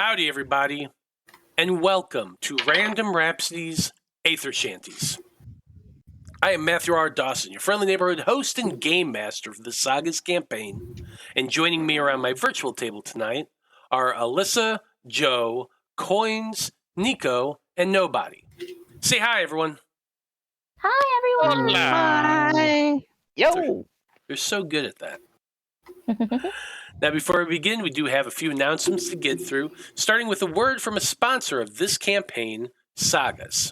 Howdy, everybody, and welcome to Random Rhapsody's Æther-Shanties. I am Matthew R. Dawson, your friendly neighborhood host and game master for the SAGAS campaign, and joining me around my virtual table tonight are Alyssa, Joe, KOINES, Nico, and Nobody. Say hi, everyone. Hi, everyone. Hi. Yo. They're so good at that. Now, before we begin, we do have a few announcements to get through, starting with a word from a sponsor of this campaign, SAGAS.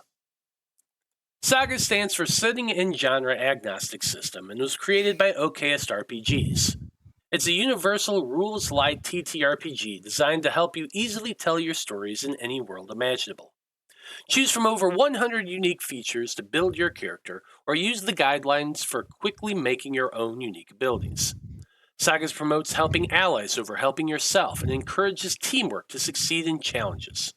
SAGAS stands for Setting and Genre Agnostic System and was created by TTRPGs. It's a universal rules-light TTRPG designed to help you easily tell your stories in any world imaginable. Choose from over 100 unique features to build your character, or use the guidelines for quickly making your own unique abilities. SAGAS promotes helping allies over helping yourself and encourages teamwork to succeed in challenges.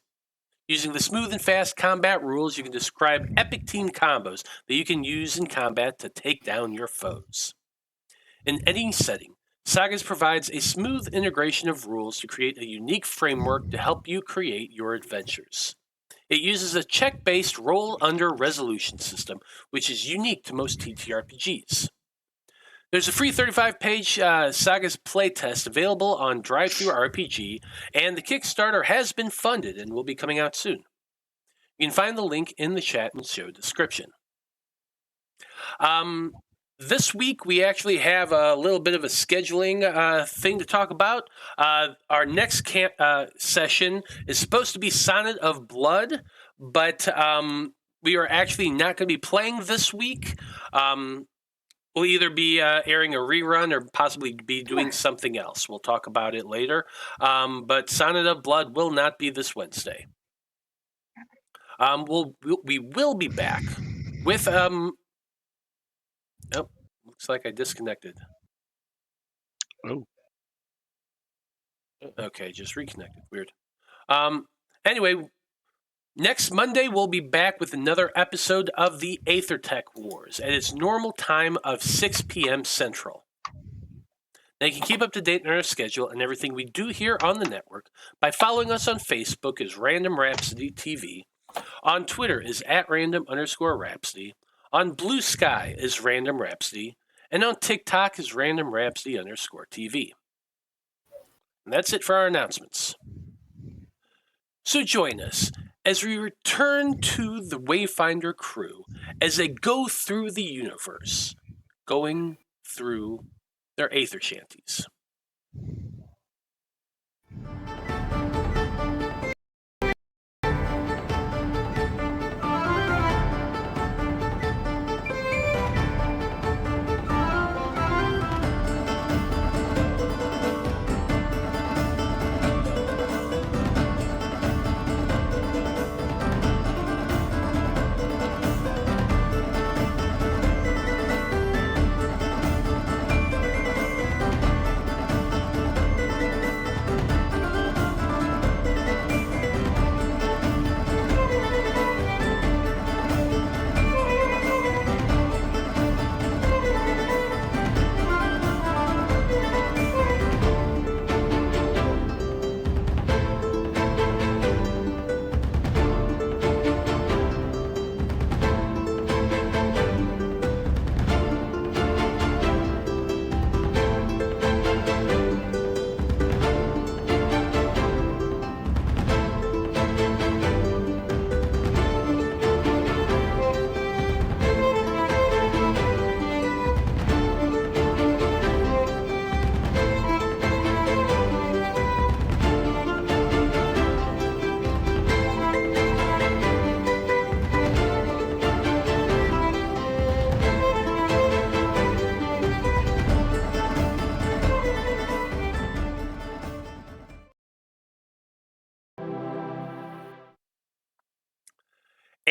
Using the smooth and fast combat rules, you can describe epic team combos that you can use in combat to take down your foes. In any setting, SAGAS provides a smooth integration of rules to create a unique framework to help you create your adventures. It uses a check-based roll-under resolution system, which is unique to most TTRPGs. There's a free 35-page SAGAS playtest available on DriveThruRPG, and the Kickstarter has been funded and will be coming out soon. You can find the link in the chat and show description. This week, we actually have a little bit of a scheduling thing to talk about. Our next session is supposed to be Sonnet of Blood, but we are actually not going to be playing this week. We'll either be airing a rerun or possibly be doing something else. We'll talk about it later. But Sonnet of Blood will not be this Wednesday. We will be back with... Oh, looks like I disconnected. Oh. Okay, just reconnected. Weird. Anyway... Next Monday, we'll be back with another episode of the Aether Wars at its normal time of 6 p.m. Central. Now, you can keep up to date on our schedule and everything we do here on the network by following us on Facebook as Random Rhapsody TV, on Twitter as @random_Rhapsody, on Blue Sky as Random Rhapsody, and on TikTok as Random Rhapsody_TV. And that's it for our announcements. So join us as we return to the Wayfinder Crew as they go through the universe, going through their Æther-Shanties.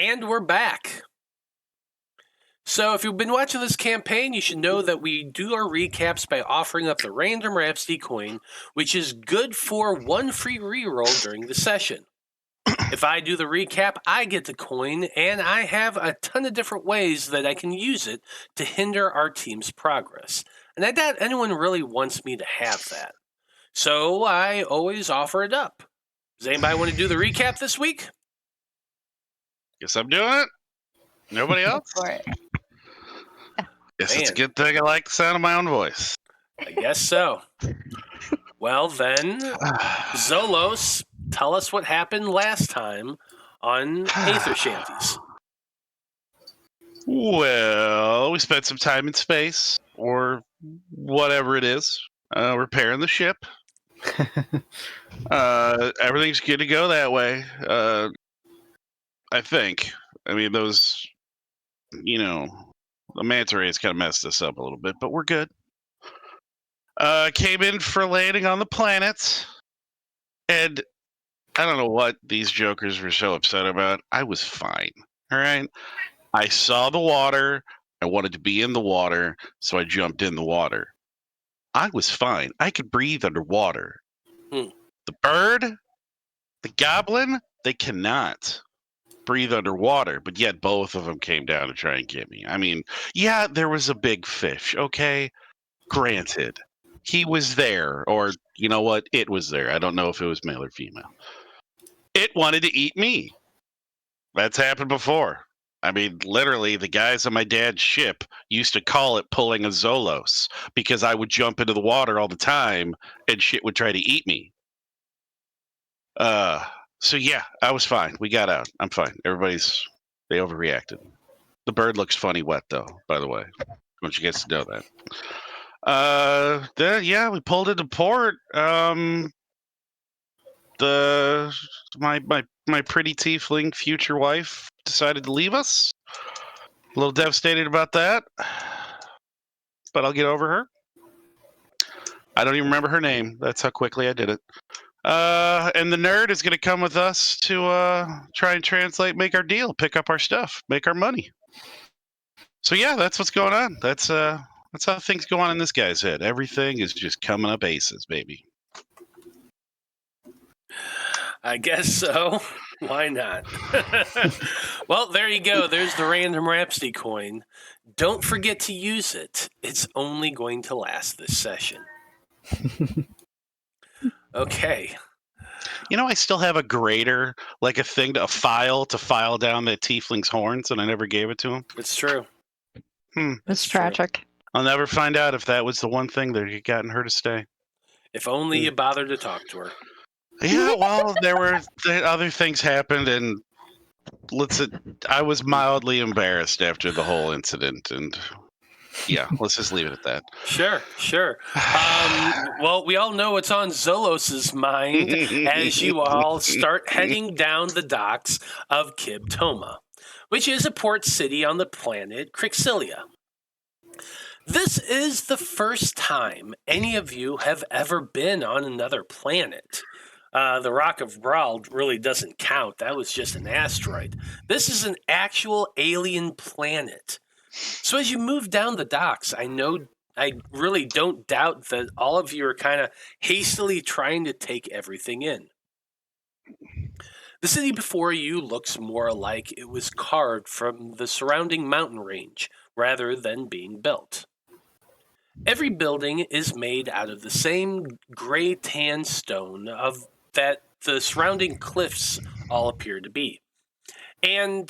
And we're back. So if you've been watching this campaign, you should know that we do our recaps by offering up the Random Rhapsody coin, which is good for one free reroll during the session. If I do the recap, I get the coin, and I have a ton of different ways that I can use it to hinder our team's progress. And I doubt anyone really wants me to have that. So I always offer it up. Does anybody want to do the recap this week? Guess I'm doing it. Nobody else? For it. Guess it's a Man. good thing I like the sound of my own voice. I guess so. Well, then, Zolos, tell us what happened last time on Æther-Shanties. Well, we spent some time in space, or whatever it is, repairing the ship. Everything's good to go that way. I think. I mean, those, the manta rays kind of messed us up a little bit, but we're good. Came in for landing on the planet, and I don't know what these jokers were so upset about. I was fine. All right. I saw the water. I wanted to be in the water, so I jumped in the water. I was fine. I could breathe underwater. Hmm. The bird, the goblin, they cannot breathe underwater, but yet both of them came down to try and get me. I mean, yeah, there was a big fish, okay? Granted. He was there, or you know what? It was there. I don't know if it was male or female. It wanted to eat me. That's happened before. I mean, literally, the guys on my dad's ship used to call it pulling a Zolos because I would jump into the water all the time and shit would try to eat me. So yeah, I was fine. We got out. I'm fine. They overreacted. The bird looks funny wet though, by the way. I want you guys to know that. Then yeah, we pulled into port. My pretty tiefling future wife decided to leave us. A little devastated about that, but I'll get over her. I don't even remember her name. That's how quickly I did it. And the nerd is going to come with us to try and translate, make our deal, pick up our stuff, make our money. So yeah, that's what's going on. That's how things go on in this guy's head. Everything is just coming up aces, baby. I guess so. Why not? Well, there you go. There's the random Rhapsody coin. Don't forget to use it. It's only going to last this session. Okay. I still have a grater, like a file to file down the tiefling's horns, and I never gave it to him. It's true. It's tragic. I'll never find out if that was the one thing that had gotten her to stay. If only you bothered to talk to her. Yeah, well, other things happened, and I was mildly embarrassed after the whole incident, and yeah, let's just leave it at that. Sure. Well, we all know what's on Zolos' mind as you all start heading down the docks of Kibtoma, which is a port city on the planet Crixilia. This is the first time any of you have ever been on another planet. The Rock of Brawl really doesn't count. That was just an asteroid. This is an actual alien planet. So as you move down the docks, I really don't doubt that all of you are kind of hastily trying to take everything in. The city before you looks more like it was carved from the surrounding mountain range rather than being built. Every building is made out of the same gray tan stone that the surrounding cliffs all appear to be. And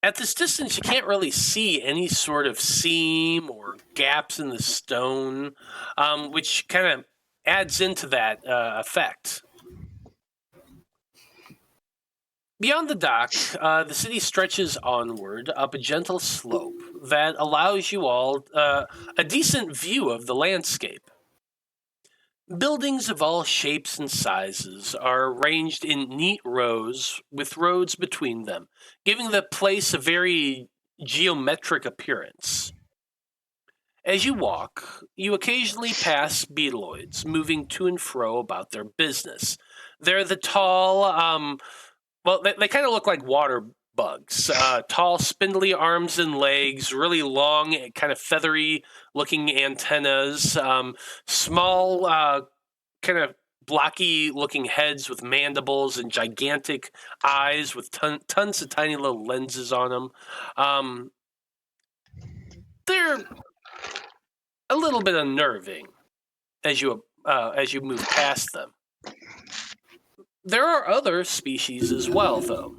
at this distance, you can't really see any sort of seam or gaps in the stone, which kind of adds into that effect. Beyond the dock, the city stretches onward up a gentle slope that allows you all a decent view of the landscape. Buildings of all shapes and sizes are arranged in neat rows with roads between them, giving the place a very geometric appearance. As you walk, you occasionally pass beetloids moving to and fro about their business. They're the tall, they kind of look like water bugs. Tall, spindly arms and legs, really long, kind of feathery-looking antennas, small, kind of blocky-looking heads with mandibles and gigantic eyes with tons of tiny little lenses on them. They're a little bit unnerving as you move past them. There are other species as well, though.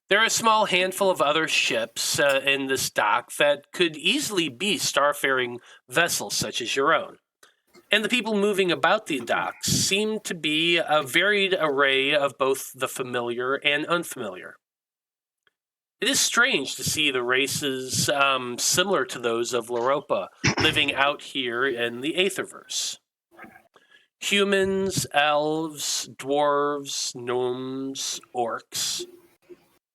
There are a small handful of other ships in this dock that could easily be starfaring vessels such as your own. And the people moving about the docks seem to be a varied array of both the familiar and unfamiliar. It is strange to see the races similar to those of Loroupa living out here in the Aetherverse. Humans, elves, dwarves, gnomes, orcs.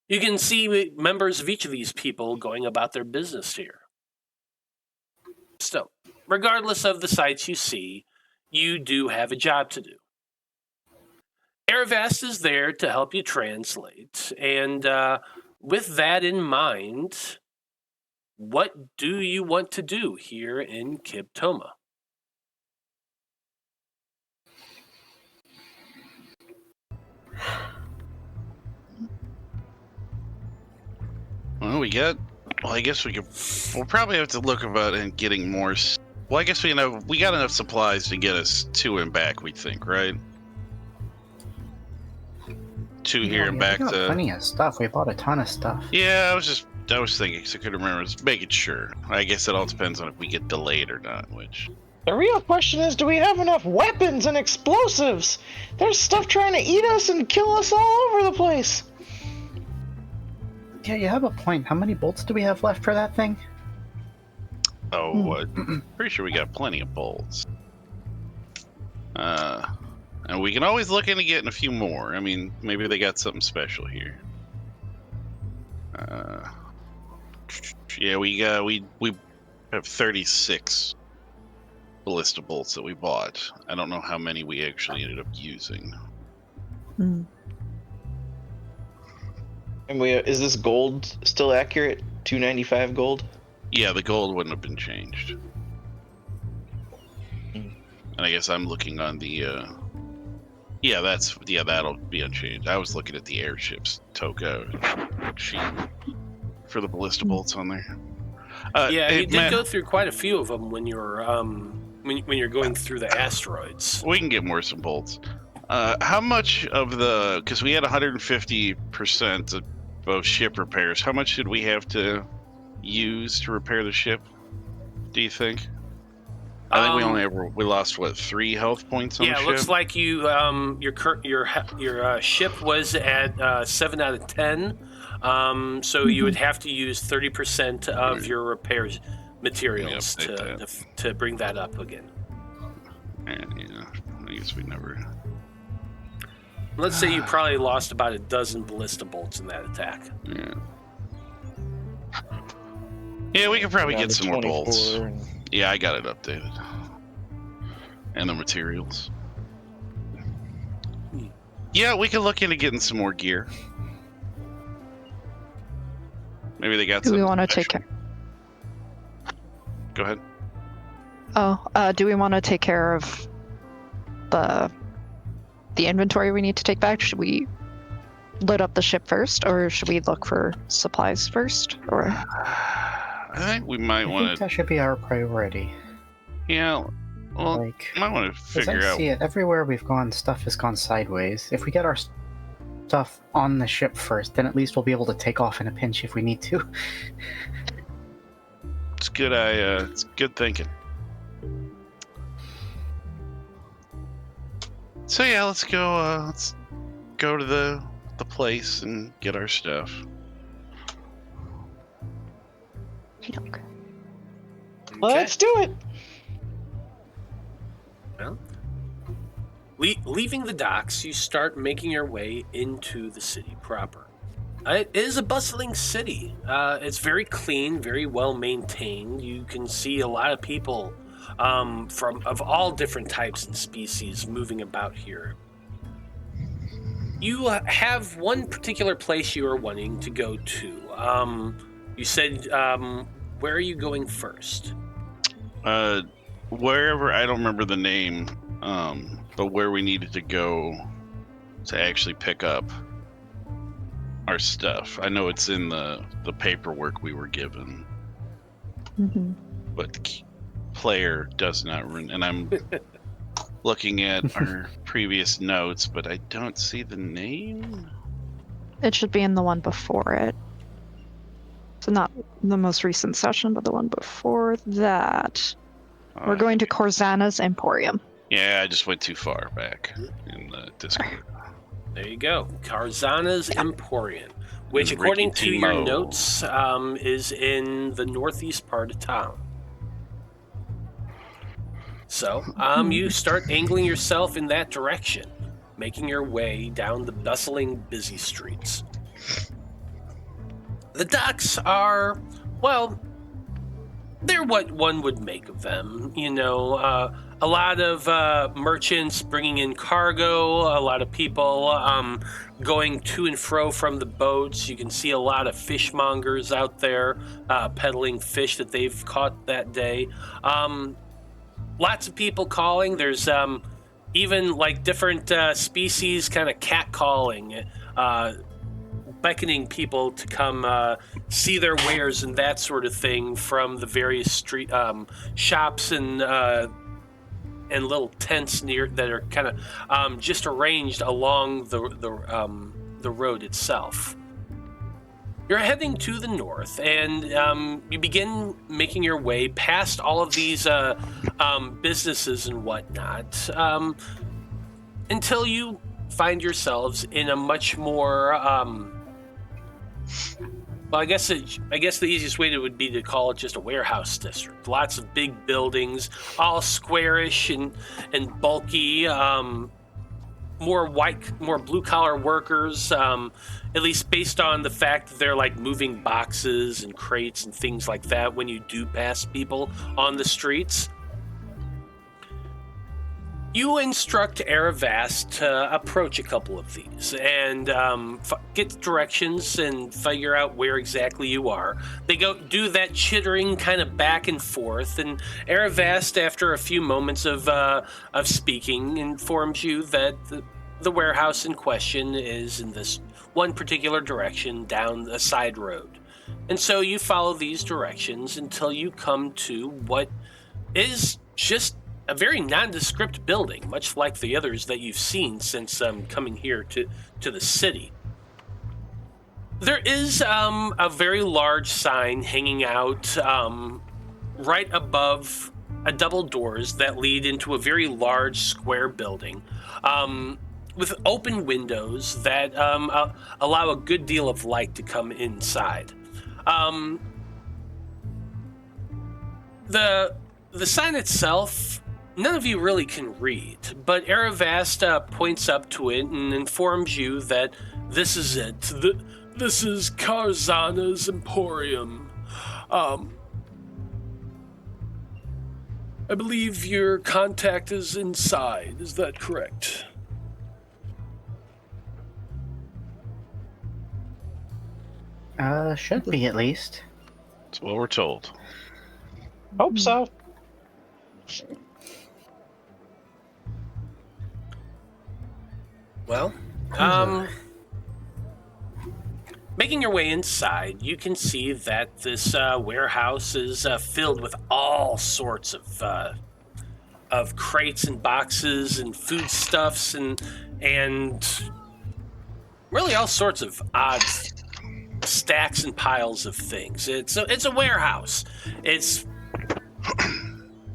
You can see members of each of these people going about their business here. Still, regardless of the sights you see, you do have a job to do. Aravast is there to help you translate, and with that in mind, what do you want to do here in Kibtoma? Well, I guess we'll probably have to look about and getting more. Well, I guess we got enough supplies to get us to and back, we think, right? Two here and back we got to. plenty of stuff. We bought a ton of stuff. Yeah, I was thinking, because I couldn't remember, just making sure. I guess it all depends on if we get delayed or not, which. The real question is, do we have enough weapons and explosives? There's stuff trying to eat us and kill us all over the place. Yeah, you have a point. How many bolts do we have left for that thing? Oh, what? Pretty sure we got plenty of bolts. And we can always look into getting a few more. I mean, maybe they got something special here. Yeah, we have 36 ballista bolts that we bought. I don't know how many we actually ended up using. Hmm. And is this gold still accurate? 295 gold? Yeah, the gold wouldn't have been changed. And I guess I'm looking on the that'll be unchanged. I was looking at the airship's toka sheet for the ballista bolts on there. You did go through quite a few of them when you were when you're going through the asteroids. We can get some bolts. How much of because we had 150% of both ship repairs, how much did we have to use to repair the ship, do you think? I think we lost 3 health points on the ship? Yeah, it looks like your ship was at 7 out of 10. So you would have to use 30% of your repairs materials to bring that up again. Yeah, I guess we never. Let's say you probably lost about a dozen ballista bolts in that attack. Yeah, we could probably get some more bolts. And... Yeah, I got it updated. And the materials. Yeah, we could look into getting some more gear. Maybe they got some. Do we want to take care? Go ahead. Do we want to take care of the inventory we need to take back? Should we load up the ship first, or should we look for supplies first? Or I think we might want to. That should be our priority. Yeah. Well, might want to figure out. See it everywhere we've gone. Stuff has gone sideways. If we get our stuff on the ship first, then at least we'll be able to take off in a pinch if we need to. It's good. It's good thinking. So yeah, let's go. Let's go to the place and get our stuff. okay. Let's do it. Well, leaving the docks, you start making your way into the city proper. It is a bustling city. It's very clean, very well maintained. You can see a lot of people of all different types and species moving about here. You have one particular place you are wanting to go to. You said, where are you going first? Wherever, I don't remember the name, but where we needed to go to actually pick up our stuff. I know it's in the paperwork we were given, but the player does not, and I'm looking at our previous notes, but I don't see the name. It should be in the one before it. So not the most recent session, but the one before that. We're going to Corzana's Emporium. Yeah, I just went too far back in the Discord. There you go. Corzana's Emporium, which, according to your notes, is in the northeast part of town. So, you start angling yourself in that direction, making your way down the bustling, busy streets. The docks are, well, they're what one would make of them. You know, a lot of merchants bringing in cargo, a lot of people going to and fro from the boats. You can see a lot of fishmongers out there peddling fish that they've caught that day. Lots of people calling. There's even like different species kind of catcalling, beckoning people to come see their wares and that sort of thing from the various street shops and little tents near that are kind of just arranged along the road itself. You're heading to the north, and you begin making your way past all of these businesses and whatnot until you find yourselves in a much more well, I guess the easiest way would be to call it just a warehouse district. Lots of big buildings, all squarish and bulky. More blue collar workers. At least based on the fact that they're like moving boxes and crates and things like that when you do pass people on the streets. You instruct Aravast to approach a couple of these and get directions and figure out where exactly you are. They do that chittering kind of back and forth, and Aravast, after a few moments of speaking, informs you that the warehouse in question is in this one particular direction down a side road. And so you follow these directions until you come to what is just a very nondescript building, much like the others that you've seen since coming here to the city. There is a very large sign hanging out right above a double doors that lead into a very large square building with open windows that allow a good deal of light to come inside. The sign itself, none of you really can read, but Aravast points up to it and informs you that this is it. This is Corzana's Emporium. I believe your contact is inside. Is that correct? Should be at least. That's what we're told. Hope so. Well, making your way inside, you can see that this warehouse is filled with all sorts of crates and boxes and foodstuffs and really all sorts of odd stacks and piles of things. It's a warehouse. It's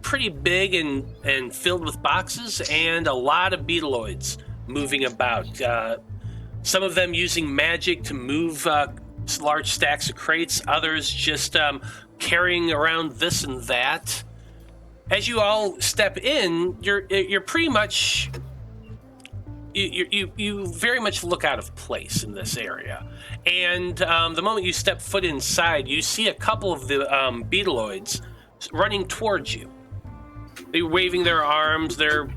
pretty big and filled with boxes and a lot of beetleoids moving about. Some of them using magic to move large stacks of crates, others just carrying around this and that. As you all step in, you're pretty much you very much look out of place in this area. And the moment you step foot inside, you see a couple of the beetleoids running towards you. They're waving their arms, they're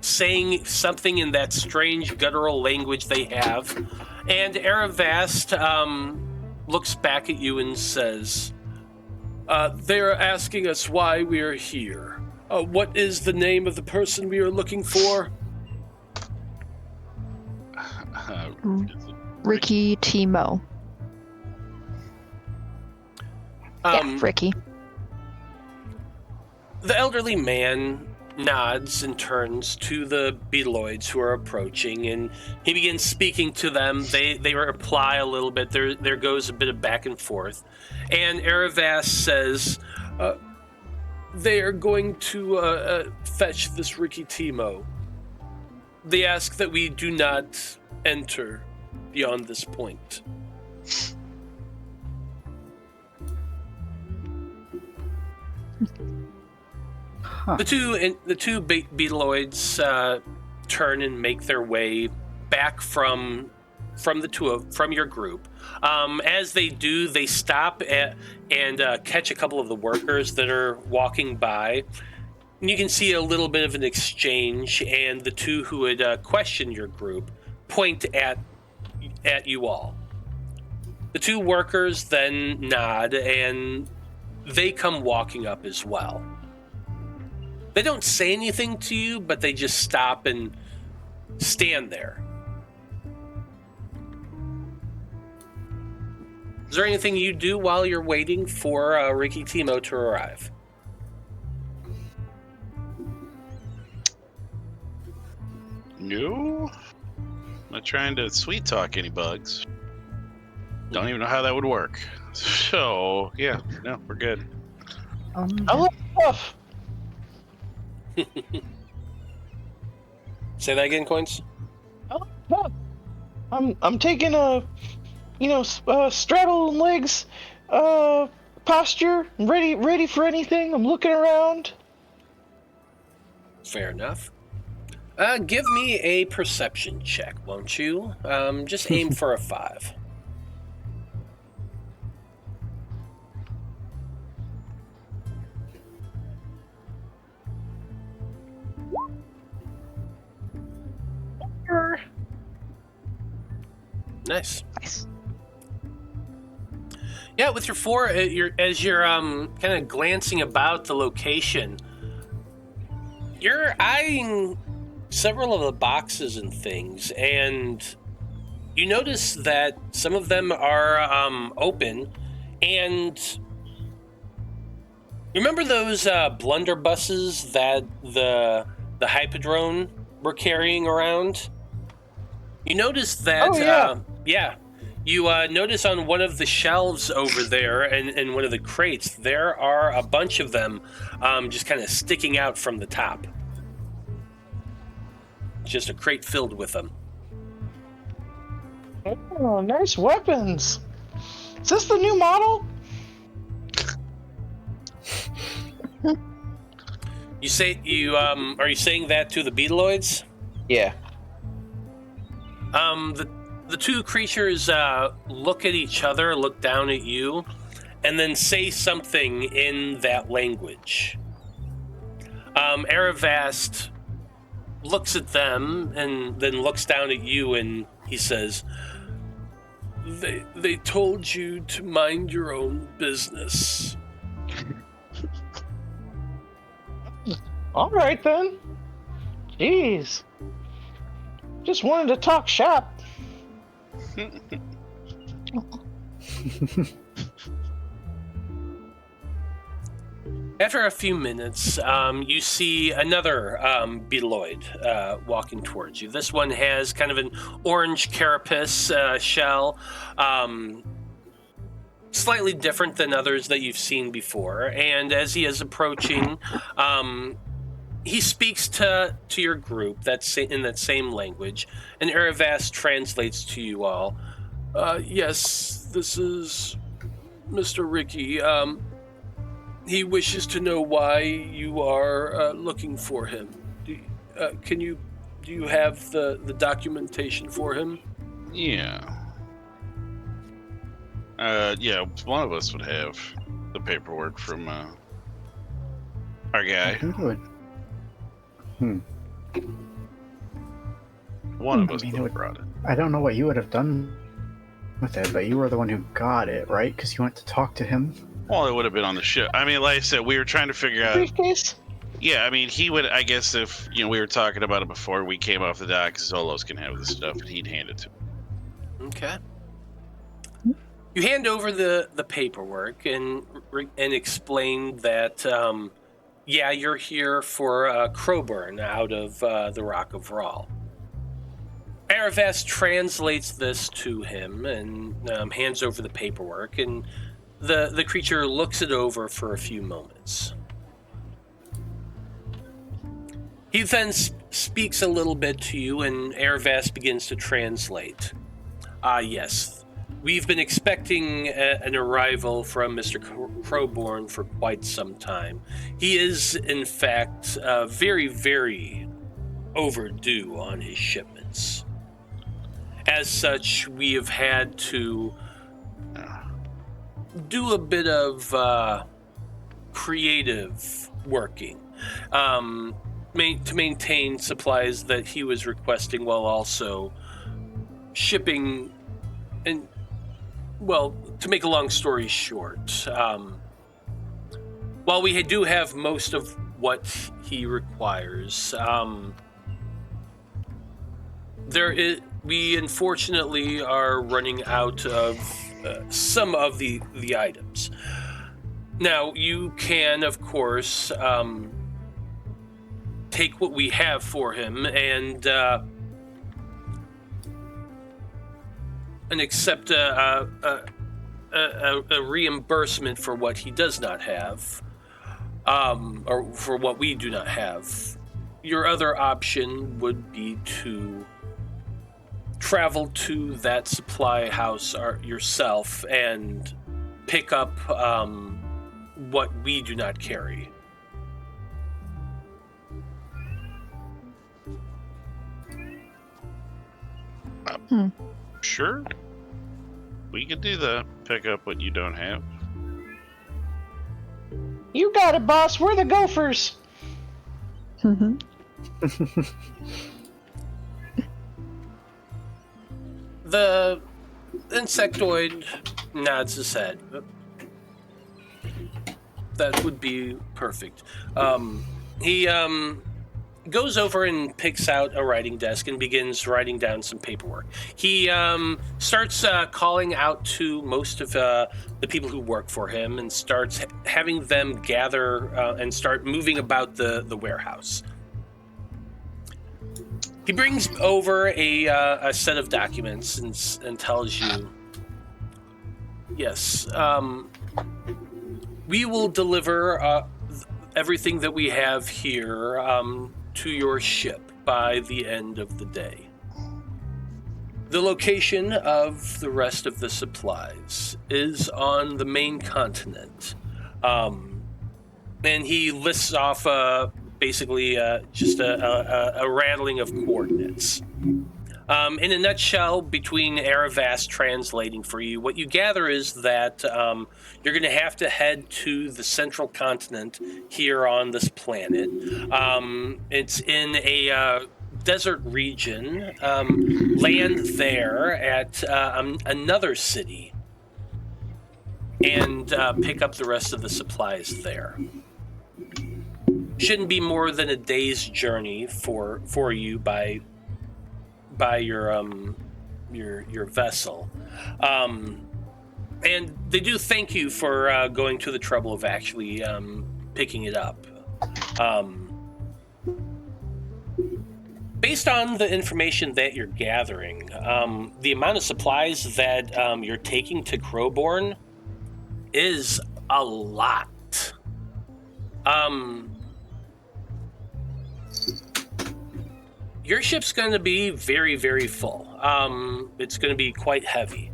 saying something in that strange guttural language they have. And Aravast looks back at you and says, they're asking us why we are here. What is the name of the person we are looking for? Ricky Timo. Yeah, Ricky. The elderly man nods and turns to the beetloids who are approaching, and he begins speaking to them. They reply a little bit. There goes a bit of back and forth. And Eravas says, they are going to fetch this Ricky Timo. They ask that we do not enter beyond this point. Huh. The two beetloids turn and make their way back from your group. As they do, they stop and catch a couple of the workers that are walking by. And you can see a little bit of an exchange, and the two who had questioned your group point at you all. The two workers then nod, and they come walking up as well. They don't say anything to you, but they just stop and stand there. Is there anything you do while you're waiting for Ricky Timo to arrive? No. I'm not trying to sweet talk any bugs. Don't even know how that would work. So, yeah, no, we're good. I love stuff. Say that again, Coins? I'm taking a, straddle legs, posture, ready for anything. I'm looking around. Fair enough. Give me a perception check, won't you? Just aim for a 5. Nice. Yeah, with your 4, as you're kind of glancing about the location, you're eyeing several of the boxes and things, and you notice that some of them are open. And remember those blunderbusses that the Hypodrone were carrying around? You notice that, you notice on one of the shelves over there and one of the crates, there are a bunch of them just kind of sticking out from the top. Just a crate filled with them. Oh, nice weapons. Is this the new model? Are you saying that to the beetloids? Yeah. The two creatures look at each other, look down at you, and then say something in that language. Eravast looks at them and then looks down at you, and he says, They told you to mind your own business. All right then. Jeez. Just wanted to talk shop. After a few minutes, you see another beetloid walking towards you. This one has kind of an orange carapace shell, slightly different than others that you've seen before. And as he is approaching, he speaks to your group in that same language, and Eravast translates to you all. Yes, this is Mr. Ricky. He wishes to know why you are looking for him. Do you have the documentation for him? Yeah. Yeah, one of us would have the paperwork from our guy. I think it would. One of us I mean, would have brought it. I don't know what you would have done with it, but you were the one who got it, right? Because you went to talk to him. Well, it would have been on the ship. I mean, like I said, we were trying to figure out. Briefcase? Yeah, I mean, he would. I guess if we were talking about it before we came off the dock, Zolos can have the stuff, and he'd hand it to me. Okay. You hand over the paperwork and explain that Yeah, you're here for Crowborn out of the Rock of Rahl. Aravas translates this to him and hands over the paperwork, and the creature looks it over for a few moments. He then speaks a little bit to you, and Aravas begins to translate. Yes. We've been expecting an arrival from Mr. Crowborn for quite some time. He is, in fact, very, very overdue on his shipments. As such, we have had to do a bit of creative working to maintain supplies that he was requesting while also shipping. And, well, to make a long story short, while we do have most of what he requires, we unfortunately are running out of some of the items. Now, you can, of course, take what we have for him and accept a reimbursement for what he does not have, or for what we do not have. Your other option would be to travel to that supply house yourself and pick up what we do not carry. Sure. We could do that. Pick up what you don't have. You got it, boss. We're the Gophers. The insectoid nods his head. That would be perfect. He goes over and picks out a writing desk and begins writing down some paperwork. He starts calling out to most of the people who work for him and starts having them gather and start moving about the warehouse. He brings over a set of documents and tells you, yes, we will deliver everything that we have here to your ship by the end of the day. The location of the rest of the supplies is on the main continent. And he lists off basically just a rattling of coordinates. In a nutshell, between Aravas translating for you, what you gather is that you're going to have to head to the central continent here on this planet. It's in a desert region. Land there at another city and pick up the rest of the supplies there. Shouldn't be more than a day's journey for you by your vessel, and they do thank you for going to the trouble of actually picking it up. Based on the information that you're gathering, the amount of supplies that you're taking to Crowborn is a lot. Your ship's going to be very, very full. It's going to be quite heavy.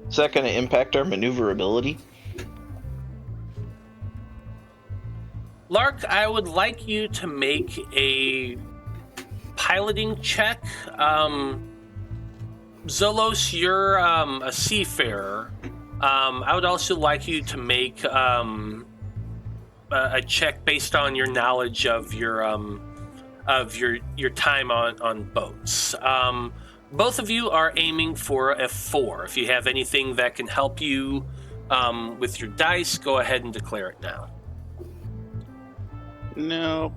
Is that going to impact our maneuverability? Lark, I would like you to make a piloting check. Zolos, you're a seafarer. I would also like you to make a check based on your knowledge of your time on boats. Both of you are aiming for a 4. If you have anything that can help you with your dice, go ahead and declare it now. No.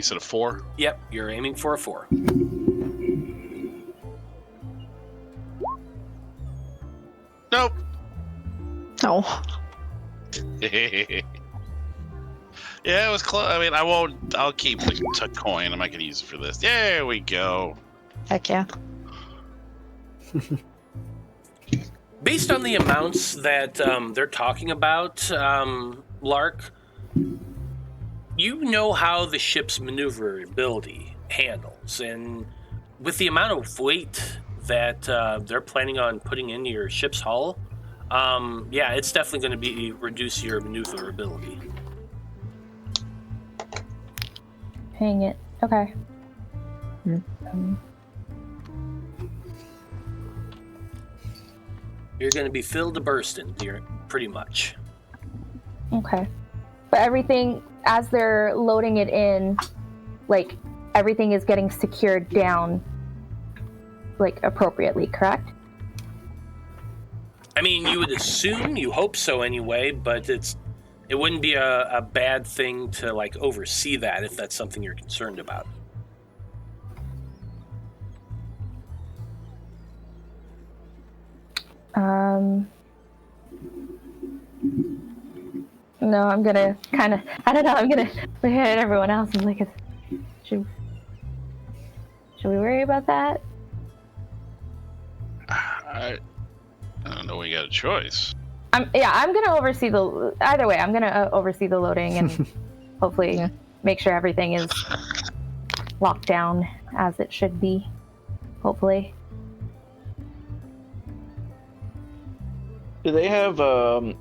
said a 4? Yep, you're aiming for a 4. Nope. No. Yeah, it was close. I mean, I'll keep the coin. I'm not going to use it for this. There we go. Heck yeah. Based on the amounts that they're talking about, Lark, you know how the ship's maneuverability handles. And with the amount of weight that they're planning on putting into your ship's hull, yeah, it's definitely going to reduce your maneuverability. Hang it. Okay. You're going to be filled to bursting, pretty much. Okay. But everything, as they're loading it in, like, everything is getting secured down, like, appropriately, correct? I mean, you would assume, you hope so anyway, but it wouldn't be a bad thing to, like, oversee that if that's something you're concerned about. No, I'm gonna kind of, I don't know, I'm gonna look at everyone else and like, should we worry about that? I don't know. We got a choice. I'm gonna oversee either way, I'm gonna oversee the loading and hopefully make sure everything is locked down as it should be, hopefully. Do they have,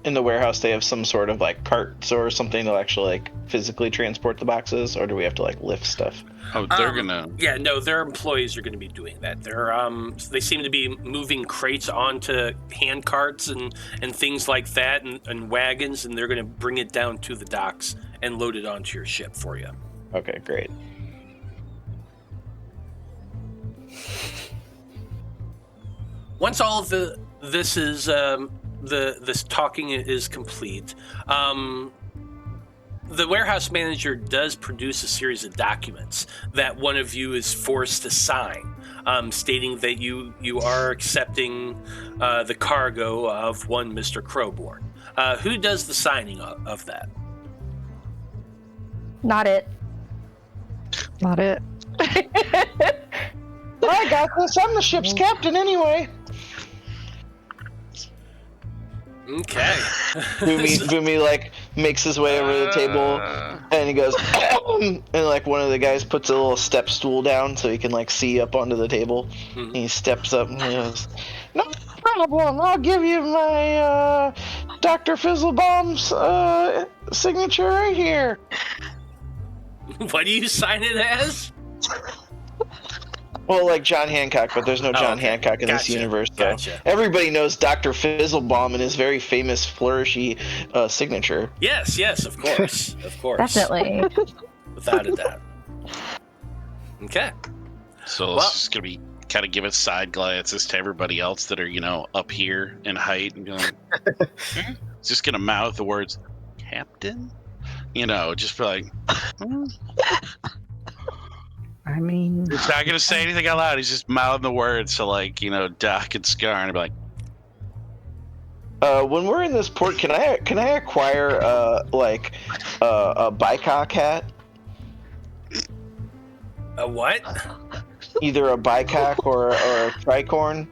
in the warehouse, they have some sort of, like, carts or something to actually, like, physically transport the boxes? Or do we have to, like, lift stuff? Oh, they're gonna... Yeah, no, their employees are going to be doing that. They seem to be moving crates onto hand carts and things like that and wagons, and they're going to bring it down to the docks and load it onto your ship for you. Okay, great. Once all of this is... this talking is complete. The warehouse manager does produce a series of documents that one of you is forced to sign, stating that you are accepting the cargo of one Mr. Crowborn. Who does the signing of that? Not it. Not it. I got this. I'm the ship's captain anyway. Okay. Boomy like makes his way over to the table, and he goes, and like one of the guys puts a little step stool down so he can like see up onto the table. And he steps up and he goes, "No problem. I'll give you my Dr. Fizzlebomb's signature right here." What do you sign it as? Well, like John Hancock, but there's no John Hancock in this universe, though. Gotcha. Everybody knows Dr. Fizzlebomb and his very famous flourishy signature. Yes, of course. Of course. Definitely. Without a doubt. Okay. So it's just going to be kind of giving side glances to everybody else that are, up here in height and going, It's just going to mouth the words, Captain? Just be like, I mean, he's not going to say anything out loud. He's just mouthing the words to, Doc and Skarn and be like, when we're in this port, can I acquire a bicock hat? A what? Either a bicock or a tricorn.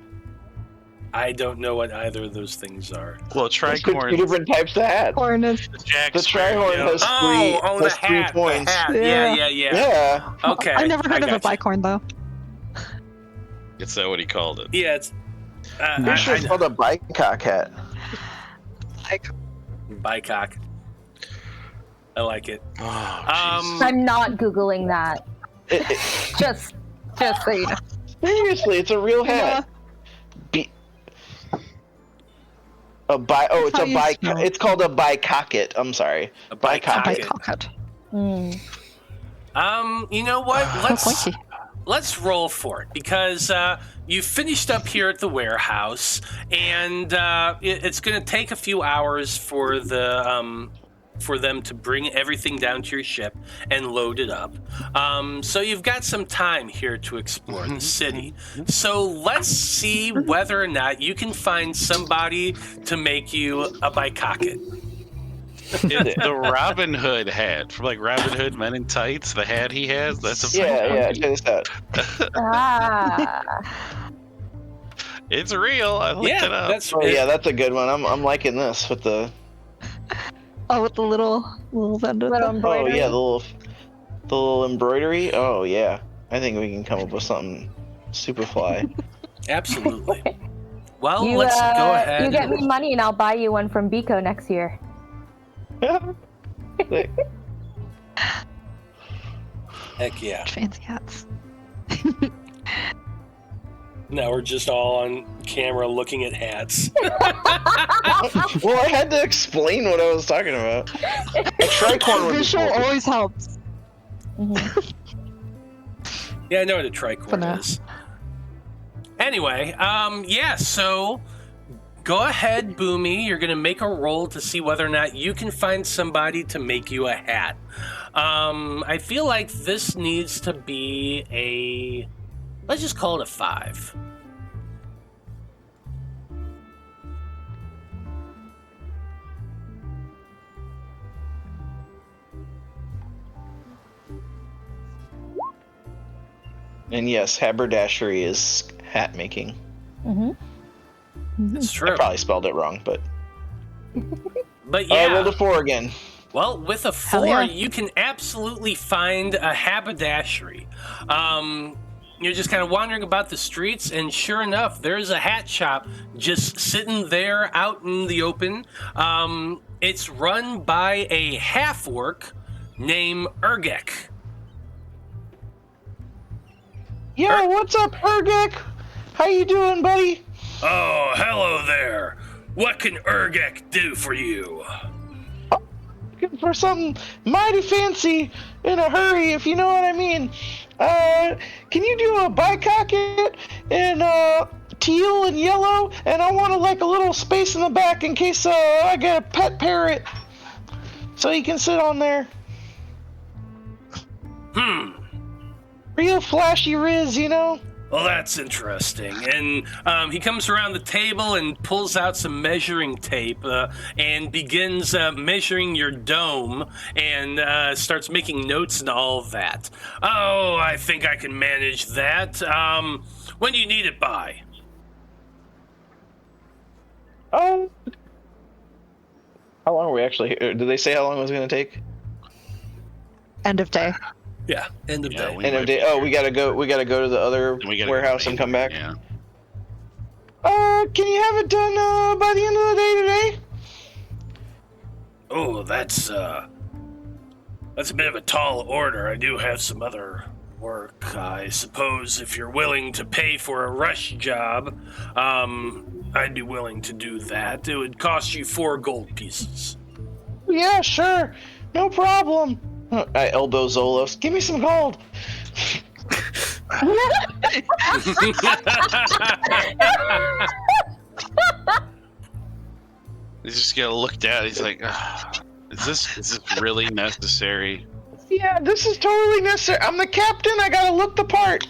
I don't know what either of those things are. well, There's tricorn. two different types of hats. Horn is Jack The Sparrow, trihorn has three, the has 3 hat, points. the hat. Yeah. Yeah. Okay. I've never heard of a gotcha. bicorn though. Is that what he called it? Yeah, it's... I'm sure it's called a bicock hat. Bicock. I like it. Oh, jeez. I'm not Googling that. Just so you know. Seriously, it's a real hat. That's how you spell it. It's called a bicocket. I'm sorry. A bicocket. Bicocket. You know what? Pointy. Let's roll for it, because you finished up here at the warehouse, and it's going to take a few hours for the for them to bring everything down to your ship and load it up. So you've got some time here to explore the city. So let's see whether or not you can find somebody to make you a bicocket. It's the Robin Hood hat from like Robin Hood Men in Tights. The hat he has. That's a Yeah, check this out. It's real. I looked it up. That's That's a good one. I'm liking this with the. Oh, with the little vendor. Little Oh embroidery. yeah, the little embroidery. Oh yeah, I think we can come up with something super fly. Absolutely. Well, You, let's go ahead. You get me money and I'll buy you one from Biko next year. Heck yeah. Fancy hats. Now we're just all on camera looking at hats. Well, I had to explain what I was talking about. A tricorn would be Visual cool. always helps. Yeah, I know what a tricorn is. Anyway, so go ahead, Boomy. You're going to make a roll to see whether or not you can find somebody to make you a hat. I feel like this needs to be let's just call it a 5. And yes, haberdashery is hat making. It's true. I probably spelled it wrong, but But I yeah. rolled a 4 again. Well, with a 4, yeah. you can absolutely find a haberdashery. You're just kind of wandering about the streets, and sure enough, there's a hat shop just sitting there out in the open. It's run by a half-orc named Urgek. Yo, what's up, Urgek? How you doing, buddy? Oh, hello there. What can Urgek do for you? Looking for something mighty fancy in a hurry, if you know what I mean. Can you do a bicocket in teal and yellow? And I want a little space in the back in case I get a pet parrot, so he can sit on there. Real flashy riz, you know? Well, that's interesting. And he comes around the table and pulls out some measuring tape and begins measuring your dome and starts making notes and all of that. Oh, I think I can manage that. When do you need it by? How long are we actually here? Did they say how long it was going to take? End of day. Yeah, end of day. End of day. Oh, we gotta go to the other warehouse and come back. Yeah. Can you have it done by the end of the day today? Oh, that's a bit of a tall order. I do have some other work. I suppose if you're willing to pay for a rush job, I'd be willing to do that. It would cost you 4 gold pieces. Yeah, sure. No problem. I elbow Zolos. Give me some gold. He's just gonna look down. He's like, is this really necessary? Yeah, this is totally necessary. I'm the captain. I gotta look the part.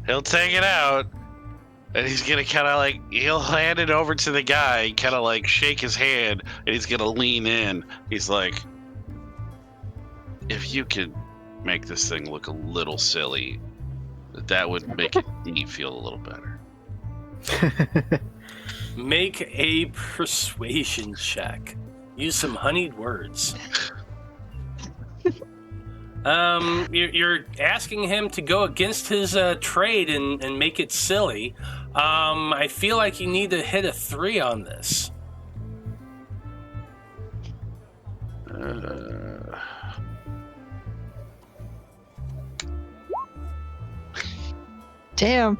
He'll take it out, and he's gonna kind of he'll hand it over to the guy, kind of shake his hand, and he's gonna lean in. He's like, if you could make this thing look a little silly, that would make me feel a little better. Make a persuasion check. Use some honeyed words. You're asking him to go against his trade and make it silly. I feel like you need to hit a 3 on this. Damn.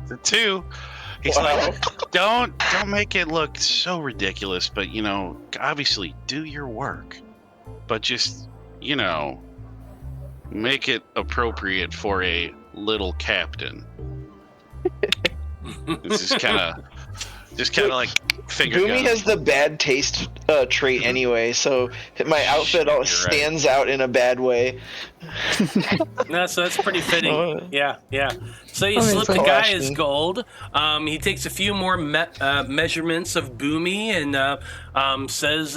The 2. He's like, don't make it look so ridiculous, but obviously do your work, but just make it appropriate for a little captain. It's just kind of like finger Boomy gun. has the bad taste trait anyway, so my outfit You're stands out in a bad way. No, so that's pretty fitting. Yeah. So you Amazing. slip the guy Clash his me. gold. He takes a few more measurements of Boomy and says,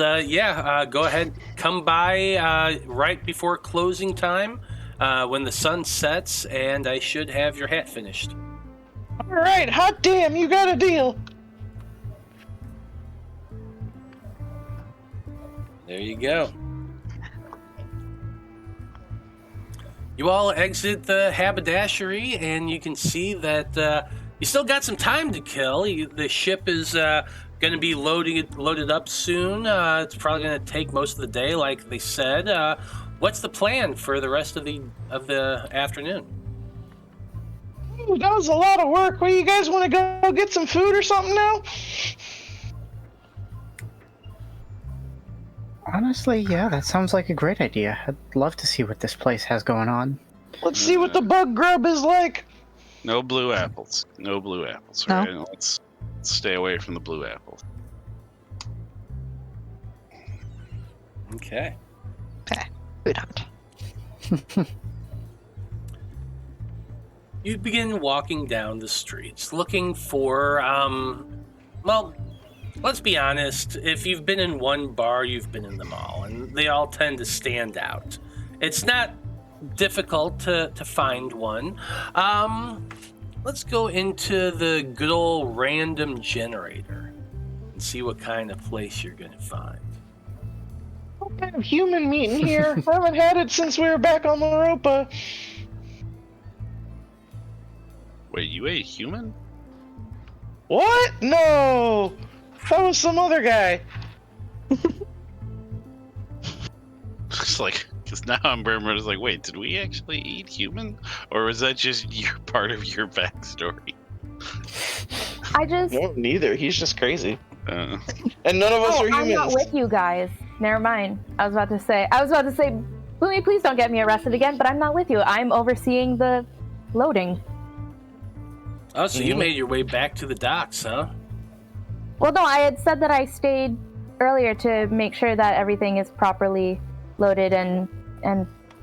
go ahead, come by right before closing time when the sun sets, and I should have your hat finished. All right, hot damn, you got a deal. There you go. You all exit the haberdashery, and you can see that you still got some time to kill. The ship is going to be loaded up soon. It's probably going to take most of the day, like they said. What's the plan for the rest of the afternoon? Ooh, that was a lot of work. Well, you guys want to go get some food or something now? Honestly, yeah, that sounds like a great idea. I'd love to see what this place has going on. Let's see what the bug grub is like. No blue apples. No blue apples. No. Right? Let's stay away from the blue apples. Okay. Food hunt. You begin walking down the streets looking for, well, let's be honest, if you've been in one bar, you've been in them all, and they all tend to stand out. It's not difficult to find one. Let's go into the good old random generator and see what kind of place you're going to find. What kind of human meat in here? I haven't had it since we were back on Loroupa. Wait, you ate human? What? No! That was some other guy. It's like, because now I'm just like, wait, did we actually eat human? Or was that just part of your backstory? I just. No, neither. He's just crazy. Uh, And none of us Oh, are I'm not humans. with you guys. Never mind. I was about to say, Boomy, please don't get me arrested again, but I'm not with you. I'm overseeing the loading. Oh, so you made your way back to the docks, huh? Well, no, I had said that I stayed earlier to make sure that everything is properly loaded and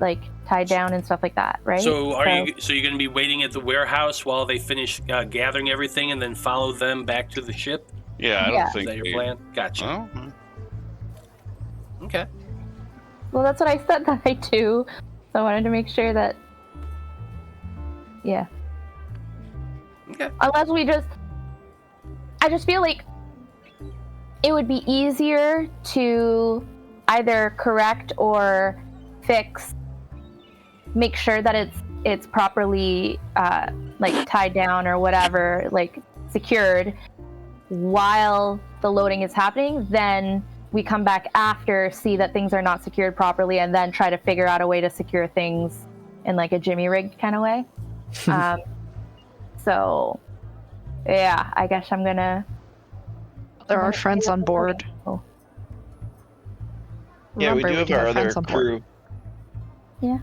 like tied down and stuff like that, right? So you're going to be waiting at the warehouse while they finish gathering everything and then follow them back to the ship? yeah, I Yeah. don't Is think that your they- plan? Gotcha. Oh, Okay. Well, that's what I said that I do. So I wanted to make sure that. Yeah. Okay. Unless I just feel like it would be easier to either correct or fix, make sure that it's properly like tied down or whatever, like secured while the loading is happening. Then we come back after, see that things are not secured properly, and then try to figure out a way to secure things in like a jimmy rig kind of way. So yeah, I guess I'm gonna. There are friends on board. Oh. Yeah, we do Remember, have our other friends on board. crew. Yeah.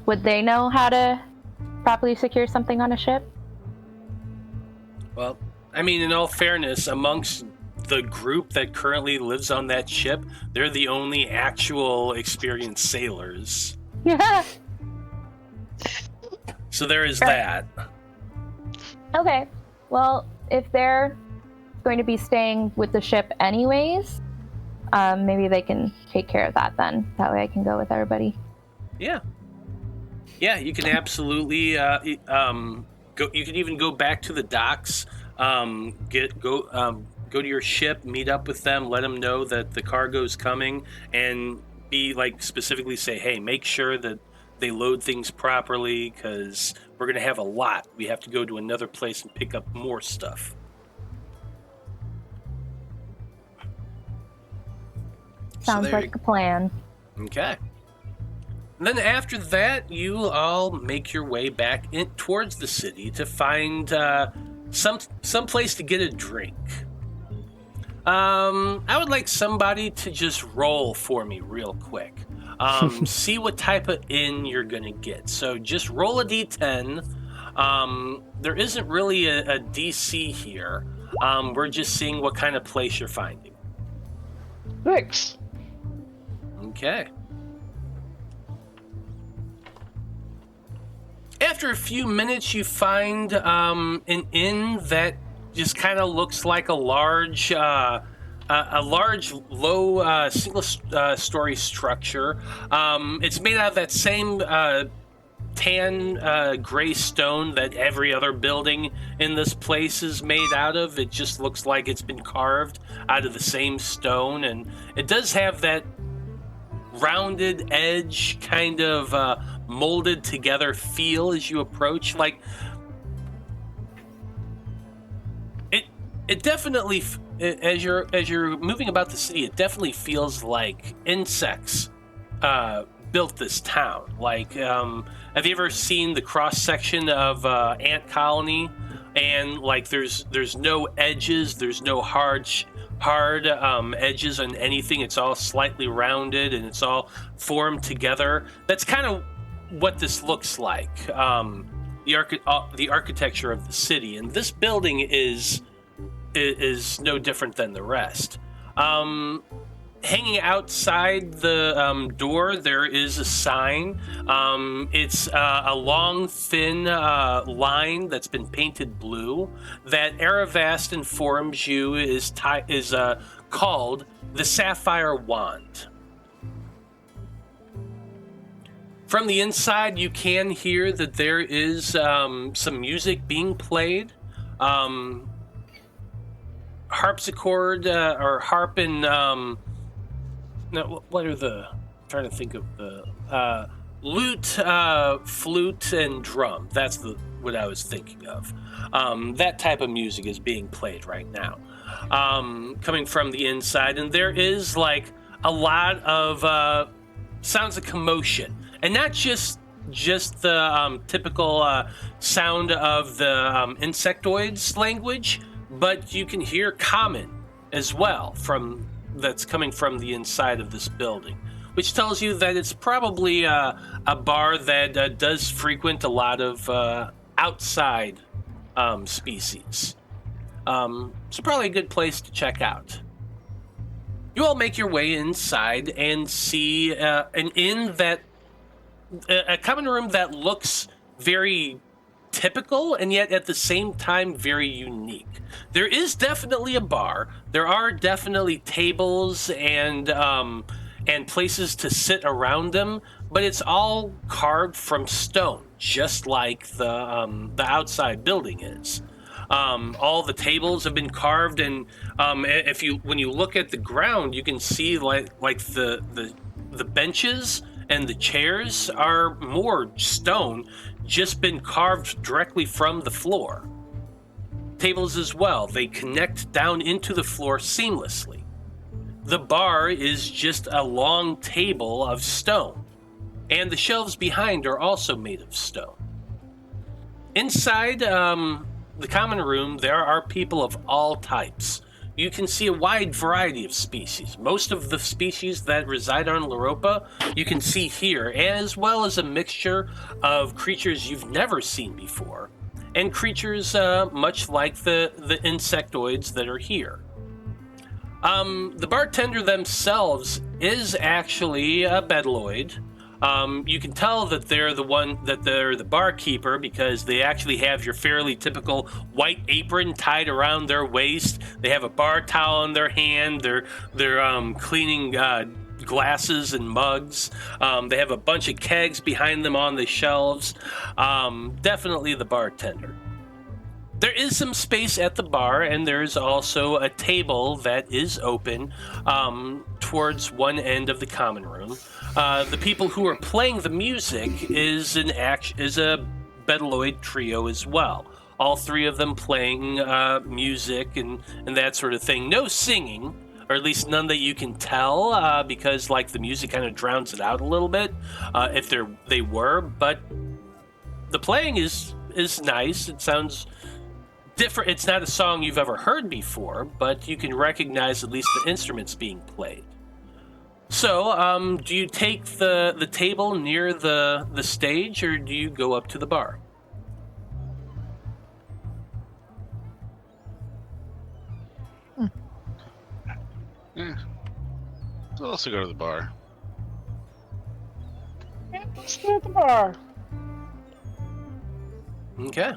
Would they know how to properly secure something on a ship? Well, I mean, in all fairness, amongst the group that currently lives on that ship, they're the only actual experienced sailors. Yeah. So there is that. Okay. Well, if they're going to be staying with the ship anyways, maybe they can take care of that then. That way I can go with everybody. Yeah. Yeah, you can absolutely go. You can even go back to the docks, go to your ship, meet up with them, let them know that the cargo's coming, and be like specifically say, hey, make sure that they load things properly because we're gonna have a lot. We have to go to another place and pick up more stuff. Sounds there like a plan. Okay. And then after that, you all make your way back towards the city to find some place to get a drink. I would like somebody to just roll for me real quick. See what type of inn you're gonna get. So just roll a d10. There isn't really a DC here. We're just seeing what kind of place you're finding. Thanks. Okay. After a few minutes, you find an inn that just kind of looks like a large, low, single-story structure. It's made out of that same tan gray stone that every other building in this place is made out of. It just looks like it's been carved out of the same stone, and it does have that rounded edge, kind of molded together feel as you approach. Like it definitely, as you're moving about the city, it definitely feels like insects built this town. Like, have you ever seen the cross section of ant colony? And like, there's no edges, there's no hard edges on anything. It's all slightly rounded and it's all formed together. That's kind of what this looks like. The architecture of the city, and this building is no different than the rest. Hanging outside the door, there is a sign. It's a long, thin line that's been painted blue that Aravast informs you is called the Sapphire Wand. From the inside, you can hear that there is some music being played. Harpsichord or harp and what are the? I'm trying to think of the lute, flute, and drum. That's what I was thinking of. That type of music is being played right now, coming from the inside, and there is like a lot of sounds of commotion, and not just the typical sound of the insectoids language, but you can hear common as well that's coming from the inside of this building, which tells you that it's probably a bar that does frequent a lot of outside species. So probably a good place to check out. You all make your way inside and see an inn a common room that looks very typical and yet at the same time very unique. There is definitely a bar. There are definitely tables and places to sit around them, but it's all carved from stone, just like the outside building is. All the tables have been carved, and when you look at the ground, you can see like the benches and the chairs are more stone, just been carved directly from the floor. Tables as well, they connect down into the floor seamlessly. The bar is just a long table of stone, and the shelves behind are also made of stone. Inside the common room, there are people of all types. You can see a wide variety of species. Most of the species that reside on Loroupa, you can see here, as well as a mixture of creatures you've never seen before, and creatures much like the insectoids that are here. The bartender themselves is actually a Bedloid. You can tell that they're the barkeeper because they actually have your fairly typical white apron tied around their waist. They have a bar towel in their hand. They're cleaning glasses and mugs. They have a bunch of kegs behind them on the shelves. Definitely the bartender. There is some space at the bar, and there's also a table that is open towards one end of the common room. The people who are playing the music is a Bedloid trio as well. All three of them playing music and that sort of thing. No singing, or at least none that you can tell, because like the music kind of drowns it out a little bit. If they were, but the playing is nice. It sounds different. It's not a song you've ever heard before, but you can recognize at least the instruments being played. So, do you take the table near the stage, or do you go up to the bar? also go to the bar. Let's go to the bar. Okay.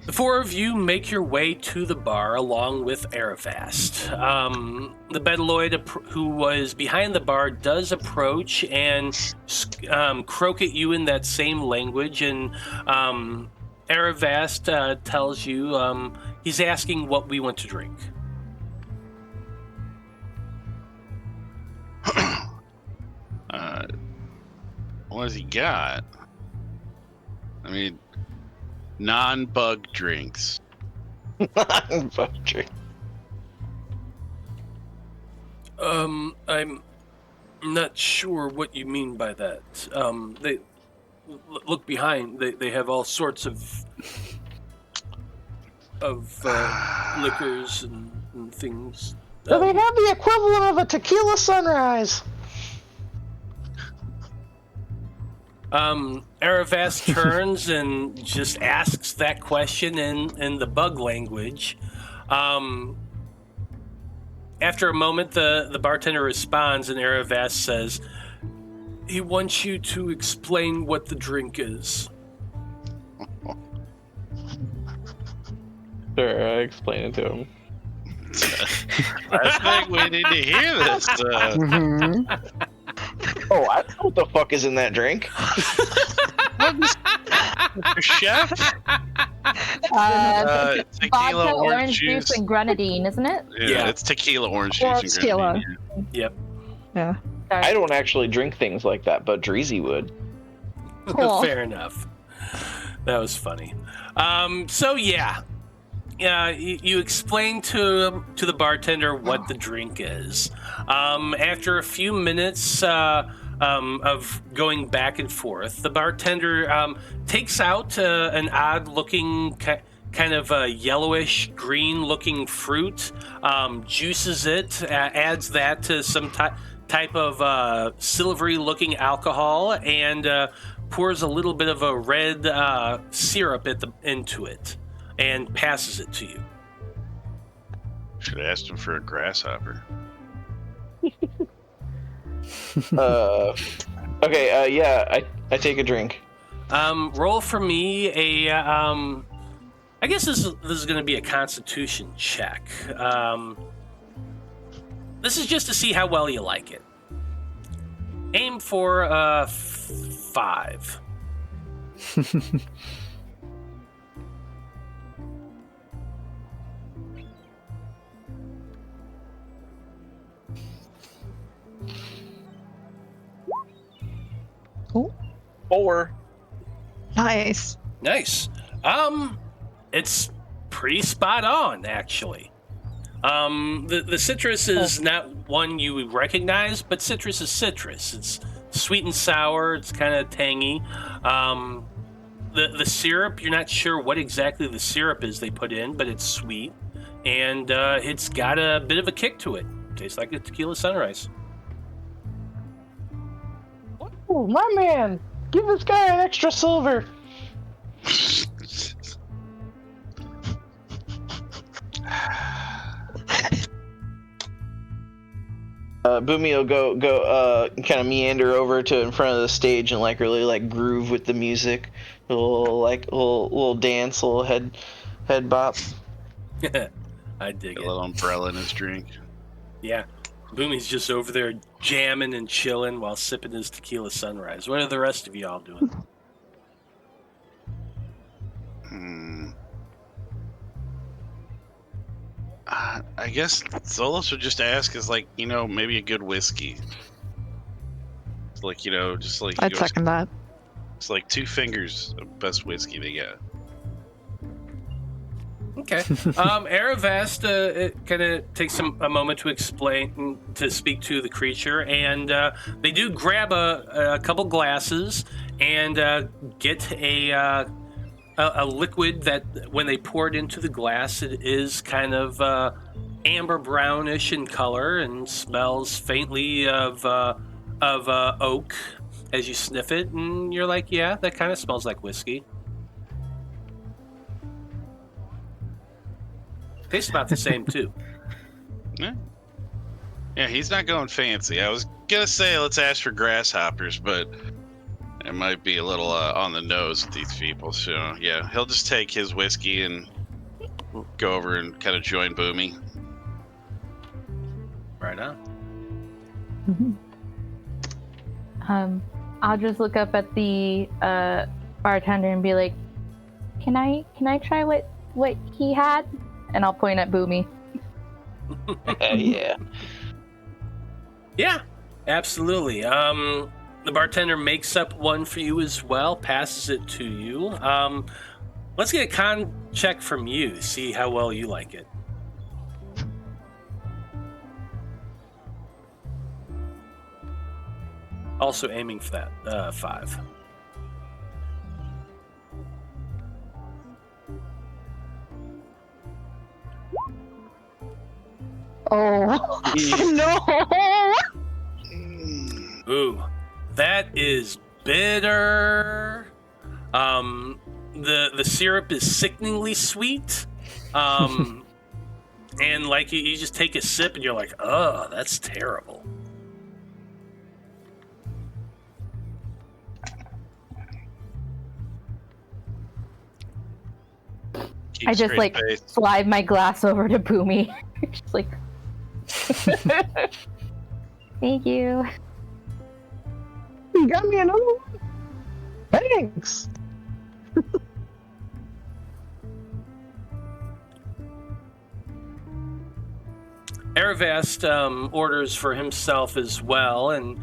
The four of you make your way to the bar along with Aravast. The Bedaloid who was behind the bar does approach and croak at you in that same language, and Aravast tells you he's asking what we want to drink. What has he got? I mean, non-bug drinks. Non-bug drink. I'm not sure what you mean by that. They look behind. They have all sorts of liquors and things. Do they have the equivalent of a tequila sunrise? Aravast turns and just asks that question in the bug language. After a moment, the bartender responds, and Aravast says, he wants you to explain what the drink is. Sure, I explain it to him. I think we need to hear this. Oh, I know what the fuck is in that drink. Chef? Vodka, Tequila, orange juice, and grenadine, isn't it? Yeah, it's tequila, orange Or juice, and tequila. grenadine. Yep. Yeah. Sorry. I don't actually drink things like that, but Dreezy would. Cool. Fair enough. That was funny. So yeah. You explain to the bartender what the drink is. After a few minutes of going back and forth, the bartender takes out an odd-looking kind of yellowish green-looking fruit, juices it, adds that to some type of silvery-looking alcohol, and pours a little bit of a red syrup into it. And passes it to you. Should have asked him for a grasshopper. Okay, yeah, I take a drink. Roll for me a. I guess this is going to be a Constitution check. This is just to see how well you like it. Aim for 5. Oh, 4. nice. Nice. It's pretty spot on, actually. The citrus is not one you would recognize, but citrus is citrus. It's sweet and sour. It's kind of tangy. The syrup, you're not sure what exactly the syrup is they put in, but it's sweet, and it's got a bit of a kick to it. Tastes like a tequila sunrise. Oh, my man! Give this guy an extra silver! Boomy will go kind of meander over to in front of the stage and like really like groove with the music, a little dance, a little head bop. I dig A it. little umbrella in his drink. Yeah. Boomy's just over there jamming and chilling while sipping his tequila sunrise. What are the rest of you all doing? I guess Zolos would just ask is like, maybe a good whiskey. It's like, just like I'd second that. It's like 2 fingers of best whiskey they got. Okay. Aravast kind of takes a moment to speak to the creature, and they do grab a couple glasses and get a liquid that, when they pour it into the glass, it is kind of amber brownish in color and smells faintly of oak as you sniff it, and you're like, yeah, that kind of smells like whiskey. Tastes about the same too. Yeah. Yeah, he's not going fancy. I was gonna say let's ask for grasshoppers, but it might be a little on the nose with these people. So yeah, he'll just take his whiskey and go over and kind of join Boomy. Right on. I'll just look up at the bartender and be like, "Can I try what he had?" And I'll point at Boomy. Yeah. Yeah, absolutely. The bartender makes up one for you as well, passes it to you. Let's get a con check from you, see how well you like it. Also aiming for that 5. Oh no! Ooh, that is bitter. The syrup is sickeningly sweet. And like you just take a sip and you're like, oh, that's terrible. I just like slide my glass over to Boomy. Just like, thank you. You got me another one. Thanks. Aravast orders for himself as well and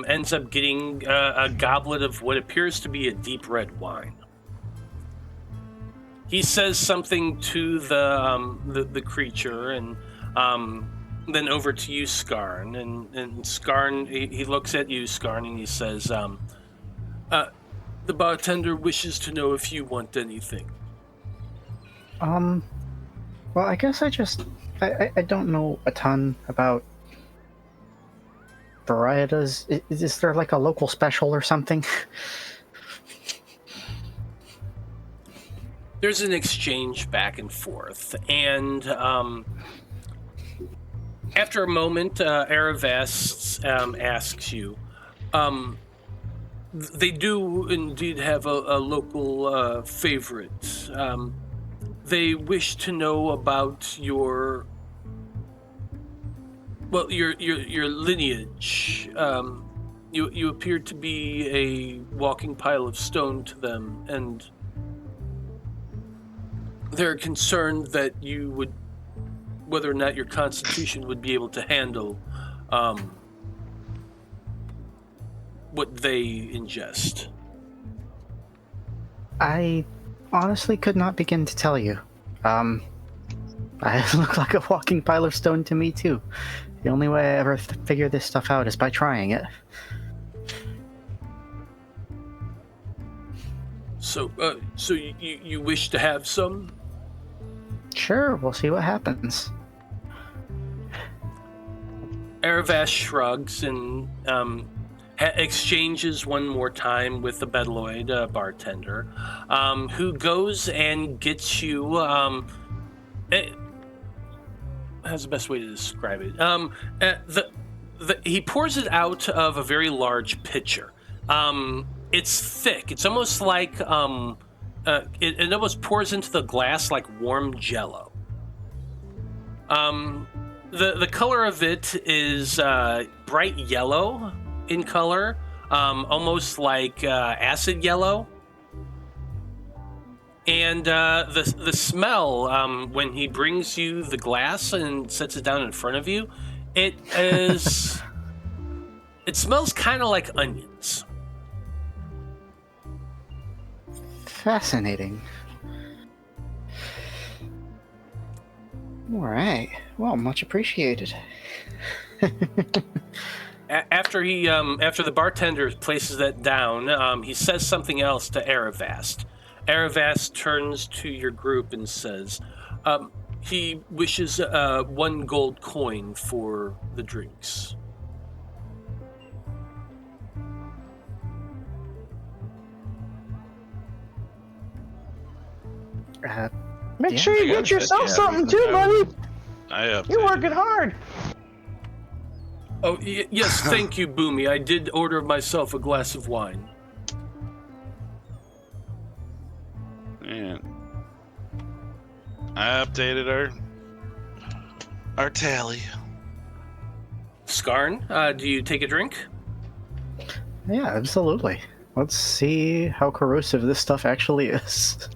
ends up getting a goblet of what appears to be a deep red wine. He says something to the creature and then over to you, Skarn. And Skarn, he looks at you, Skarn, and he says, the bartender wishes to know if you want anything. Well, I guess I don't know a ton about varietas. Is there like a local special or something? There's an exchange back and forth, and after a moment, Aravast asks you, they do indeed have a local favorite. They wish to know about your lineage. You appear to be a walking pile of stone to them, and they're concerned that you would, whether or not your constitution would be able to handle what they ingest. I honestly could not begin to tell you. I look like a walking pile of stone to me too. The only way I ever figure this stuff out is by trying it. So you wish to have some? Sure, we'll see what happens. Aravast shrugs and exchanges one more time with the Bedloid bartender, who goes and gets you. How's the best way to describe it? He pours it out of a very large pitcher. It's thick. It's almost like it almost pours into the glass like warm Jello. The color of it is bright yellow in color, almost like acid yellow. And the smell, when he brings you the glass and sets it down in front of you, it smells kind of like onions. Fascinating. All right. Well, much appreciated. After the bartender places that down, he says something else to Aravast. Aravast turns to your group and says, he wishes 1 gold coin for the drinks. Make sure you get yourself something too, buddy. You're working hard. Oh, yes, thank you, Boomy. I did order myself a glass of wine. And I updated our tally. Skarn, do you take a drink? Yeah, absolutely. Let's see how corrosive this stuff actually is.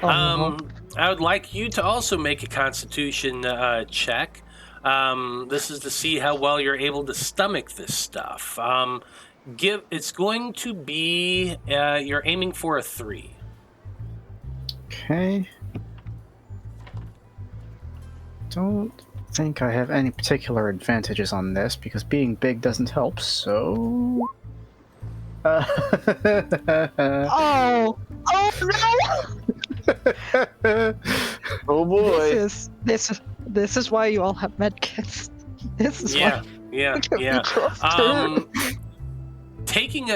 I would like you to also make a Constitution check. This is to see how well you're able to stomach this stuff. It's going to be you're aiming for a 3. Okay. Don't think I have any particular advantages on this because being big doesn't help, so... Oh no! Oh boy. This is why you all have medkits. This is why. Yeah. Taking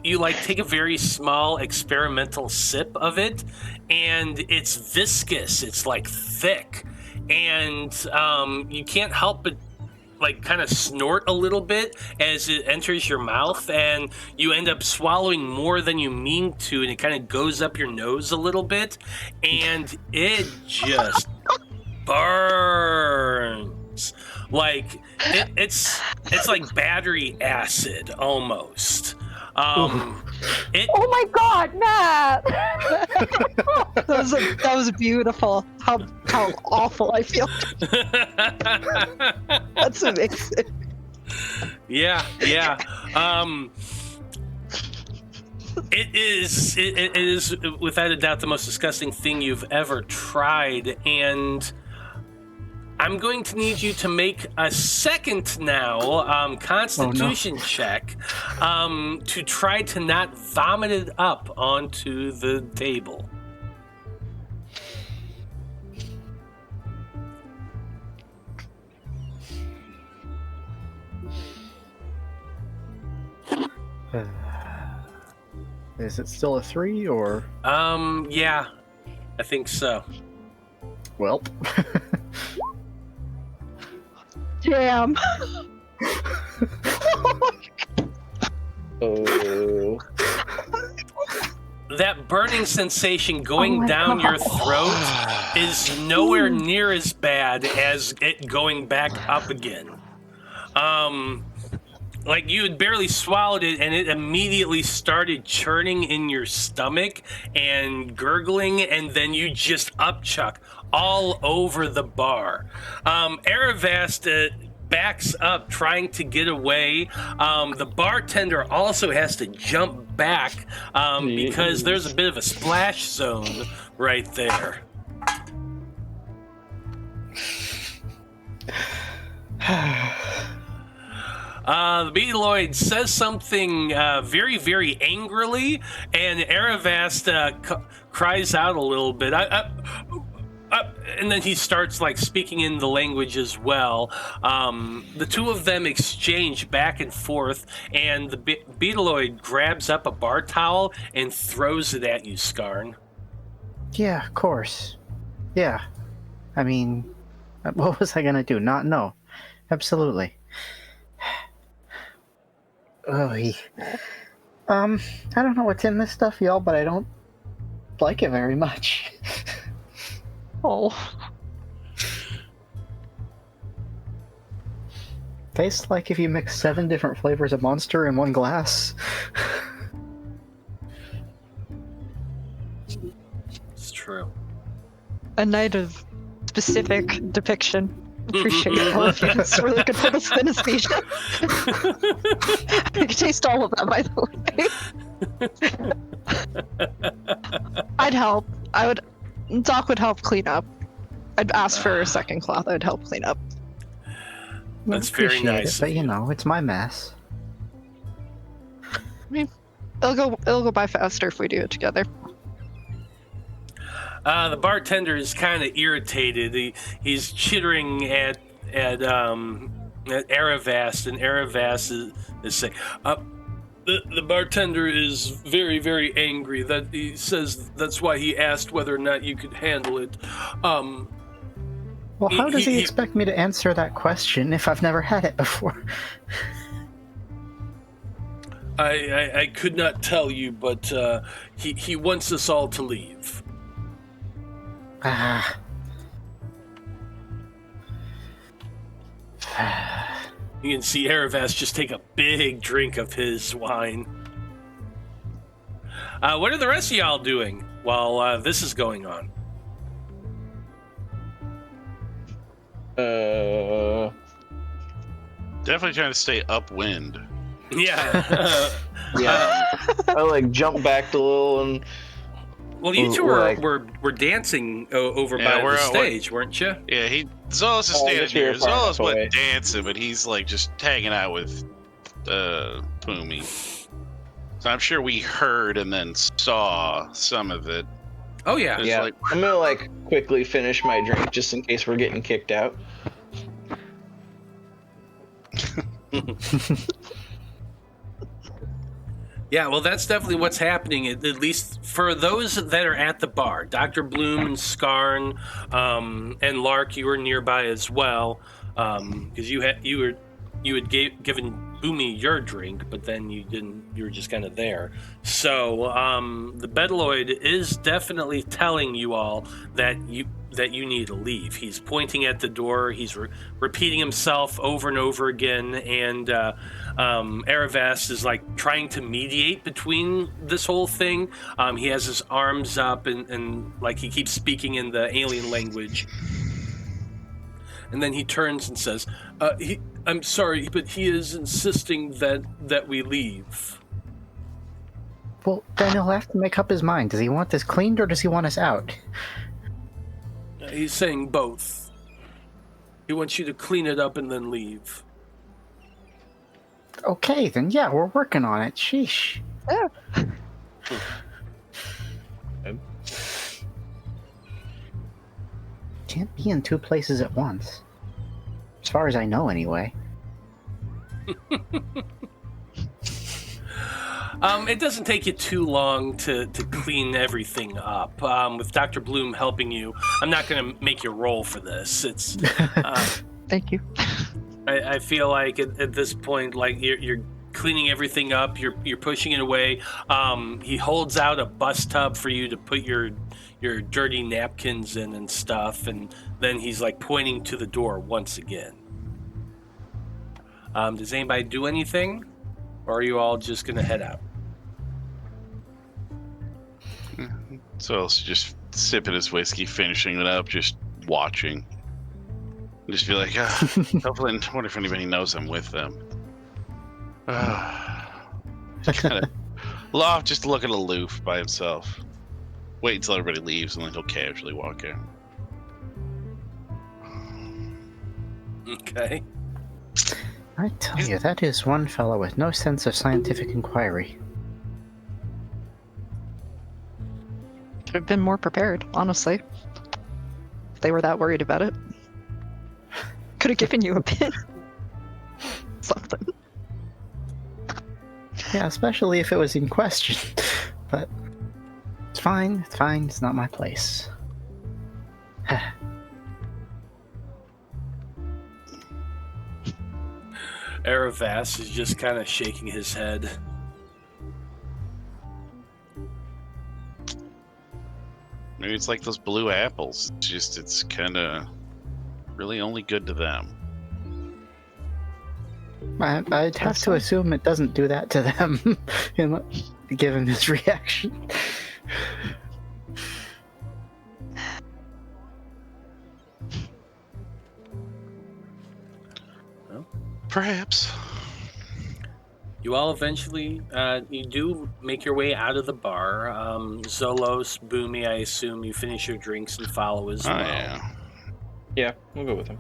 you like take a very small experimental sip of it, and it's viscous. It's like thick, and you can't help but like kind of snort a little bit as it enters your mouth, and you end up swallowing more than you mean to, and it kind of goes up your nose a little bit, and it just burns. Like it's like battery acid almost. Oh my God, Matt! that was beautiful. How awful I feel. That's amazing. Yeah. It is without a doubt the most disgusting thing you've ever tried, and I'm going to need you to make a second now Constitution check to try to not vomit it up onto the table. Is it still a 3 or? Yeah, I think so. Well. Damn. Oh. That burning sensation going down your throat is nowhere near as bad as it going back up again. Like you had barely swallowed it and it immediately started churning in your stomach and gurgling, and then you just upchuck all over the bar. Aravast backs up trying to get away. The bartender also has to jump back because there's a bit of a splash zone right there. The Beetleoid says something very, very angrily, and Aravast cries out a little bit. And then he starts like speaking in the language as well. The two of them exchange back and forth, and the Beetleoid grabs up a bar towel and throws it at you, Skarn. Yeah, of course. Yeah. I mean, what was I gonna do? Not know. Absolutely. Oh, I don't know what's in this stuff, y'all, but I don't like it very much. Oh. Tastes like if you mix 7 different flavors of Monster in one glass. It's true. A night of specific depiction. Appreciate all of you. It's really good for the synesthesia. I can taste all of that, by the way. I'd help. Doc would help clean up. I'd ask for a second cloth. I'd help clean up. That's very nice. But you know, it's my mess. I mean, it'll go by faster if we do it together. The bartender is kind of irritated. He's chittering at Aravast, and Aravast is saying, the bartender is very, very angry. That he says that's why he asked whether or not you could handle it. Well, how does he expect me to answer that question if I've never had it before? I could not tell you, but he wants us all to leave. Ah. You can see Eravas just take a big drink of his wine. What are the rest of y'all doing while this is going on? Definitely trying to stay upwind. Yeah. Yeah. I like jump back a little and. Well, you two were dancing over by the stage, weren't you? Yeah, Zolos is standing here. Zolos away. wasn't dancing, but he's like just hanging out with Boomy. So I'm sure we heard and then saw some of it. Oh yeah. Yeah. Like... I'm gonna like quickly finish my drink just in case we're getting kicked out. Yeah, well, that's definitely what's happening, at least for those that are at the bar. Dr. Bloom and Skarn and Lark, you were nearby as well, because you had given Boomy your drink, but then you didn't. You were just kind of there. So the Bedaloid is definitely telling you all that you need to leave. He's pointing at the door. He's repeating himself over and over again, and Eravas is like trying to mediate between this whole thing. He has his arms up and like he keeps speaking in the alien language. And then he turns and says, I'm sorry, but he is insisting that we leave. Well, then he'll have to make up his mind. Does he want this cleaned or does he want us out? He's saying both. He wants you to clean it up and then leave. Okay, then yeah, we're working on it. Sheesh. Yeah. Can't be in two places at once. As far as I know, anyway. It doesn't take you too long to clean everything up. With Dr. Bloom helping you, I'm not going to make you roll for this. It's Thank you. I feel like at this point, like you're cleaning everything up, you're pushing it away. He holds out a bus tub for you to put your dirty napkins in and stuff, and then he's like pointing to the door once again. Does anybody do anything, or are you all just gonna head out? So else just sipping his whiskey, finishing it up, just watching. Just be like, hopefully, I wonder if anybody knows I'm with them. Kind of just looking aloof by himself. Wait until everybody leaves, and then he'll casually walk in. Okay. I tell you, that is one fellow with no sense of scientific inquiry. Could have been more prepared, honestly. If they were that worried about it. Could have given you a bit. Something. Yeah, especially if it was in question. But it's fine, it's not my place. Eravas is just kind of shaking his head. Maybe it's like those blue apples. It's kind of really only good to them. I'd have to assume it doesn't do that to them, given his reaction. Perhaps. You all eventually, you do make your way out of the bar. Zolos, Boomy, I assume you finish your drinks and follow as well. Yeah. Yeah, we'll go with him.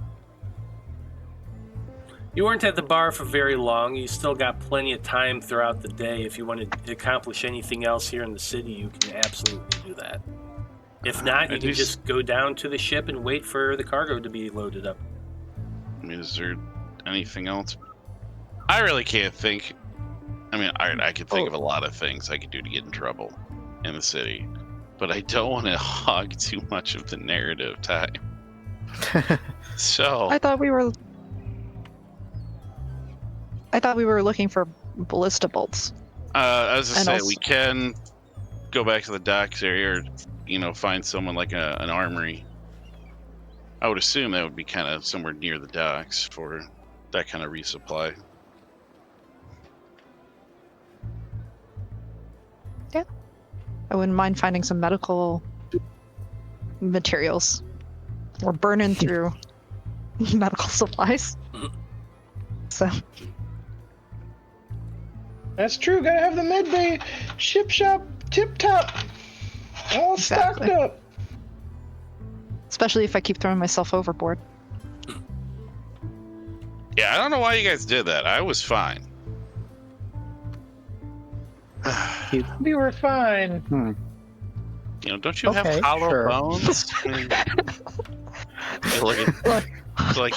You weren't at the bar for very long. You still got plenty of time throughout the day. If you want to accomplish anything else here in the city, you can absolutely do that. If not, you can just go down to the ship and wait for the cargo to be loaded up. I mean, is there anything else? I really can't think. I mean, I could think of a lot of things I could do to get in trouble in the city, but I don't want to hog too much of the narrative time. So I thought we were looking for ballista bolts. as I And say, also- we can go back to the docks area, or find someone like an armory. I would assume that would be kind of somewhere near the docks for that kind of resupply. I wouldn't mind finding some medical materials. We're burning through medical supplies. So, That's true. Gotta have the mid-bay ship shop tip-top. All Exactly. stocked up. especially if I keep throwing myself overboard. Yeah, I don't know why you guys did that. I was fine. We were fine. Don't you Okay, have hollow sure. bones? I mean,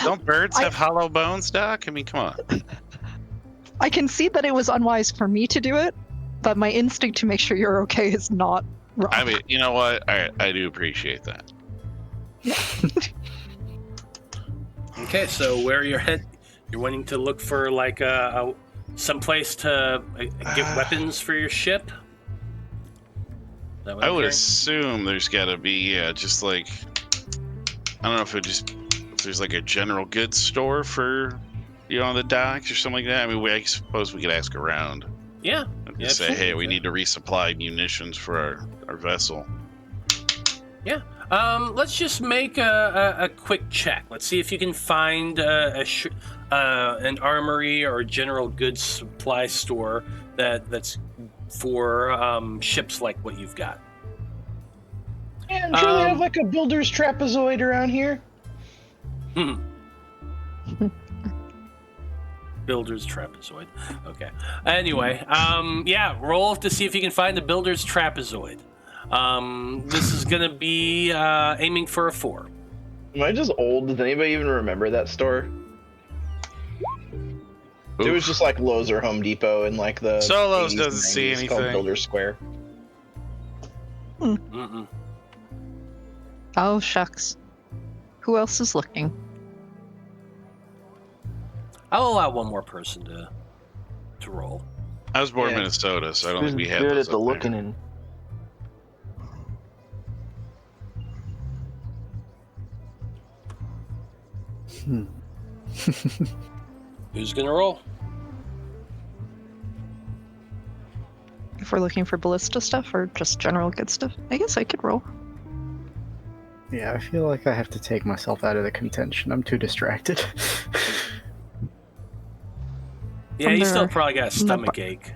don't birds have hollow bones, Doc? I mean, come on. I can see that it was unwise for me to do it, but my instinct to make sure you're okay is not wrong. I mean, you know what? I do appreciate that. Okay, so where you're head, you're wanting to look for like some place to get weapons for your ship. Is that what I I'm would hearing? assume there's got to be just like, I don't know if there's like a general goods store for on the docks or something like that. I mean, I suppose we could ask around Yeah. and Yeah, just say, hey, absolutely. we need to resupply munitions for our vessel. Yeah. Let's just make a quick check. Let's see if you can find an armory or a general goods supply store that's for ships like what you've got. Yeah, I'm sure they have Um, like a builder's trapezoid around here. Builder's trapezoid. Okay. Anyway, yeah, roll to see if you can find the builder's trapezoid. This is gonna be aiming for a 4. Am I just old? Does anybody even remember that store? It was just like Lowe's or Home Depot and like the Zolos 80s doesn't and see 90s called anything. Builder Square. Mm-mm. Oh, shucks. Who else is looking? I'll allow one more person to roll. I was born in Yeah. Minnesota, so I don't Who's think we had good those at the up there. looking in? Who's gonna roll? If we're looking for ballista stuff or just general good stuff, I guess I could roll. Yeah, I feel like I have to take myself out of the contention. I'm too distracted. Yeah, you Under- still probably got a stomach ache.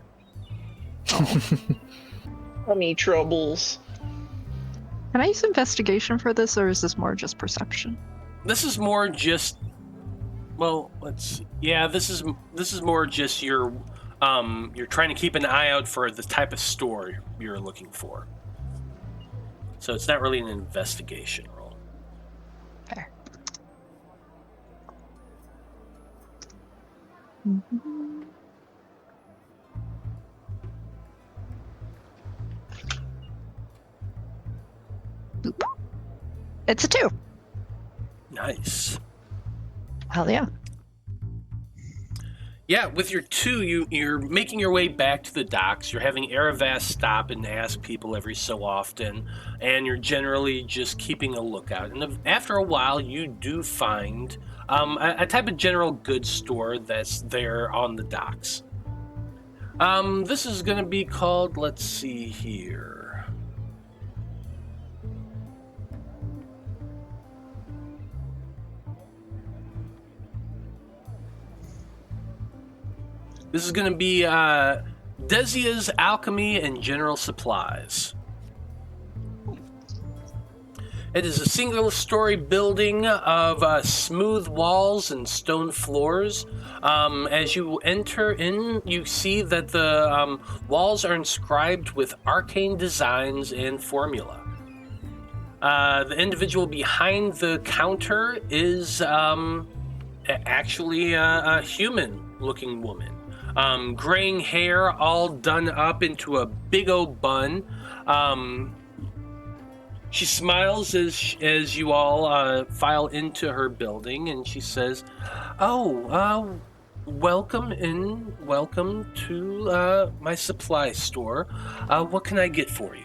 Tummy troubles. Can I use investigation for this, or is this more just perception? This is more just. Well, let's. Yeah, this is more just you're trying to keep an eye out for the type of store you're looking for. So it's not really an investigation roll. Fair. Boop. It's a 2. Nice. Hell yeah. Yeah, with your 2, you're making your way back to the docks. You're having Aravas stop and ask people every so often, and you're generally just keeping a lookout. And after a while, you do find a type of general goods store that's there on the docks. This is going to be called, let's see here. This is going to be Desia's Alchemy and General Supplies. It is a single-story building of smooth walls and stone floors. As you enter in, you see that the walls are inscribed with arcane designs and formula. The individual behind the counter is actually a human-looking woman. Graying hair all done up into a big old bun. She smiles as you all file into her building, and she says, welcome to my supply store. What can I get for you?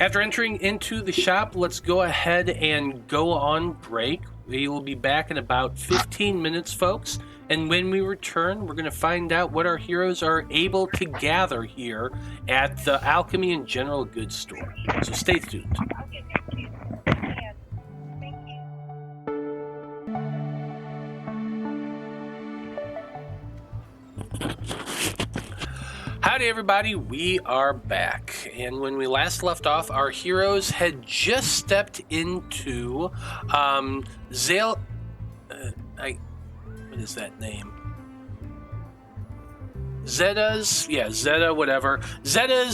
After entering into the shop, let's go ahead and go on break. We will be back in about 15 minutes, folks. And when we return, we're going to find out what our heroes are able to gather here at the Alchemy and General Goods store. So stay tuned. Howdy, everybody. We are back. And when we last left off, our heroes had just stepped into what is that name? Zeta's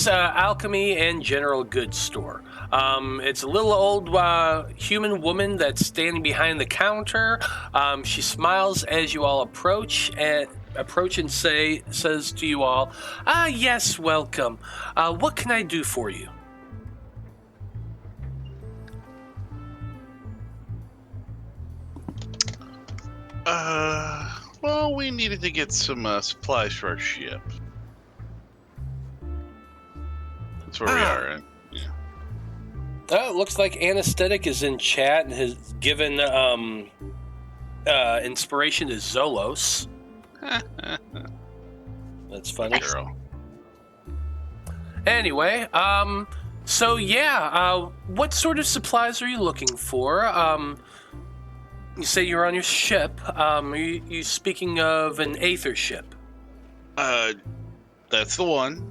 Alchemy and General Goods store. It's a little old human woman that's standing behind the counter. She smiles as you all approach and says to you all, yes, welcome. What can I do for you? Well, we needed to get some supplies for our ship. That's where we are, right? Yeah. Oh, it looks like Anesthetic is in chat and has given inspiration to Zolos. That's funny. Girl. Anyway, what sort of supplies are you looking for? You say you're on your ship. Are you speaking of an Æther ship? That's the one.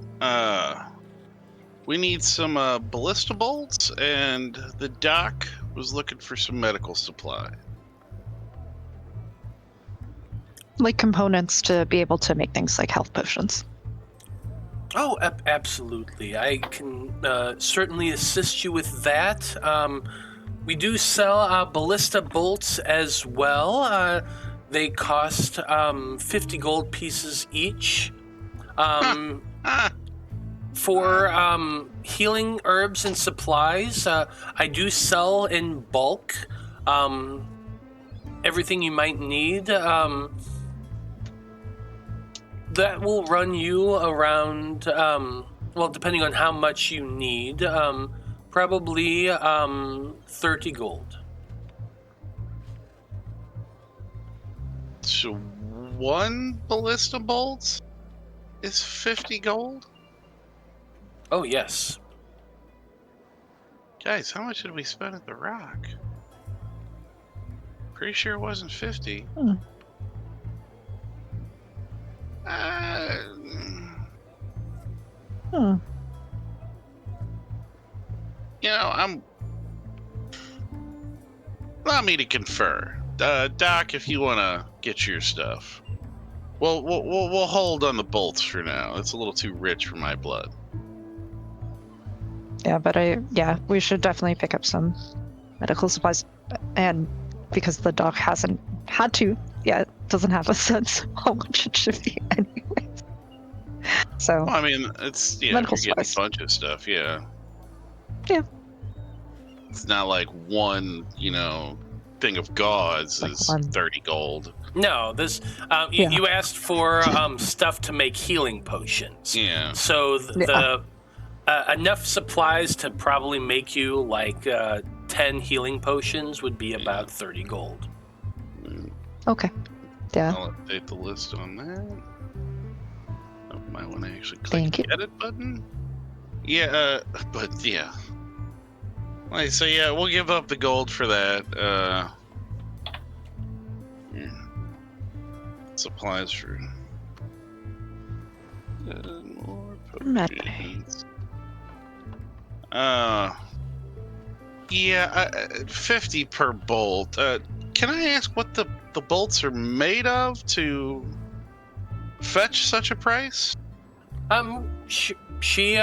We need some ballista bolts, and the doc was looking for some medical supply. Like components to be able to make things like health potions. Oh, absolutely. I can certainly assist you with that. We do sell ballista bolts as well. They cost 50 gold pieces each. For healing herbs and supplies, I do sell in bulk everything you might need. That will run you around, depending on how much you need, probably 30 gold. So one ballista bolt is 50 gold? Oh, yes. Guys, how much did we spend at the Rock? Pretty sure it wasn't 50. You know, allow me to confer. Doc, if you want to get your stuff. We'll hold on the bolts for now. It's a little too rich for my blood. Yeah, but we should definitely pick up some medical supplies. And because the doc hasn't had to yet, doesn't have a sense of how much it should be anyways. So, well, I mean, it's, medical you're getting supplies. a bunch of stuff, yeah. Yeah. It's not like one, thing of gauze Like is one. 30 gold. No, this you asked for stuff to make healing potions. Yeah. So enough supplies to probably make you like 10 healing potions would be about 30 gold. Okay. Yeah. I'll update the list on that. I might want to actually click Thank the you. edit button. Yeah, but yeah. Like, so yeah, we'll give up the gold for that. Supplies for more potions. 50 per bolt. Can I ask what the bolts are made of to fetch such a price? She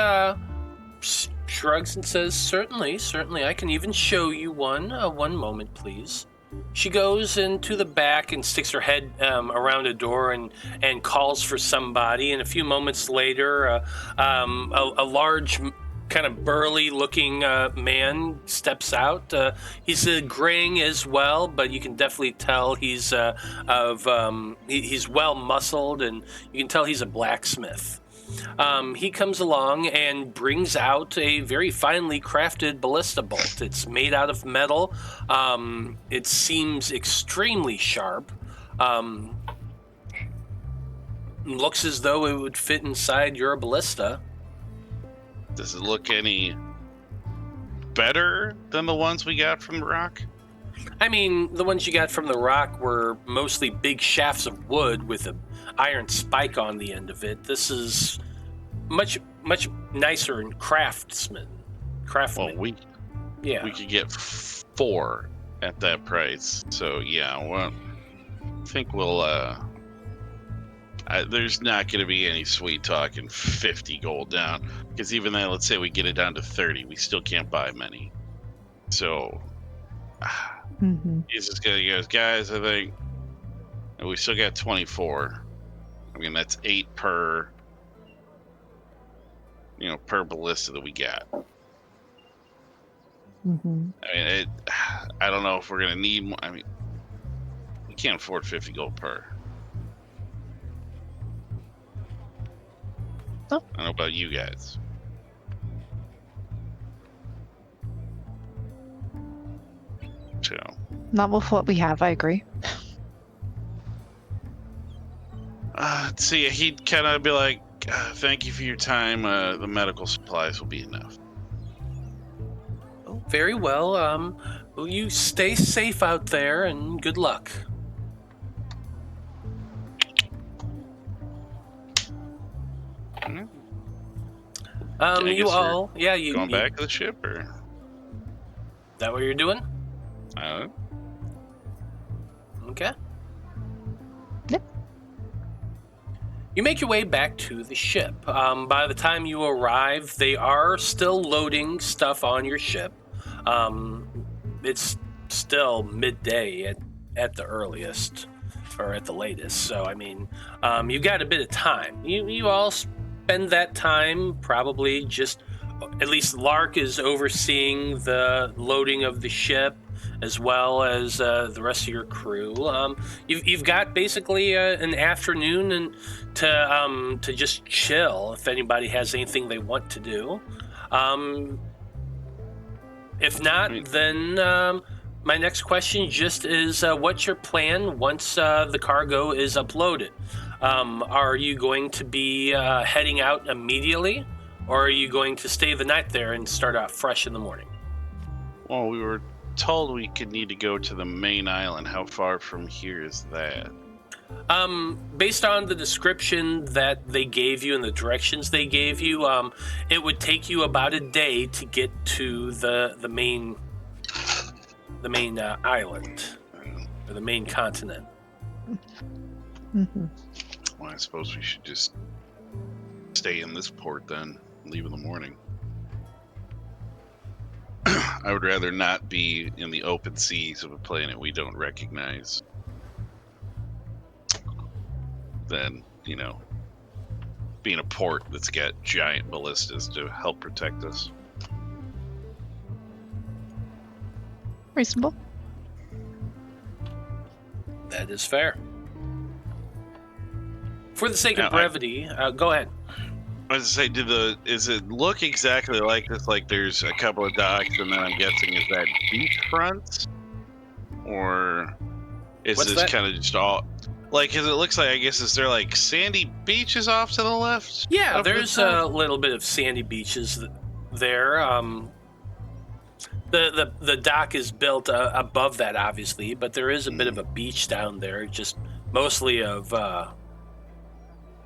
shrugs and says, certainly, I can even show you one. One moment, please. She goes into the back and sticks her head around a door and calls for somebody. And a few moments later, a large kind of burly-looking man steps out. He's graying as well, but you can definitely tell he's well muscled, and you can tell he's a blacksmith. He comes along and brings out a very finely crafted ballista bolt. It's made out of metal. It seems extremely sharp. Looks as though it would fit inside your ballista. Does it look any better than the ones we got from the rock? I mean, the ones you got from the rock were mostly big shafts of wood with an iron spike on the end of it. This is much nicer in craftsman. Well, we could get 4 at that price. So yeah, well, I think we'll. There's not going to be any sweet talking 50 gold down, because even then, let's say we get it down to 30, we still can't buy many. So he's just going to go, guys, I think we still got 24. I mean, that's 8 per ballista that we got. I mean, I don't know if we're going to need more. I mean, we can't afford 50 gold per. I don't know about you guys. So. Not with what we have, I agree. See, he'd kind of be like, thank you for your time. The medical supplies will be enough. Oh, very well. Will you stay safe out there, and good luck. You all, you going back to the ship, or? Is that what you're doing? Okay. Yep. You make your way back to the ship. By the time you arrive, they are still loading stuff on your ship. It's still midday at the earliest, or at the latest. So, I mean, you've got a bit of time. You all spend that time probably just, at least Lark is overseeing the loading of the ship, as well as the rest of your crew. You've got basically an afternoon and to just chill if anybody has anything they want to do. If not, then my next question just is, what's your plan once the cargo is uploaded? Are you going to be heading out immediately, or are you going to stay the night there and start out fresh in the morning? Well, we were told we could need to go to the main island. How far from here is that? Based on the description that they gave you and the directions they gave you, it would take you about a day to get to the main island, or the main continent. Well, I suppose we should just stay in this port then, leave in the morning. I would rather not be in the open seas of a planet we don't recognize than, being a port that's got giant ballistas to help protect us. Reasonable. That is fair. For the sake of brevity, go ahead. I was going to say, does it look exactly like this? Like there's a couple of docks, and then I'm guessing is that beachfront, or is this kind of just all like? Because it looks like, I guess, is there like sandy beaches off to the left? Yeah, there's a little bit of sandy beaches there. The dock is built above that, obviously, but there is a bit of a beach down there, just mostly of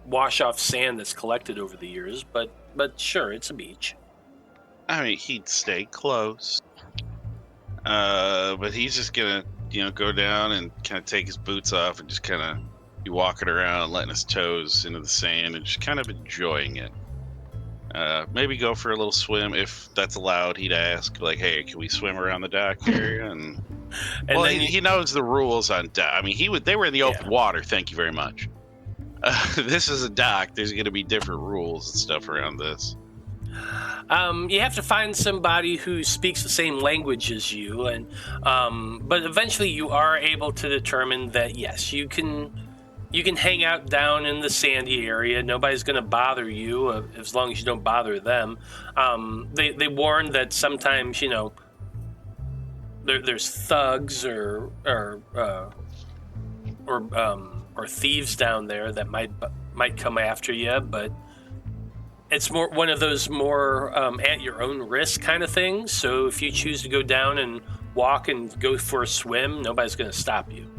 wash-off sand that's collected over the years, but sure, it's a beach. I mean, he'd stay close, but he's just gonna, go down and kind of take his boots off and just kind of be walking around, letting his toes into the sand and just kind of enjoying it. Maybe go for a little swim if that's allowed. He'd ask, like, "Hey, can we swim around the dock area?" And well, then he knows the rules on dock. I mean, they were in the open water. Thank you very much. This is a dock. There's going to be different rules and stuff around this. You have to find somebody who speaks the same language as you, and but eventually you are able to determine that yes, you can hang out down in the sandy area. Nobody's going to bother you as long as you don't bother them. They warn that sometimes there's thugs or thieves down there that might come after you, but it's more one of those more at your own risk kind of things. So if you choose to go down and walk and go for a swim, nobody's going to stop you.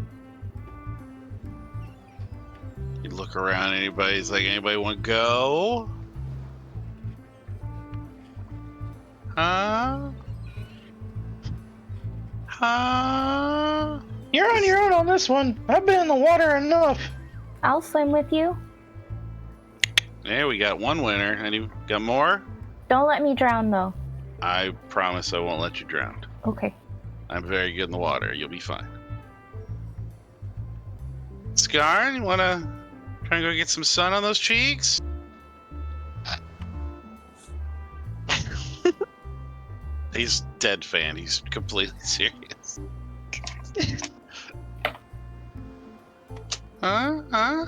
You look around, anybody want to go? Huh? You're on your own on this one. I've been in the water enough. I'll swim with you. Yeah, we got one winner. Any got more? Don't let me drown, though. I promise I won't let you drown. Okay. I'm very good in the water. You'll be fine. Skarn, you wanna try and go get some sun on those cheeks? He's dead fan. He's completely serious. Huh?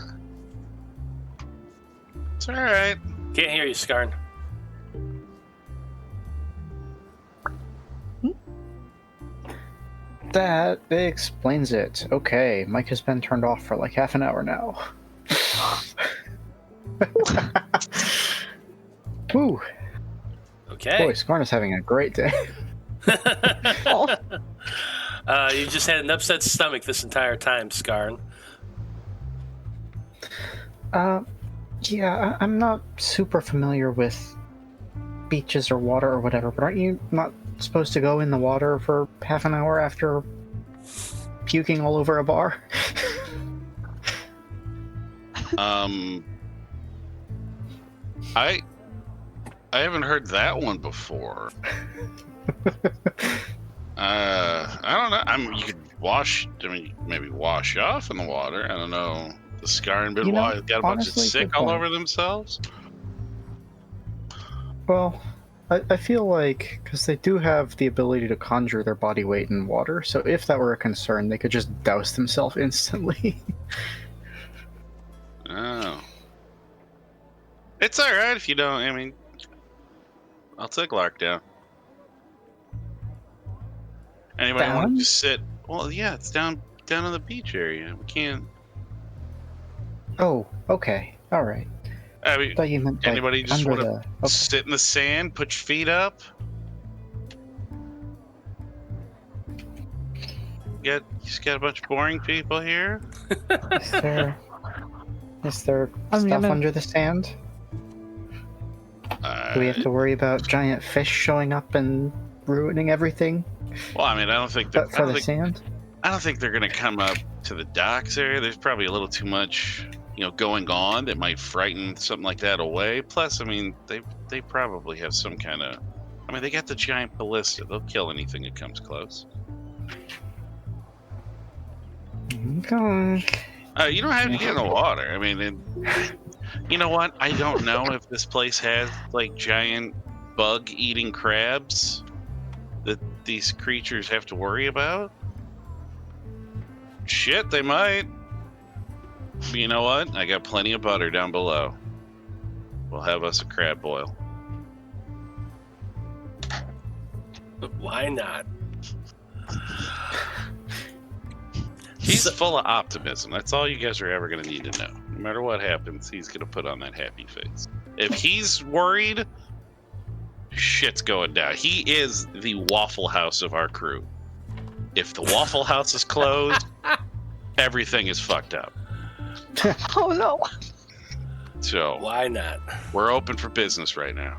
It's alright. Can't hear you, Skarn. That explains it. Okay, mic has been turned off for like half an hour now. Woo. Okay. Boy, Skarn is having a great day. You just had an upset stomach this entire time, Skarn. Yeah, I'm not super familiar with beaches or water or whatever, but aren't you not supposed to go in the water for half an hour after puking all over a bar? I haven't heard that one before. I don't know. You could maybe wash off in the water. I don't know. The Skarn been got a bunch of sick all over themselves. Well, I feel like, because they do have the ability to conjure their body weight in water, so if that were a concern, they could just douse themselves instantly. Oh. It's alright if you don't, I'll take Lark down. Anybody want to just sit? Well, yeah, it's down on the beach area. We can't... Oh, okay. Alright. Thought you meant, like, anybody just want to okay. sit in the sand, put your feet up? You just got a bunch of boring people here? Is there stuff under the sand? Do we have to worry about giant fish showing up and ruining everything? Well, I don't think sand? I don't think they're going to come up to the docks area. There's probably a little too much, going on that might frighten something like that away. Plus, they probably have some kind of... they got the giant ballista. They'll kill anything that comes close. Okay. You don't have to get in the water. You know what? I don't know if this place has, giant bug-eating crabs that these creatures have to worry about. Shit, they might. But you know what? I got plenty of butter down below. We'll have us a crab boil. But why not? He's full of optimism. That's all you guys are ever going to need to know. No matter what happens, he's going to put on that happy face. If he's worried, shit's going down. He is the Waffle House of our crew. If the Waffle House is closed, everything is fucked up. Oh no. So why not? We're open for business right now.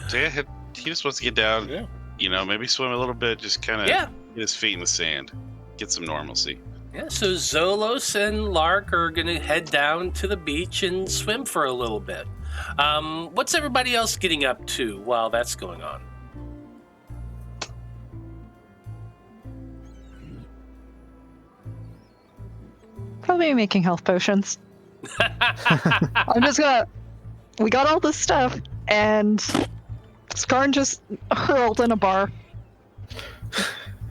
So yeah, he just wants to get down. Yeah. Maybe swim a little bit, just kind of get his feet in the sand, get some normalcy. Yeah, so Zolos and Lark are going to head down to the beach and swim for a little bit. What's everybody else getting up to while that's going on? Probably making health potions. I'm just gonna. We got all this stuff, and Skarn just hurled in a bar.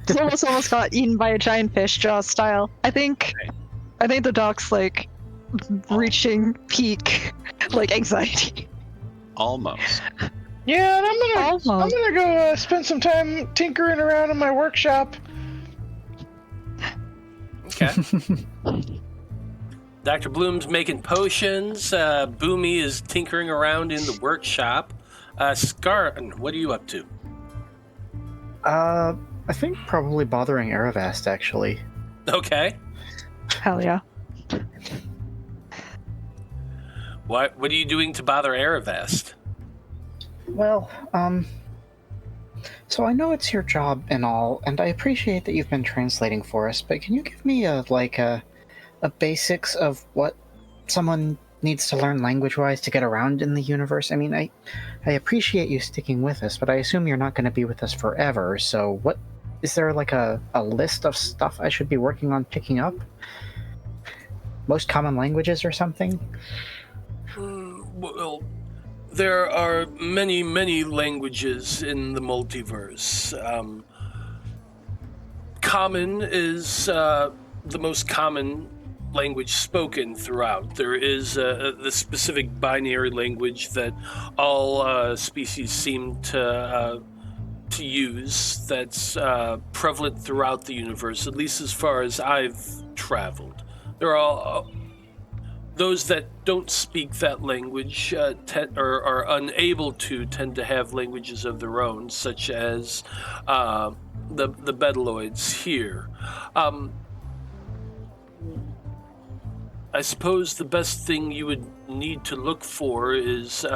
Zolos almost got eaten by a giant fish, Jaws style. I think the doc's like reaching peak like anxiety. Almost. Yeah, and I'm Almost. gonna go spend some time tinkering around in my workshop. Okay. Dr. Bloom's making potions. Boomy is tinkering around in the workshop. Skarn, what are you up to? I think probably bothering Aravast, actually. Okay. Hell yeah. What are you doing to bother Aravast? Well, so I know it's your job and all, and I appreciate that you've been translating for us, but can you give me a basics of what someone needs to learn language-wise to get around in the universe? I mean, I appreciate you sticking with us, but I assume you're not going to be with us forever, so what... Is there like a list of stuff I should be working on picking up? Most common languages or something? Well, there are many, many languages in the multiverse. Common is the most common language spoken throughout. There is the specific binary language that all species seem to use that's prevalent throughout the universe, at least as far as I've traveled. There are those that don't speak that language are unable to tend to have languages of their own, such as the Bedaloids here. I suppose the best thing you would need to look for is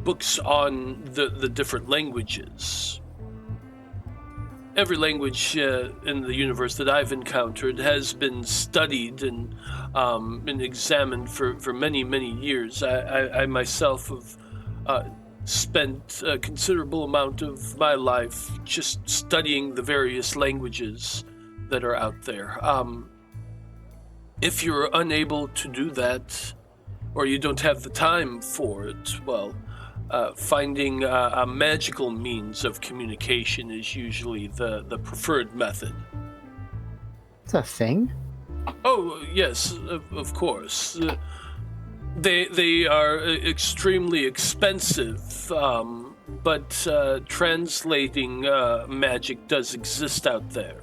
books on the different languages. Every language in the universe that I've encountered has been studied and examined for many, many years. I myself have spent a considerable amount of my life just studying the various languages that are out there. If you're unable to do that, or you don't have the time for it, well, finding a magical means of communication is usually the preferred method. It's a thing? Oh, yes, of course. They are extremely expensive, but translating magic does exist out there.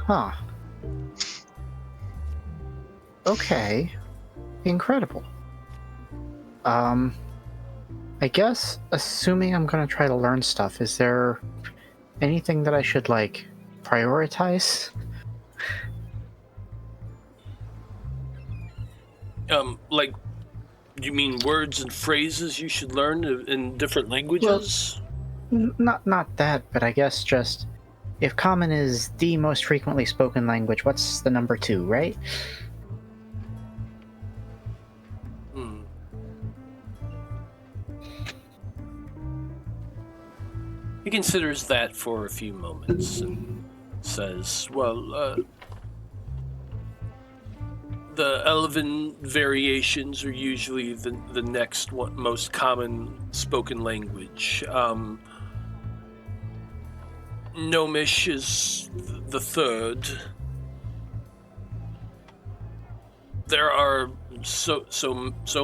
Huh. Okay. Incredible. I guess, assuming I'm gonna try to learn stuff, is there anything that I should, like, prioritize? Like, you mean words and phrases you should learn in different languages? Not that, but I guess just, if Common is the most frequently spoken language, what's the number 2, right? He considers that for a few moments and says, well, the Elven variations are usually the next most common spoken language. Gnomish is the third. There are so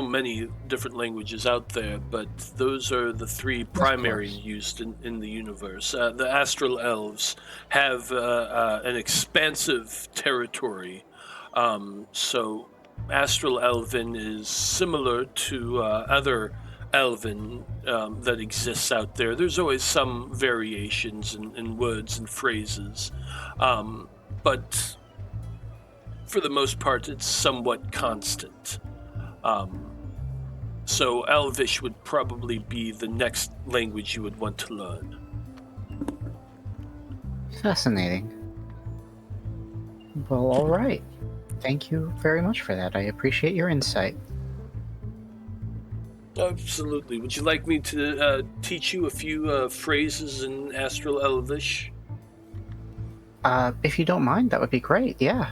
many different languages out there, but those are the 3 primary used in the universe. The Astral Elves have an expansive territory, so Astral Elven is similar to other Elven that exists out there. There's always some variations in words and phrases, but for the most part, it's somewhat constant. So Elvish would probably be the next language you would want to learn. Fascinating. Well, all right. Thank you very much for that. I appreciate your insight. Absolutely. Would you like me to teach you a few phrases in Astral Elvish? If you don't mind, that would be great. Yeah.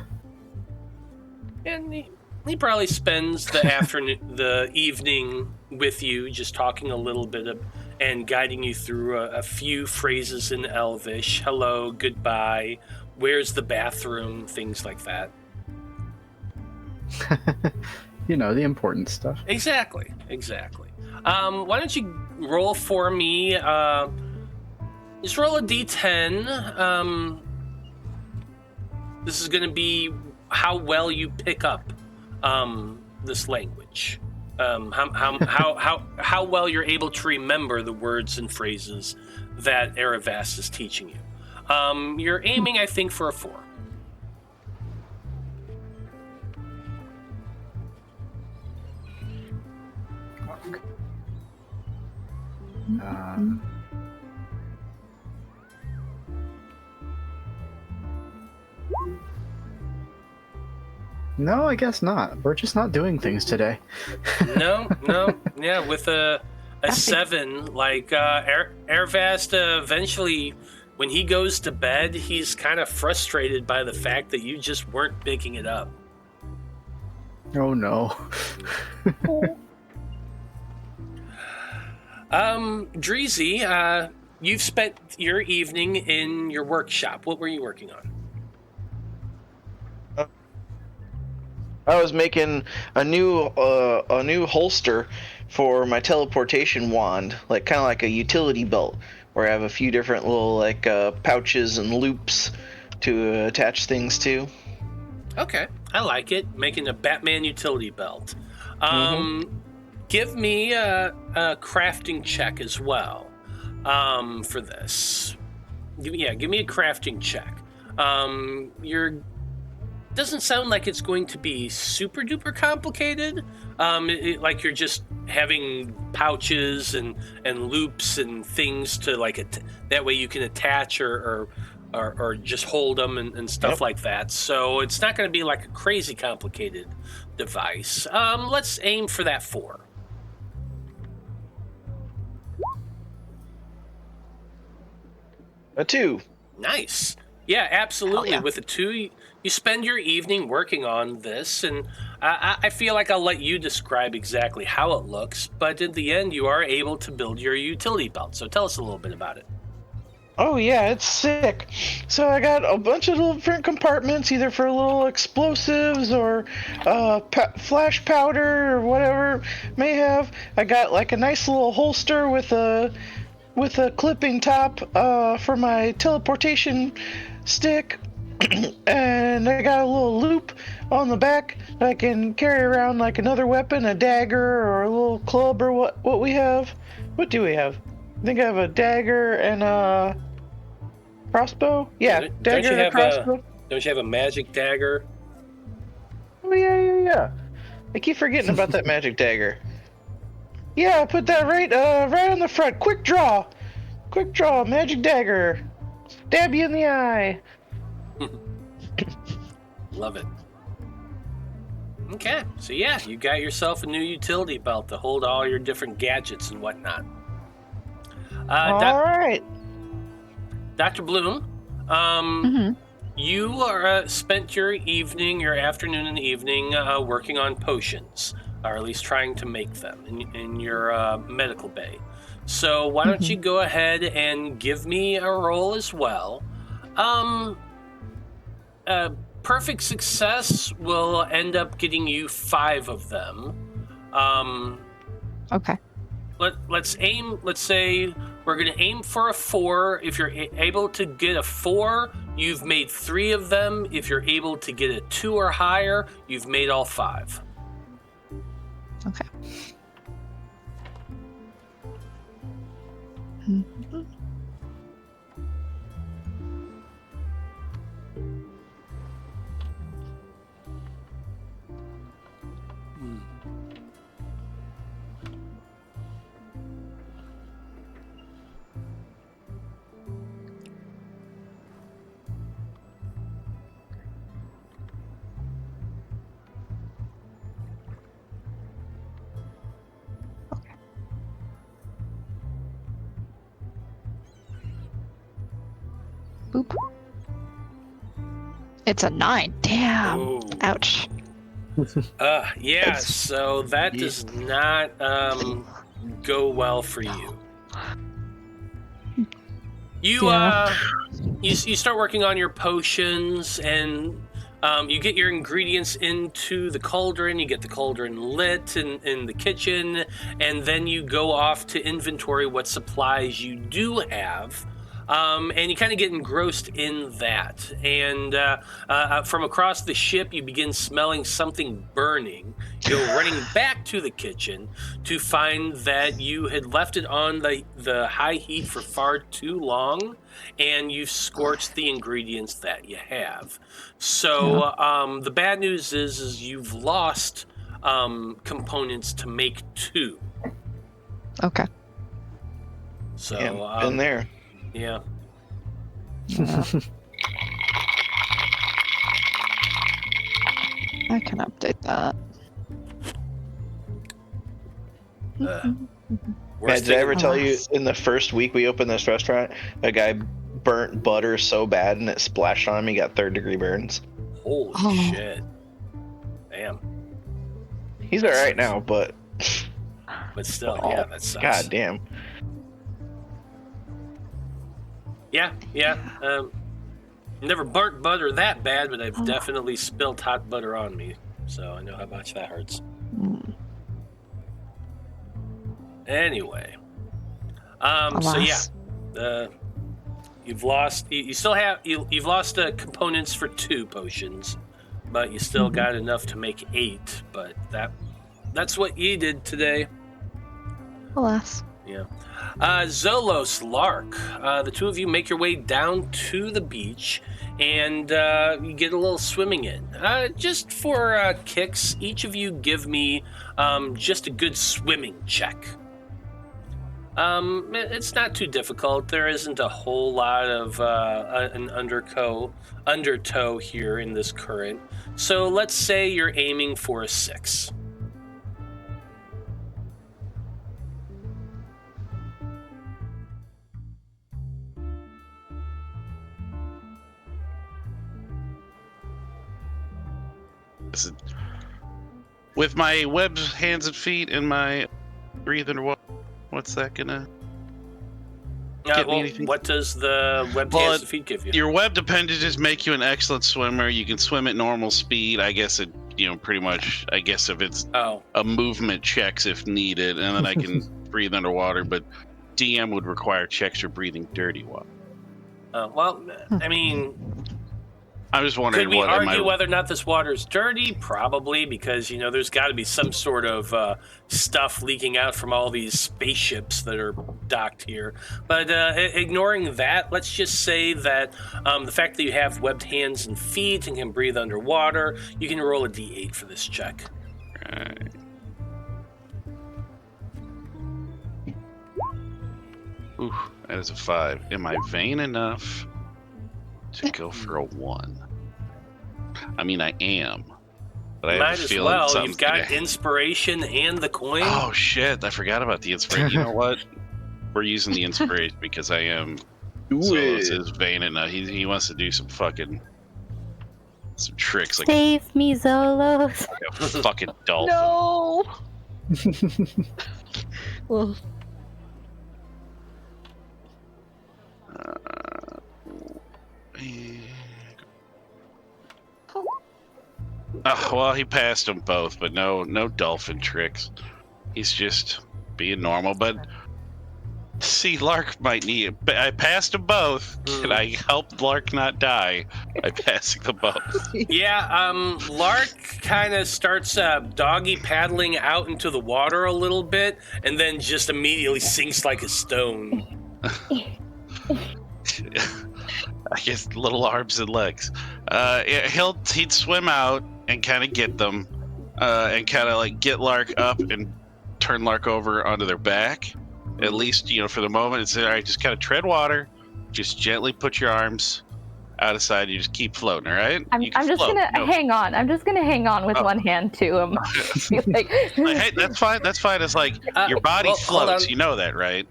And he probably spends the afternoon, the evening with you, just talking a little bit and guiding you through a few phrases in Elvish. Hello, goodbye, where's the bathroom, things like that. You know, the important stuff. Exactly. Why don't you roll for me? Just roll a d10. This is going to be how well you pick up this language. How well you're able to remember the words and phrases that Eravast is teaching you. You're aiming, I think, for a 4. No, I guess not. We're just not doing things today. No. Yeah, with a 7, like Eravast eventually, when he goes to bed, he's kind of frustrated by the fact that you just weren't picking it up. Oh no. Dreezy, you've spent your evening in your workshop. What were you working on? I was making a new holster for my teleportation wand, like kind of like a utility belt, where I have a few different little like pouches and loops to attach things to. Okay, I like it. Making a Batman utility belt. Give me a crafting check as well for this. Give me a crafting check. Doesn't sound like it's going to be super duper complicated. Like you're just having pouches and loops and things to like that way you can attach or just hold them and stuff like that. So it's not going to be like a crazy complicated device. Let's aim for that 4. A 2. Nice. Yeah, absolutely. Yeah. With a 2, you spend your evening working on this, and I feel like I'll let you describe exactly how it looks, but in the end, you are able to build your utility belt. So tell us a little bit about it. Oh yeah, it's sick. So I got a bunch of little different compartments, either for little explosives or flash powder or whatever may have. I got like a nice little holster with a clipping top for my teleportation stick. And I got a little loop on the back that I can carry around like another weapon, a dagger or a little club or what we have. What do we have? I think I have a dagger and a crossbow. Yeah, dagger and crossbow. Don't you have a magic dagger? Oh yeah. I keep forgetting about that magic dagger. Yeah, I put that right on the front. Quick draw, magic dagger. Stab you in the eye. Love it. Okay, so yeah, you got yourself a new utility belt to hold all your different gadgets and whatnot. All right. Dr. Bloom, you are spent your afternoon and evening working on potions, or at least trying to make them in your medical bay. So why don't you go ahead and give me a roll as well? Perfect success will end up getting you 5 of them. Okay. Let's say we're going to aim for a 4. If you're able to get a 4, you've made 3 of them. If you're able to get a 2 or higher, you've made all 5. Okay. Boop. It's a 9. Damn. Ooh. Ouch. Yeah, so that does not go well for you. You start working on your potions, and you get your ingredients into the cauldron. You get the cauldron lit in the kitchen, and then you go off to inventory what supplies you do have. And you kind of get engrossed in that. And from across the ship, you begin smelling something burning. You go running back to the kitchen to find that you had left it on the high heat for far too long, and you've scorched the ingredients that you have. So the bad news is you've lost components to make 2. Okay. So So been there. yeah. I can update that. Did I ever tell you in the first week we opened this restaurant, a guy burnt butter so bad and it splashed on him, he got 3rd-degree burns. Holy shit. Damn. He's all right now, but still, yeah, that sucks. God damn. Yeah. Never burnt butter that bad, but I've definitely spilled hot butter on me, so I know how much that hurts. Anyway, so yeah, you've lost. You still have you've lost components for 2 potions, but you still got enough to make 8. But that's what you did today. Alas. Yeah. Zolos, Lark, the 2 of you make your way down to the beach, and you get a little swimming in. Just for kicks, each of you give me just a good swimming check. It's not too difficult. There isn't a whole lot of an undertow here in this current. So let's say you're aiming for a 6. With my webbed hands and feet and my breathe underwater, what's that gonna get me anything? What does the webbed hands and feet give you? Your webbed appendages make you an excellent swimmer. You can swim at normal speed. I guess it, pretty much. I guess if it's a movement checks if needed, and then I can breathe underwater. But DM would require checks for breathing dirty water. I mean. I was wondering, could we argue whether or not this water is dirty? Probably, because there's got to be some sort of stuff leaking out from all these spaceships that are docked here. But ignoring that, let's just say that the fact that you have webbed hands and feet and can breathe underwater, you can roll a d8 for this check. Right. Ooh, that is a 5. Am I vain enough to go for a 1? I mean, I am, but I have a feeling something's You've got inspiration and the coin. Oh shit! I forgot about the inspiration. You know what? We're using the inspiration because I am. Zolos is vain enough. He wants to do some tricks like save me, Zolos. like a fucking dolphin. No. Well. Well, he passed them both, but no dolphin tricks. He's just being normal. But see, Lark might need it. I passed them both. Can I help Lark not die by passing them both? Yeah, Lark kind of starts doggy paddling out into the water a little bit, and then just immediately sinks like a stone. I guess little arms and legs. He'd swim out and kind of get them, and kind of like get Lark up and turn Lark over onto their back. At least, for the moment, it's all right. Just kind of tread water. Just gently put your arms out of sight. You just keep floating, all right? I'm just gonna hang on. I'm just gonna hang on with one hand to him. Hey, that's fine. That's fine. It's like your body floats. You know that, right?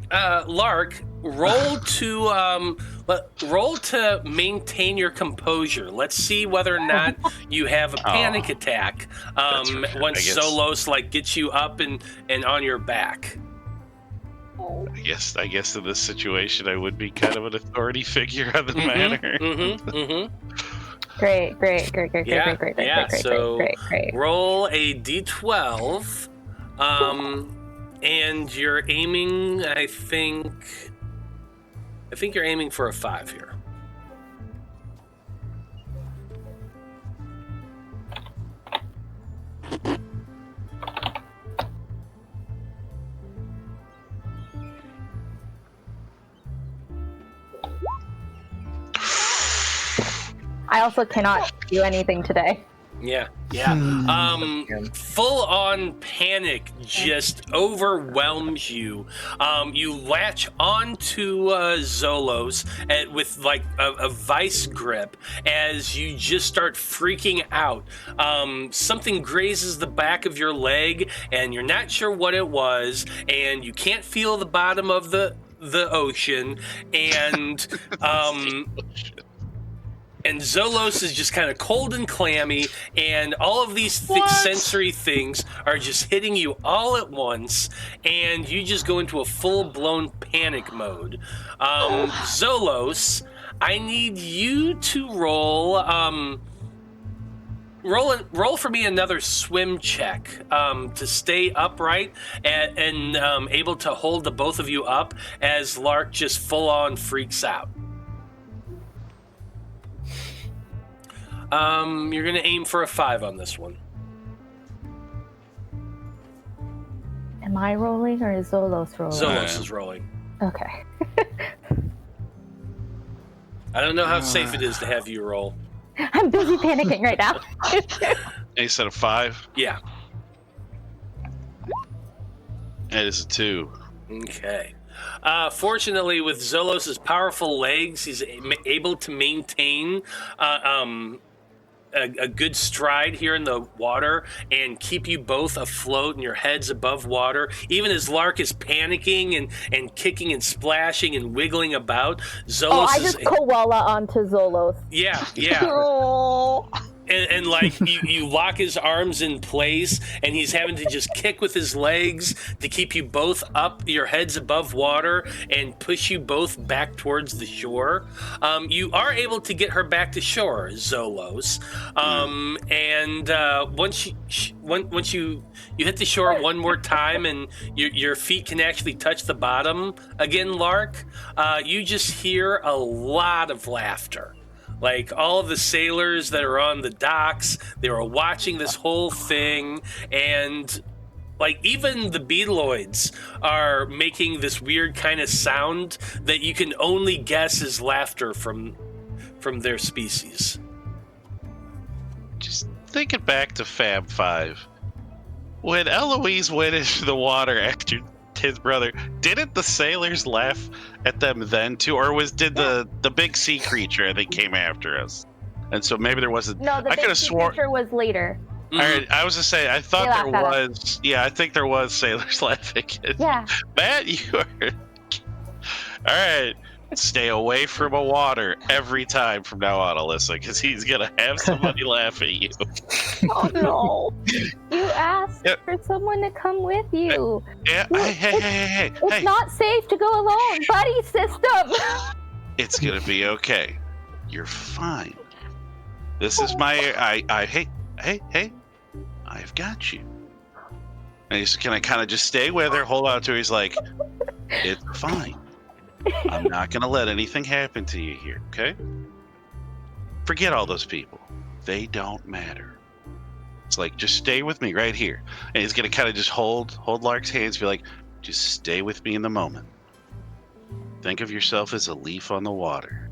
Lark, roll to maintain your composure. Let's see whether or not you have a panic attack right. once I guess. Zolos gets you up and on your back. I guess in this situation, I would be kind of an authority figure on the matter. Great. Roll a d12, and you're aiming. I think you're aiming for a 5 here. I also cannot do anything today. Yeah. Full-on panic just overwhelms you. You latch onto Zolos with like a vice grip as you just start freaking out. Something grazes the back of your leg, and you're not sure what it was, and you can't feel the bottom of the ocean, and and Zolos is just kind of cold and clammy, and all of these sensory things are just hitting you all at once, and you just go into a full-blown panic mode. Zolos, I need you to roll for me another swim check to stay upright and able to hold the both of you up as Lark just full-on freaks out. You're going to aim for a 5 on this one. Am I rolling or is Zolos rolling? Zolos is rolling. Okay. I don't know how safe it is to have you roll. I'm busy panicking right now. You said a 5? Yeah. It is a 2. Okay. Fortunately, with Zolos' powerful legs, he's able to maintain a good stride here in the water and keep you both afloat and your heads above water. Even as Lark is panicking and kicking and splashing and wiggling about, Zolos I just koala onto Zolos. Yeah. Oh. And like you lock his arms in place, and he's having to just kick with his legs to keep you both up, your heads above water, and push you both back towards the shore. You are able to get her back to shore, Zolos. And once you hit the shore one more time, and your feet can actually touch the bottom again, Lark, you just hear a lot of laughter. Like, all of the sailors that are on the docks, they were watching this whole thing, and, like, even the beetloids are making this weird kind of sound that you can only guess is laughter from their species. Just thinking back to Fab 5. When Eloise went into the water after his brother, didn't the sailors laugh at them then too, or did the big sea creature I think came after us, and so maybe there wasn't? No, the big sea creature was later. All right, I was to say I thought there was. Yeah, I think there was sailors laughing. Yeah, Matt, you are all right. Stay away from a water every time from now on, Alyssa, because he's gonna have somebody laugh at you. Oh no! You asked for someone to come with you. Yeah. Hey. It's not safe to go alone, buddy system. It's gonna be okay. You're fine. This is my. Hey. I've got you. And he's gonna kind of just stay with her, hold on to her. He's like, it's fine. I'm not going to let anything happen to you here, okay? Forget all those people. They don't matter. It's like, just stay with me right here. And he's going to kind of just hold Lark's hands, be like, just stay with me in the moment. Think of yourself as a leaf on the water,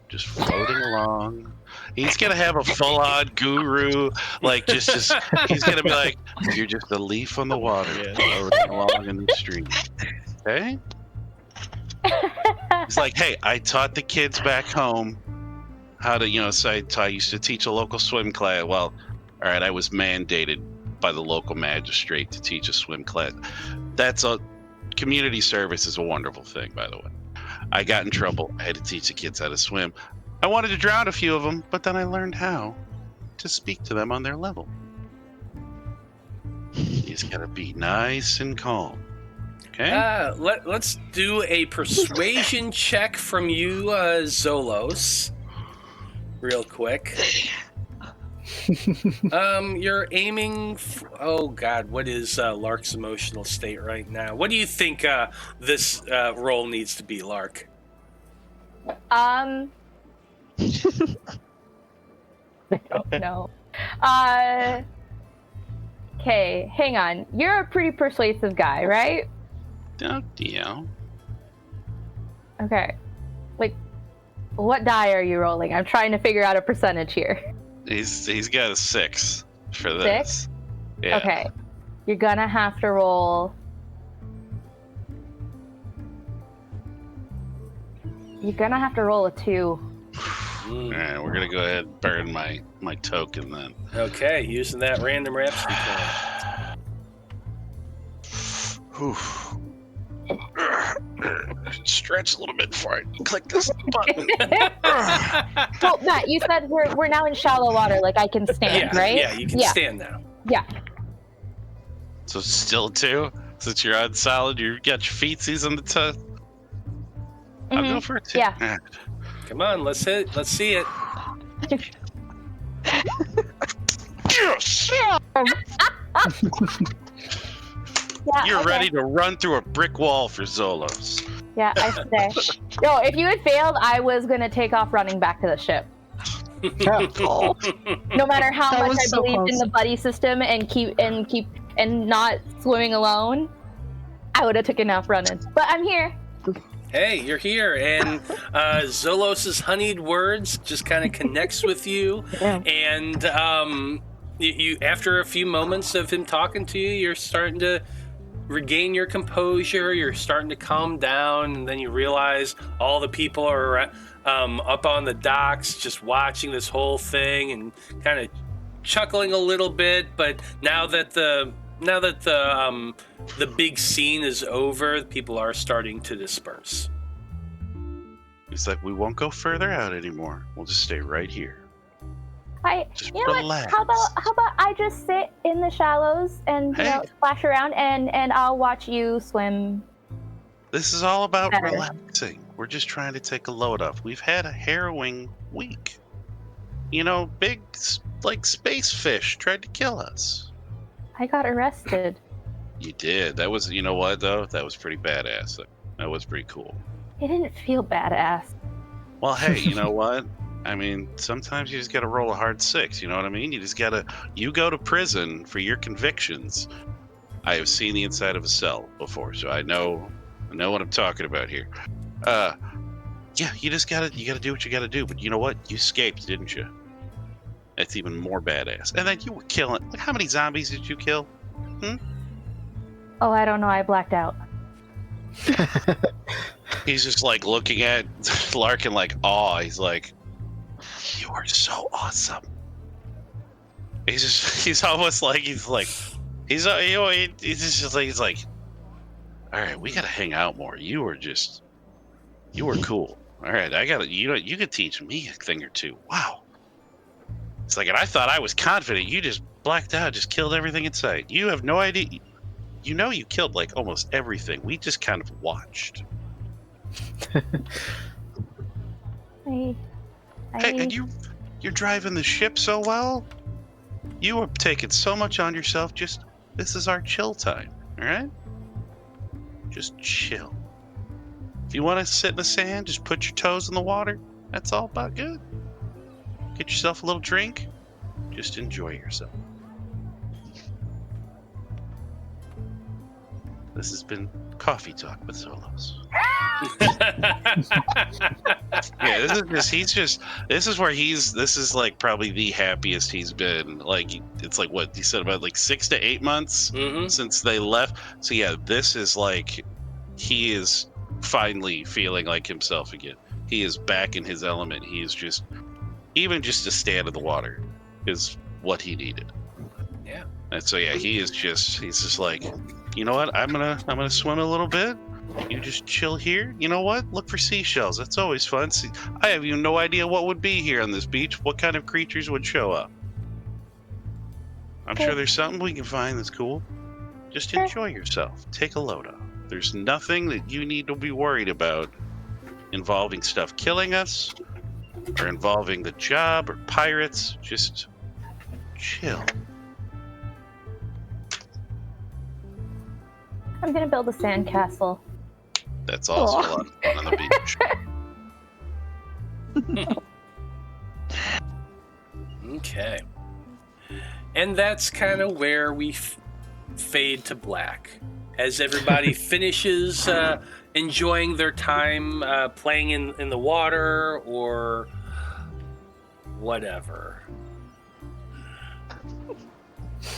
just floating along. He's going to have a full-on guru, like, just he's going to be like, you're just a leaf on the water, floating along in the stream, okay? It's like, hey, I taught the kids back home how to, so I used to teach a local swim class. Well, all right, I was mandated by the local magistrate to teach a swim class. That's a community service is a wonderful thing, by the way. I got in trouble. I had to teach the kids how to swim. I wanted to drown a few of them, but then I learned how to speak to them on their level. You just gotta be nice and calm. Okay? Let's do a persuasion check from you, Zolos. Real quick. You're aiming. Oh God, what is Lark's emotional state right now? What do you think this roll needs to be, Lark? I don't know. Okay, hang on. You're a pretty persuasive guy, right? Oh, yeah. Okay. Like, what die are you rolling? I'm trying to figure out a percentage here. He's got a 6 for this. 6? Yeah. Okay. You're gonna have to roll. You're gonna have to roll a 2. All right, we're gonna go ahead and burn my token then. Okay, using that random Rhapsody coin. Stretch a little bit before I click this button. So, Matt, you said we're now in shallow water, like I can stand, right? Yeah, you can stand now. Yeah. So still 2? Since you're on solid, you got your feetsies on the toe. I'll go for a 2. Yeah. Come on, let's see it. Yes! Yeah, You're okay. ready to run through a brick wall for Zolos. Yeah, I stay. No, if you had failed, I was gonna take off running back to the ship. Oh, No matter how That much was I so believed in close. the buddy system and not swimming alone, I would have taken off running. But I'm here. Hey, you're here, and Zolos's honeyed words just kind of connects with you, Yeah. and you after a few moments of him talking to you, you're starting to regain your composure. You're starting to calm down, and then you realize all the people are up on the docks, just watching this whole thing and kind of chuckling a little bit. But now that the big scene is over, people are starting to disperse. He's like, we won't go further out anymore. We'll just stay right here. Just You know relax. what? How about I just sit in the shallows and splash around and I'll watch you swim. This is all about Better. relaxing. We're just trying to take a load off. We've had a harrowing week. You know, big, like, space fish tried to kill us. I got arrested. You did. That was, you know what, though? That was pretty badass. That was pretty cool. It didn't feel badass. Well, hey, you know what? I mean, sometimes you just got to roll a hard 6. You know what I mean? You just got to. You go to prison for your convictions. I have seen the inside of a cell before, so I know what I'm talking about here. Yeah, you just gotta do what you gotta do. But you know what? You escaped, didn't you? That's even more badass. And then you were killing. Like, how many zombies did you kill? Oh, I don't know. I blacked out. He's just like looking at Larkin like awe. He's like, "You are so awesome." He's almost like he's like, all right, we gotta hang out more. You were cool. All right, you could teach me a thing or two. Wow. It's like, and I thought I was confident. You just blacked out, just killed everything in sight. You have no idea. You know, you killed like almost everything. We just kind of watched. Hey, and you're driving the ship so well. You are taking so much on yourself. This is our chill time, all right? Just chill. If you want to sit in the sand, just put your toes in the water. That's all about good. Get yourself a little drink. Just enjoy yourself. This has been Coffee Talk with Zolos. Yeah, this is like probably the happiest he's been. Like, it's like what he said about like 6 to 8 months since they left. So yeah, this is like, he is finally feeling like himself again. He is back in his element. He is just, even just to stand in the water is what he needed. Yeah. And so yeah, he's just like, you know what? I'm gonna swim a little bit. You just chill here? You know what? Look for seashells. That's always fun. See, I have no idea what would be here on this beach. What kind of creatures would show up? I'm sure there's something we can find that's cool. Just enjoy yourself. Take a load off. There's nothing that you need to be worried about involving stuff killing us or involving the job or pirates. Just chill. I'm gonna build a sandcastle. That's also a lot of fun on the beach. Okay. And that's kind of where we fade to black. As everybody finishes enjoying their time playing in the water or whatever.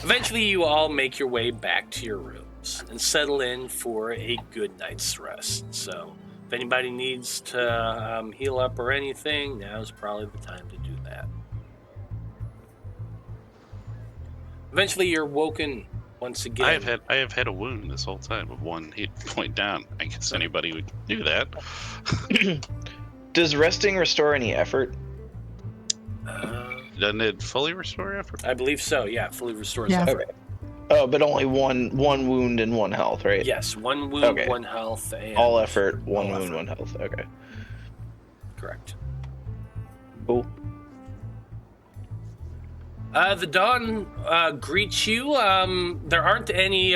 Eventually you all make your way back to your rooms and settle in for a good night's rest. So if anybody needs to heal up or anything, now's probably the time to do that. Eventually you're woken once again. I have had a wound this whole time of 1 hit point down. I guess anybody would do that. Does resting restore any effort? Doesn't it fully restore effort? I believe so, yeah. Fully restores Yeah. effort. Okay. Oh, but only one wound and 1 health, right? Yes, 1 wound, Okay. 1 health, and All effort, 1 all wound, effort. 1 health. Okay. Correct. Cool. The dawn greets you. There aren't any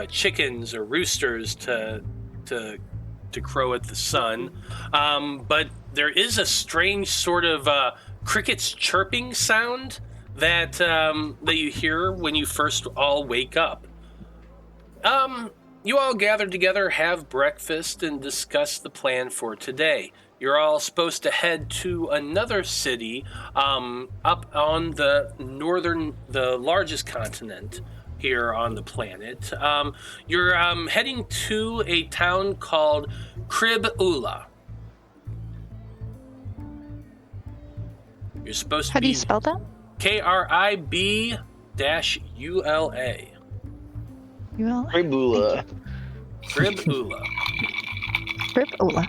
chickens or roosters to crow at the sun, but there is a strange sort of crickets chirping sound that you hear when you first all wake up. You all gather together, have breakfast, and discuss the plan for today. You're all supposed to head to another city up on the largest continent here on the planet. You're heading to a town called Crib-Ula. You're supposed to How do be you spell that? Krib-Ula. UL? Crib-Ula. Crib-Ula. Crib-Ula.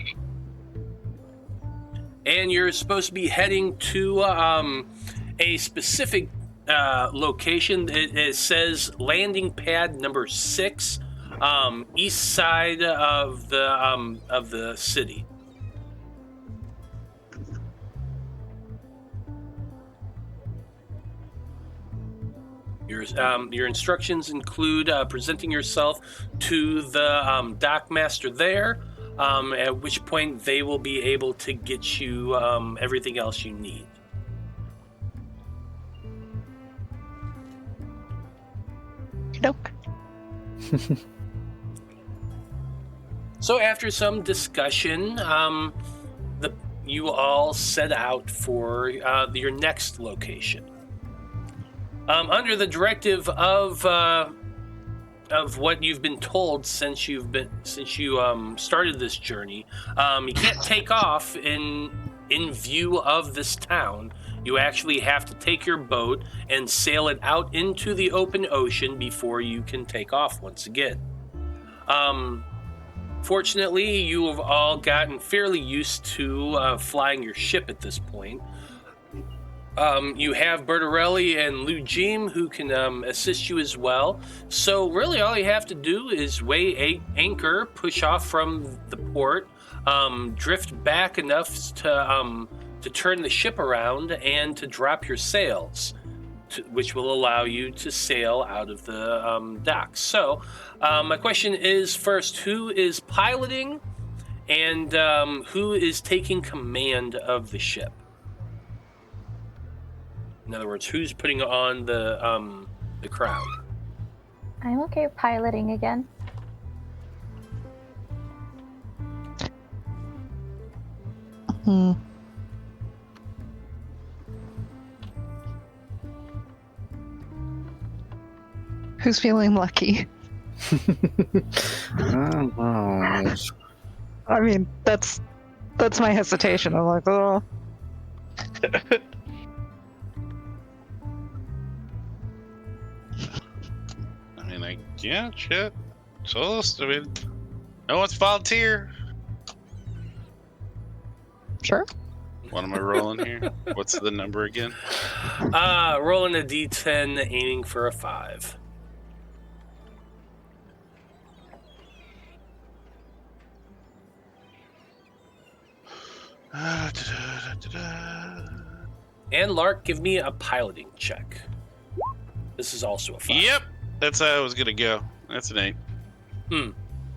And you're supposed to be heading to a specific location. It says landing pad number 6, east side of the city. Your instructions include presenting yourself to the dockmaster there, at which point they will be able to get you everything else you need. Nope. So after some discussion, you all set out for your next location. Under the directive of what you've been told since you started this journey, you can't take off in view of this town. You actually have to take your boat and sail it out into the open ocean before you can take off once again. Fortunately, you have all gotten fairly used to flying your ship at this point. You have Bertarelli and Lou Jeem who can assist you as well. So really all you have to do is weigh anchor, push off from the port, drift back enough to turn the ship around and to drop your sails, which will allow you to sail out of the docks. So my question is first, who is piloting and who is taking command of the ship? In other words, who's putting on the crown? I'm okay with piloting again. Who's feeling lucky? Oh, wow. I mean, that's my hesitation. I'm like, oh. I mean, yeah, shit. Zolos, I mean, no one's volunteer. Sure. What am I rolling here? What's the number again? Rolling a d10, aiming for a 5. And Lark, give me a piloting check. This is also a 5. Yep, that's how I was gonna go. That's an 8.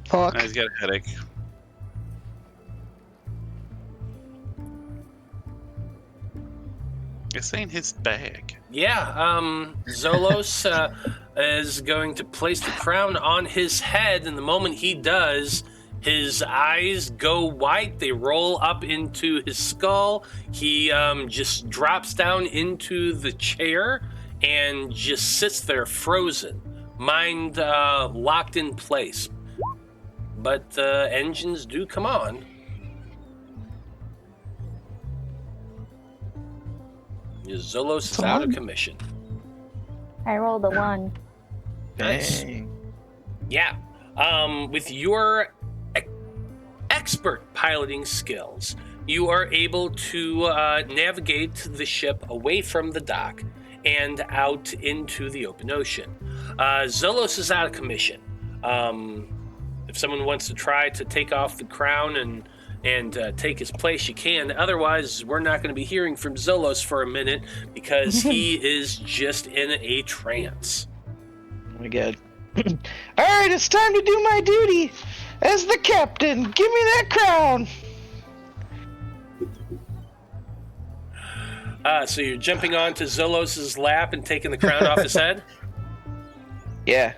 Fuck. Now he's got a headache. This ain't his bag. Yeah, Zolos is going to place the crown on his head, and the moment he does, his eyes go white. They roll up into his skull. He just drops down into the chair and just sits there frozen, mind locked in place. But the engines do come on. Zolos is out of commission. I rolled a 1. Nice. Dang. Yeah. With your expert piloting skills, you are able to navigate the ship away from the dock and out into the open ocean. Zolos is out of commission. If someone wants to try to take off the crown and take his place, you can. Otherwise, we're not going to be hearing from Zolos for a minute because he is just in a trance. Oh my god. Alright, it's time to do my duty as the captain. Give me that crown. So you're jumping onto Zolos' lap and taking the crown off his head? Yeah.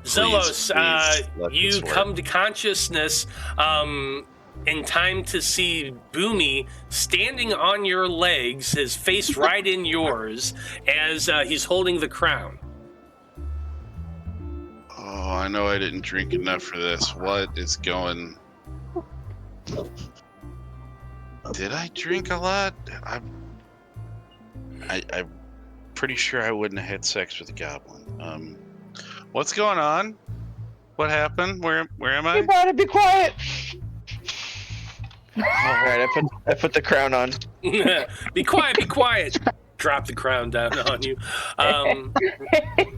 Zolos, please let you this work. come to consciousness in time to see Boomy standing on your legs, his face right in yours, as he's holding the crown. Oh, I know I didn't drink enough for this. What is going? Did I drink a lot? I'm pretty sure I wouldn't have had sex with a goblin. What's going on? What happened? Where am I? Everybody be quiet. Alright, I put the crown on. Be quiet, be quiet. Drop the crown down on you.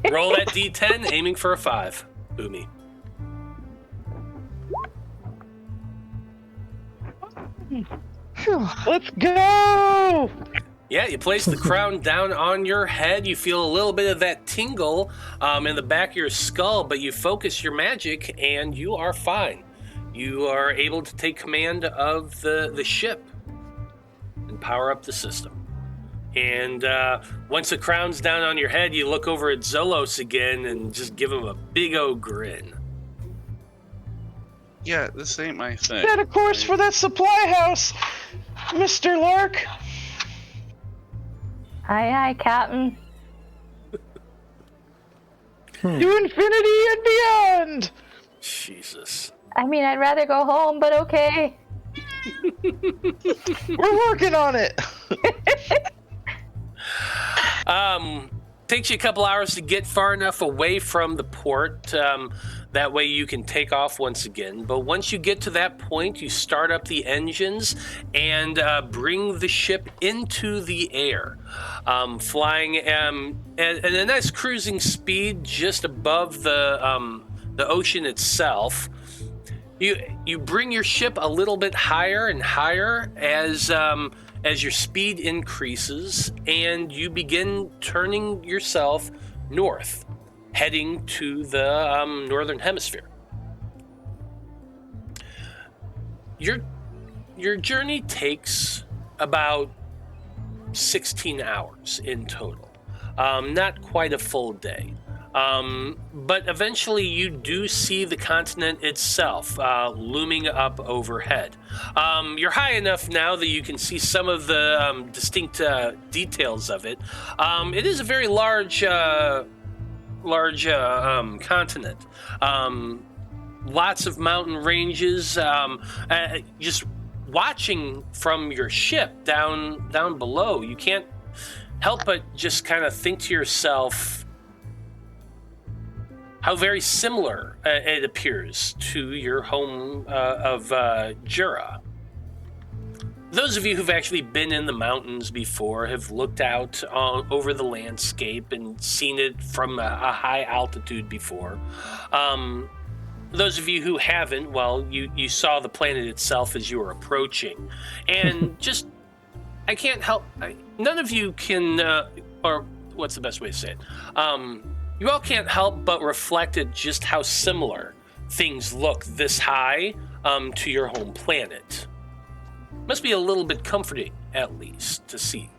Roll that d10, aiming for a 5. Boomy. Let's go! Yeah, you place the crown down on your head. You feel a little bit of that tingle in the back of your skull, but you focus your magic and you are fine. You are able to take command of the ship and power up the system. And once the crown's down on your head, you look over at Zolos again and just give him a big old grin. Yeah, this ain't my thing. Set a course for that supply house, Mr. Lark. Aye, aye, Captain. To infinity and beyond. Jesus. I mean, I'd rather go home, but okay. We're working on it. Takes you a couple hours to get far enough away from the port. That way you can take off once again. But once you get to that point, you start up the engines and bring the ship into the air, flying at a nice cruising speed just above the ocean itself. You bring your ship a little bit higher and higher as your speed increases, and you begin turning yourself north, heading to the northern hemisphere. Your journey takes about 16 hours in total, not quite a full day. But eventually you do see the continent itself looming up overhead. You're high enough now that you can see some of the distinct details of it. It is a very large continent. Lots of mountain ranges. Just watching from your ship down below, you can't help but just kind of think to yourself, how very similar it appears to your home of Jura. Those of you who've actually been in the mountains before have looked out over the landscape and seen it from a high altitude before. Those of you who haven't, well, you saw the planet itself as you were approaching. And just, I can't help, none of you can, or what's the best way to say it? You all can't help but reflect at just how similar things look this high to your home planet. Must be a little bit comforting, at least, to see.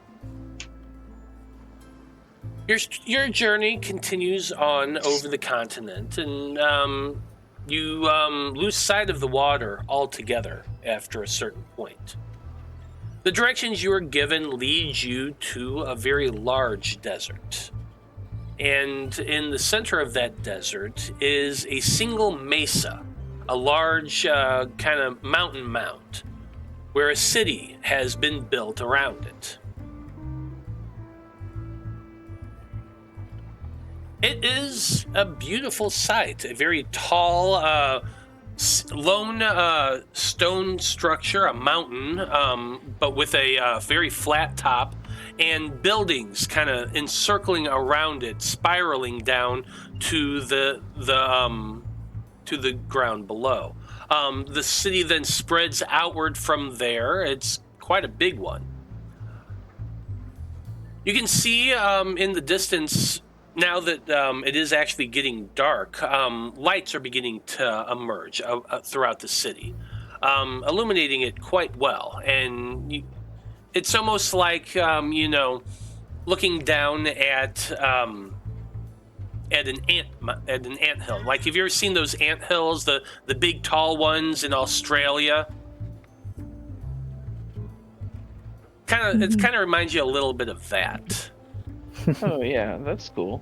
Your journey continues on over the continent, and you lose sight of the water altogether after a certain point. The directions you are given lead you to a very large desert. And in the center of that desert is a single mesa, a large kind of mountain mound, where a city has been built around it. It is a beautiful sight, a very tall, lone stone structure, a mountain, but with a very flat top, and buildings kind of encircling around it, spiraling down to the ground below. The city then spreads outward from there. It's quite a big one. You can see in the distance, now that it is actually getting dark, lights are beginning to emerge throughout the city, illuminating it quite well. And it's almost like, looking down at an anthill. Like, have you ever seen those anthills, the big tall ones in Australia? It kind of reminds you a little bit of that. Oh yeah, that's cool.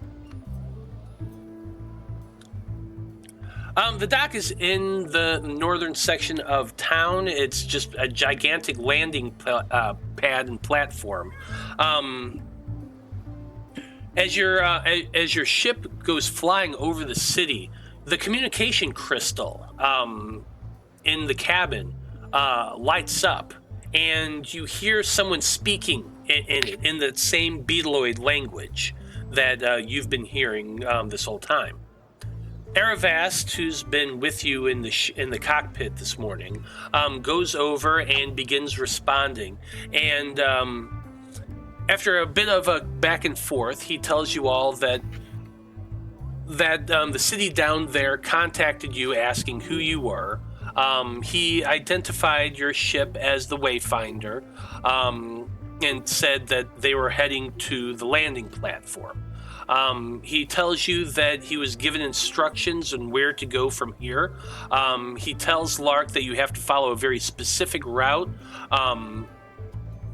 The dock is in the northern section of town. It's just a gigantic landing pad and platform. As your ship goes flying over the city, the communication crystal in the cabin lights up, and you hear someone speaking in it in the same beetloid language that you've been hearing this whole time. Aravast, who's been with you in the cockpit this morning, goes over and begins responding, and after a bit of a back and forth, he tells you all that the city down there contacted you asking who you were. He identified your ship as the Wayfinder, and said that they were heading to the landing platform. He tells you that he was given instructions on where to go from here. He tells Lark that you have to follow a very specific route,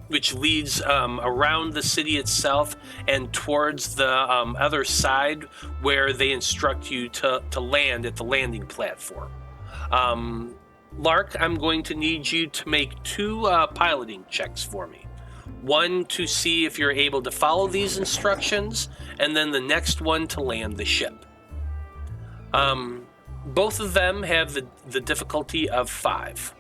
which leads around the city itself and towards the other side, where they instruct you to land at the landing platform. Lark, I'm going to need you to make 2 piloting checks for me. One to see if you're able to follow these instructions, and then the next one to land the ship. Both of them have the difficulty of 5.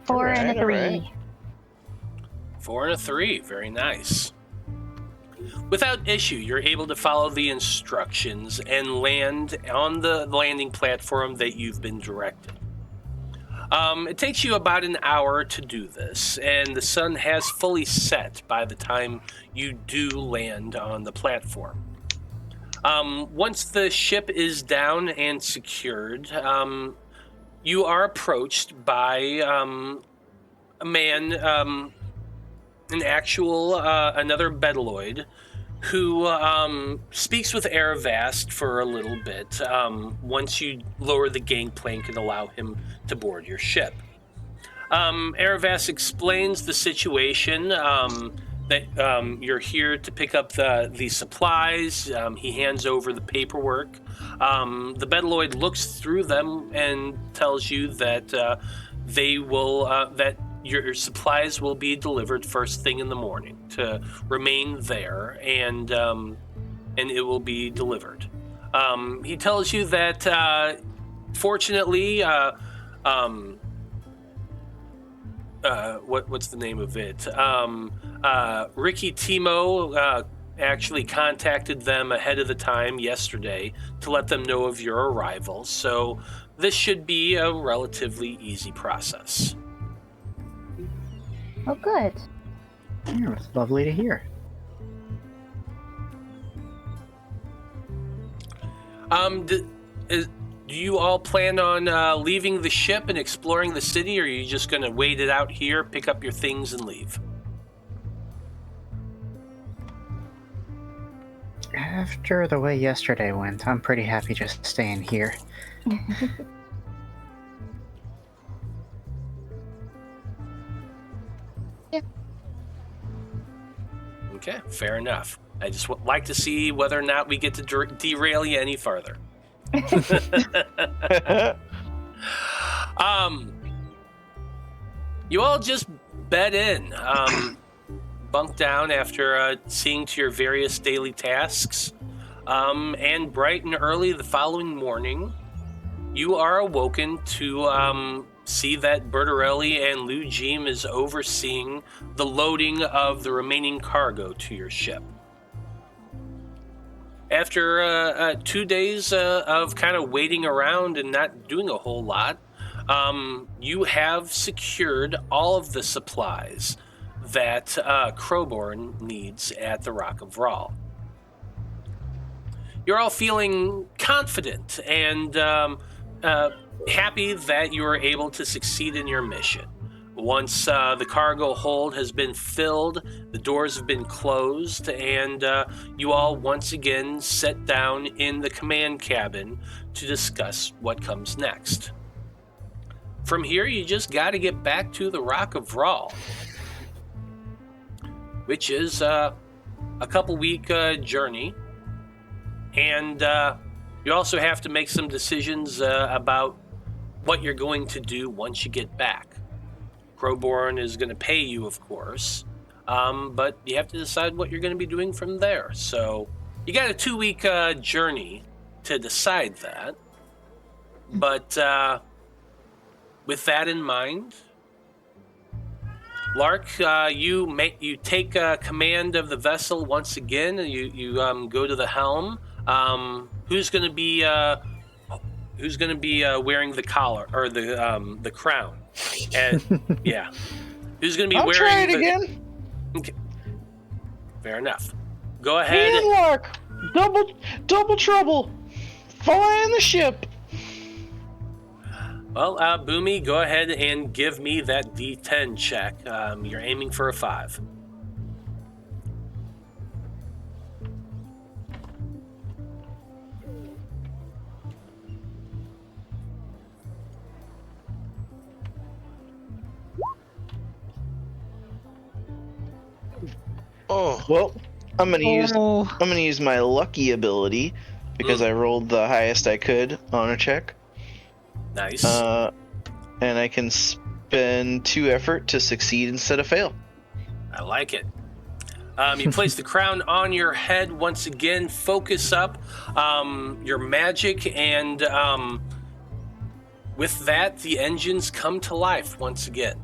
Four and a 3. Alright. 4 and a 3, very nice. Without issue, you're able to follow the instructions and land on the landing platform that you've been directed. It takes you about an hour to do this, and the sun has fully set by the time you do land on the platform. Once the ship is down and secured, you are approached by a man, an actual, another Bedaloid, who speaks with Aravast for a little bit once you lower the gangplank and allow him to board your ship. Aravast explains the situation, that you're here to pick up the supplies. He hands over the paperwork. The Bedaloid looks through them and tells you that they will that your supplies will be delivered first thing in the morning. To remain there, and it will be delivered. He tells you that fortunately, what's the name of it? Ricky Timo actually contacted them ahead of the time yesterday to let them know of your arrival. So this should be a relatively easy process. Oh, good. Yeah, it's lovely to hear. Do you all plan on leaving the ship and exploring the city, or are you just going to wait it out here, pick up your things, and leave? After the way yesterday went, I'm pretty happy just staying here. Okay, fair enough. I just would like to see whether or not we get to derail you any further. You all just bed in, bunk down after seeing to your various daily tasks, and bright and early the following morning, you are awoken to see that Bertarelli and Lou Jeem is overseeing the loading of the remaining cargo to your ship. After 2 days of kind of waiting around and not doing a whole lot, you have secured all of the supplies that Crowborn needs at the Rock of Ral. You're all feeling confident and happy that you were able to succeed in your mission. Once the cargo hold has been filled, the doors have been closed, and you all once again sit down in the command cabin to discuss what comes next. From here, you just got to get back to the Rock of Ral, which is a couple-week journey, and you also have to make some decisions about what you're going to do once you get back. Crowborn is going to pay you, of course, but you have to decide what you're going to be doing from there. So you got a 2-week journey to decide that. But with that in mind, Lark, you take command of the vessel once again, and you go to the helm. Who's going to be wearing the collar or the crown? And yeah, who's going to be I'll wearing? Try it again. Okay. Fair enough. Go ahead. And Lark, double trouble. Fly in the ship. Well, Boomy, go ahead and give me that D10 check. You're aiming for a 5. Oh, Well, I'm gonna use my lucky ability because I rolled the highest I could on a check. Nice. And I can spend 2 effort to succeed instead of fail. I like it. You place the crown on your head once again. Focus up your magic, and with that, the engines come to life once again.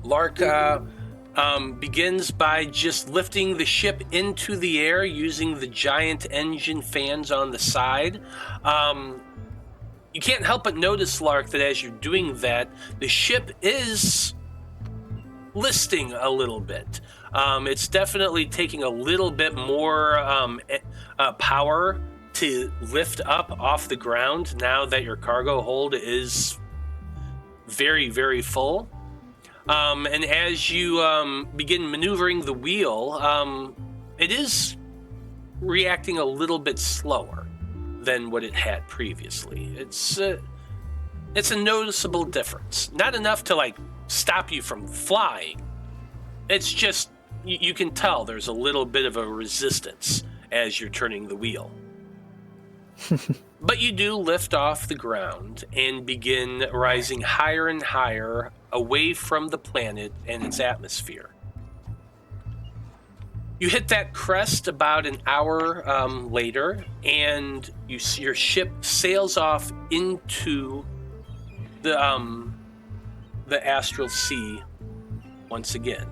Lark begins by just lifting the ship into the air using the giant engine fans on the side. You can't help but notice, Lark, that as you're doing that, the ship is listing a little bit. It's definitely taking a little bit more power to lift up off the ground now that your cargo hold is very, very full. And as you begin maneuvering the wheel, it is reacting a little bit slower than what it had previously. It's a noticeable difference. Not enough to like stop you from flying. It's just you can tell there's a little bit of a resistance as you're turning the wheel. But you do lift off the ground and begin rising higher and higher away from the planet and its atmosphere. You hit that crest about an hour later, and you see your ship sails off into the astral sea once again.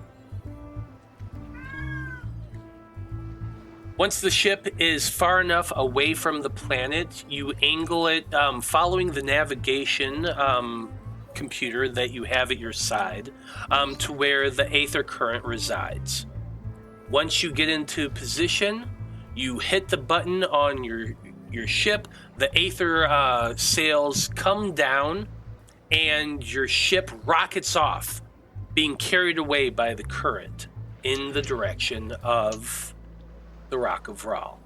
Once the ship is far enough away from the planet, you angle it following the navigation computer that you have at your side to where the Aether current resides. Once you get into position, you hit the button on your ship, the Aether sails come down, and your ship rockets off, being carried away by the current in the direction of the Rock of Ral.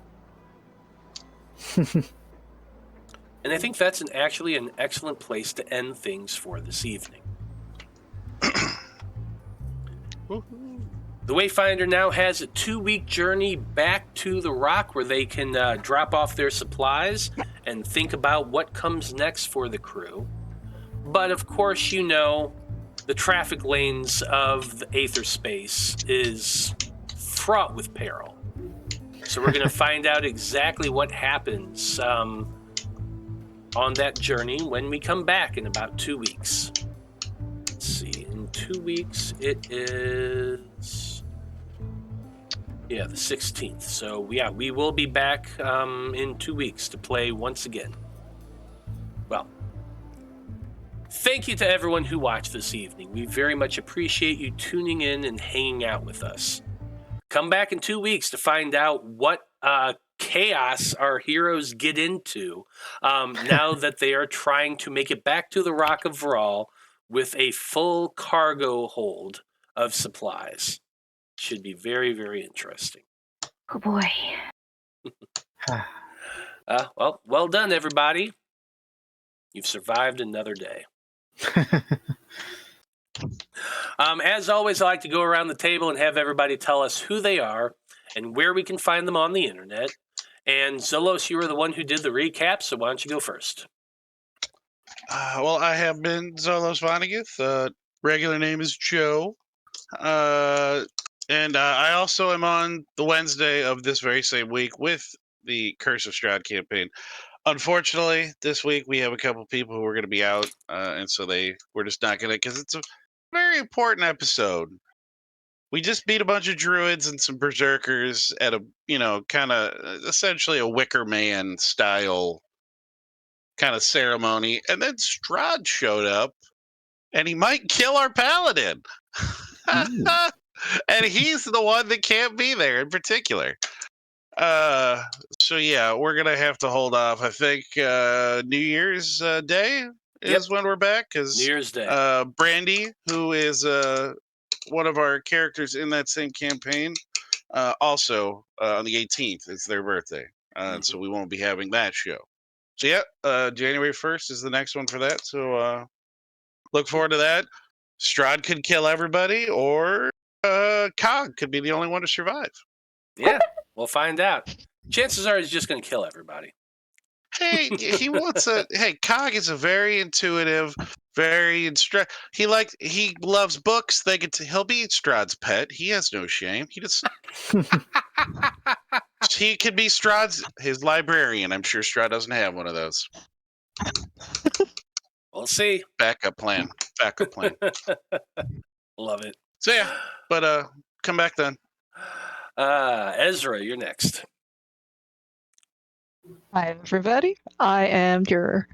And I think that's actually an excellent place to end things for this evening. The Wayfinder now has a 2-week journey back to the rock where they can drop off their supplies and think about what comes next for the crew. But of course, you know, the traffic lanes of the Aether space is fraught with peril. So we're going to find out exactly what happens on that journey when we come back in about 2 weeks. Let's see, in 2 weeks it is, the 16th. So we will be back in 2 weeks to play once again. Well, thank you to everyone who watched this evening. We very much appreciate you tuning in and hanging out with us. Come back in 2 weeks to find out what chaos our heroes get into now that they are trying to make it back to the Rock of Ral with a full cargo hold of supplies. Should be very, very interesting. Oh boy. Well done, everybody. You've survived another day. As always, I like to go around the table and have everybody tell us who they are and where we can find them on the internet. And Zolos, you were the one who did the recap, so why don't you go first? Well, I have been Zolos Vohnagath. Regular name is Joe. And I also am on the Wednesday of this very same week with the Curse of Strahd campaign. Unfortunately, this week we have a couple people who are going to be out, and so we're just not going to, because it's a very important episode. We just beat a bunch of druids and some berserkers at a, kind of essentially a Wicker Man style kind of ceremony, and then Strahd showed up, and he might kill our paladin. And he's the one that can't be there in particular. So yeah, we're gonna have to hold off. I think New Year's Day is when we're back, because New Year's Day. Brandy, who is one of our characters in that same campaign, also on the 18th, it's their birthday, and so we won't be having that show. So yeah, January 1st is the next one for that. So look forward to that. Strahd could kill everybody, or Cog could be the only one to survive. Yeah, we'll find out. Chances are he's just going to kill everybody. Hey, he wants Cog is a very intuitive, very he loves books. He'll be Strahd's pet. He has no shame. He just he could be his librarian. I'm sure Strahd doesn't have one of those. We'll see. Backup plan. Love it. So yeah, but come back then. Ezra, you're next. Hi, everybody. I am your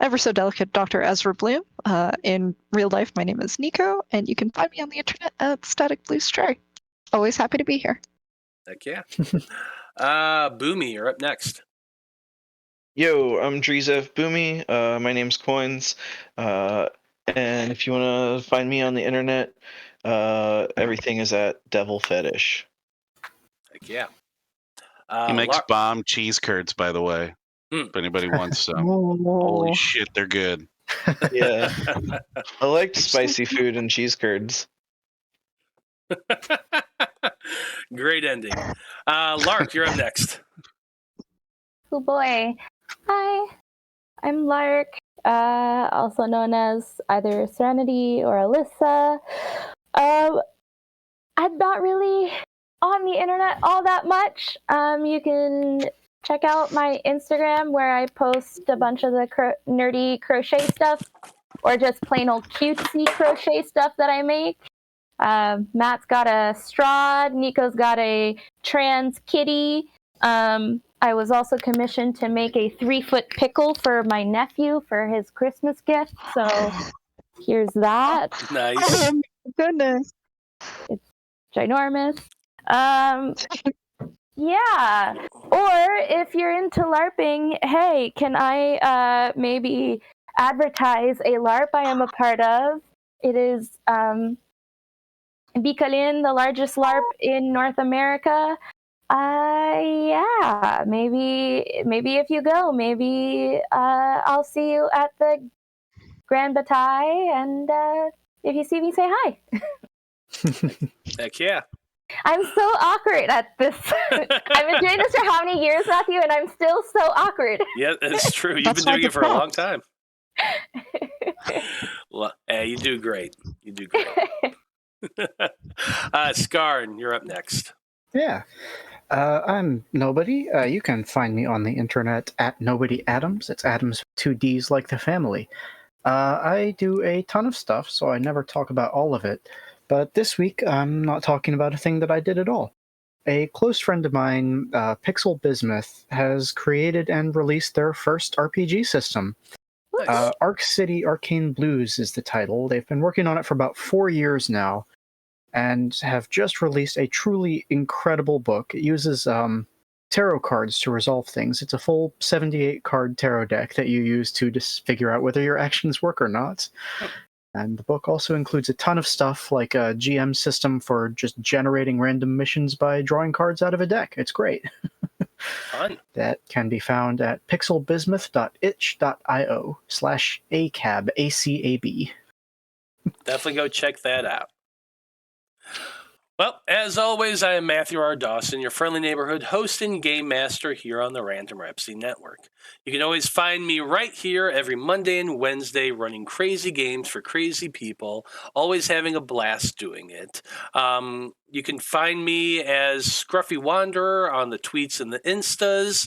ever so delicate Dr. Ezra Bloom. In real life, my name is Nico, and you can find me on the internet at Static Blue Stray. Always happy to be here. Heck yeah. Boomy, you're up next. Yo, I'm Dreezy Boomy. My name's Coins. And if you want to find me on the internet, everything is at Devil Fetish. Heck yeah. He makes bomb cheese curds, by the way. If anybody wants some. Holy shit, they're good. Yeah. I like spicy food and cheese curds. Great ending. Lark, you're up next. Oh boy. Hi, I'm Lark, also known as either Serenity or Alyssa. I'm not really on the internet all that much. You can check out my Instagram where I post a bunch of the nerdy crochet stuff or just plain old cutesy crochet stuff that I make. Matt's got a straw. Nico's got a trans kitty. I was also commissioned to make a 3-foot pickle for my nephew for his Christmas gift. So here's that. Nice. Oh, goodness. It's ginormous. Yeah. Or if you're into LARPing, hey, can I maybe advertise a LARP I am a part of? It is Bikalin, the largest LARP in North America. Yeah, maybe if you go, maybe I'll see you at the Grand Bataille, and if you see me, say hi. Heck yeah. I'm so awkward at this. I've been doing this for how many years, Matthew, and I'm still so awkward. Yeah, that's true. You've That's been doing why it for a long it's time. Hey, you do great. You do great. Skarn, you're up next. Yeah. I'm Nobody. You can find me on the internet at Nobody Adams. It's Adams with 2 Ds like the family. I do a ton of stuff, so I never talk about all of it. But this week, I'm not talking about a thing that I did at all. A close friend of mine, Pixel Bismuth, has created and released their first RPG system. Nice. Arc City Arcane Blues is the title. They've been working on it for about 4 years now, and have just released a truly incredible book. It uses tarot cards to resolve things. It's a full 78-card tarot deck that you use to just figure out whether your actions work or not. And the book also includes a ton of stuff, like a GM system for just generating random missions by drawing cards out of a deck. It's great. Fun. That can be found at pixelbismuth.itch.io/ACAB, ACAB. Definitely go check that out. Well, as always, I am Matthew R. Dawson, your friendly neighborhood host and game master here on the Random Rhapsody Network. You can always find me right here every Monday and Wednesday running crazy games for crazy people, always having a blast doing it. You can find me as Scruffy Wanderer on the tweets and the Instas.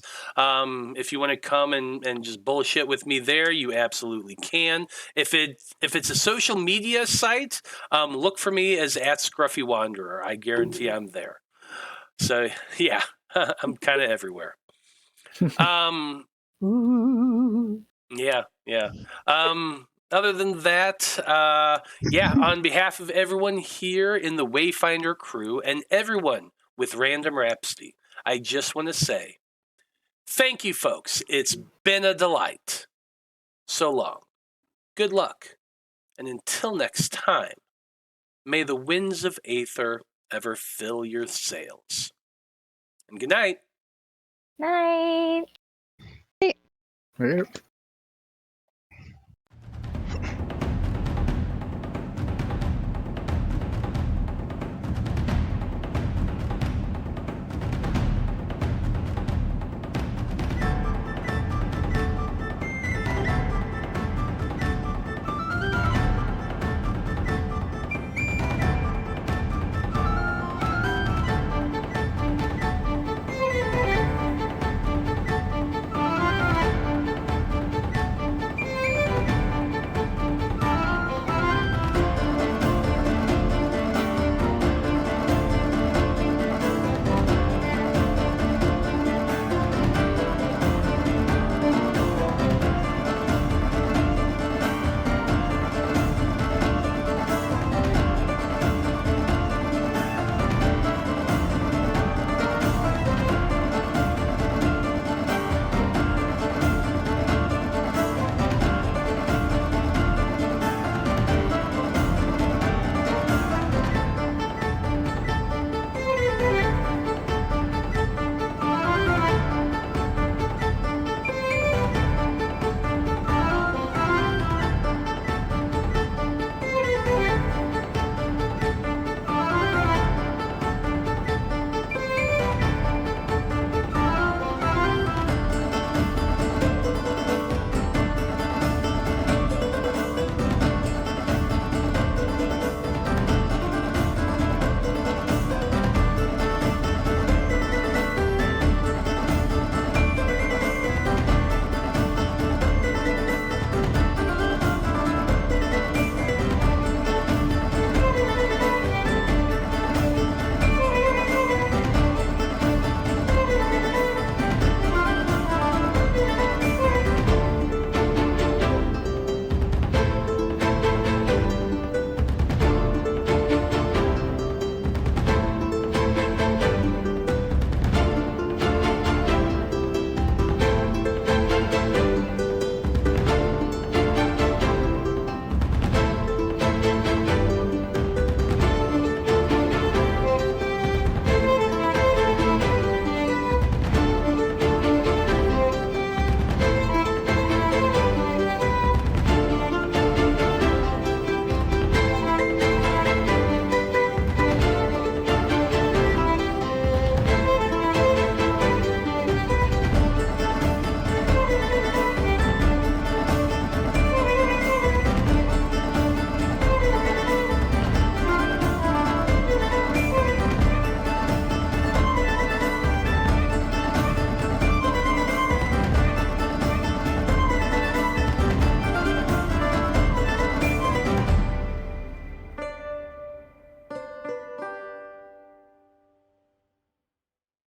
If you want to come and just bullshit with me there, you absolutely can. If it's a social media site, look for me as @Scruffy Wanderer. I guarantee I'm there. So yeah, I'm kind of everywhere. Yeah. Other than that, on behalf of everyone here in the Wayfinder crew and everyone with Random Rhapsody, I just want to say, thank you, folks. It's been a delight. So long. Good luck. And until next time, may the winds of Æther ever fill your sails. And good night. Night. Yep.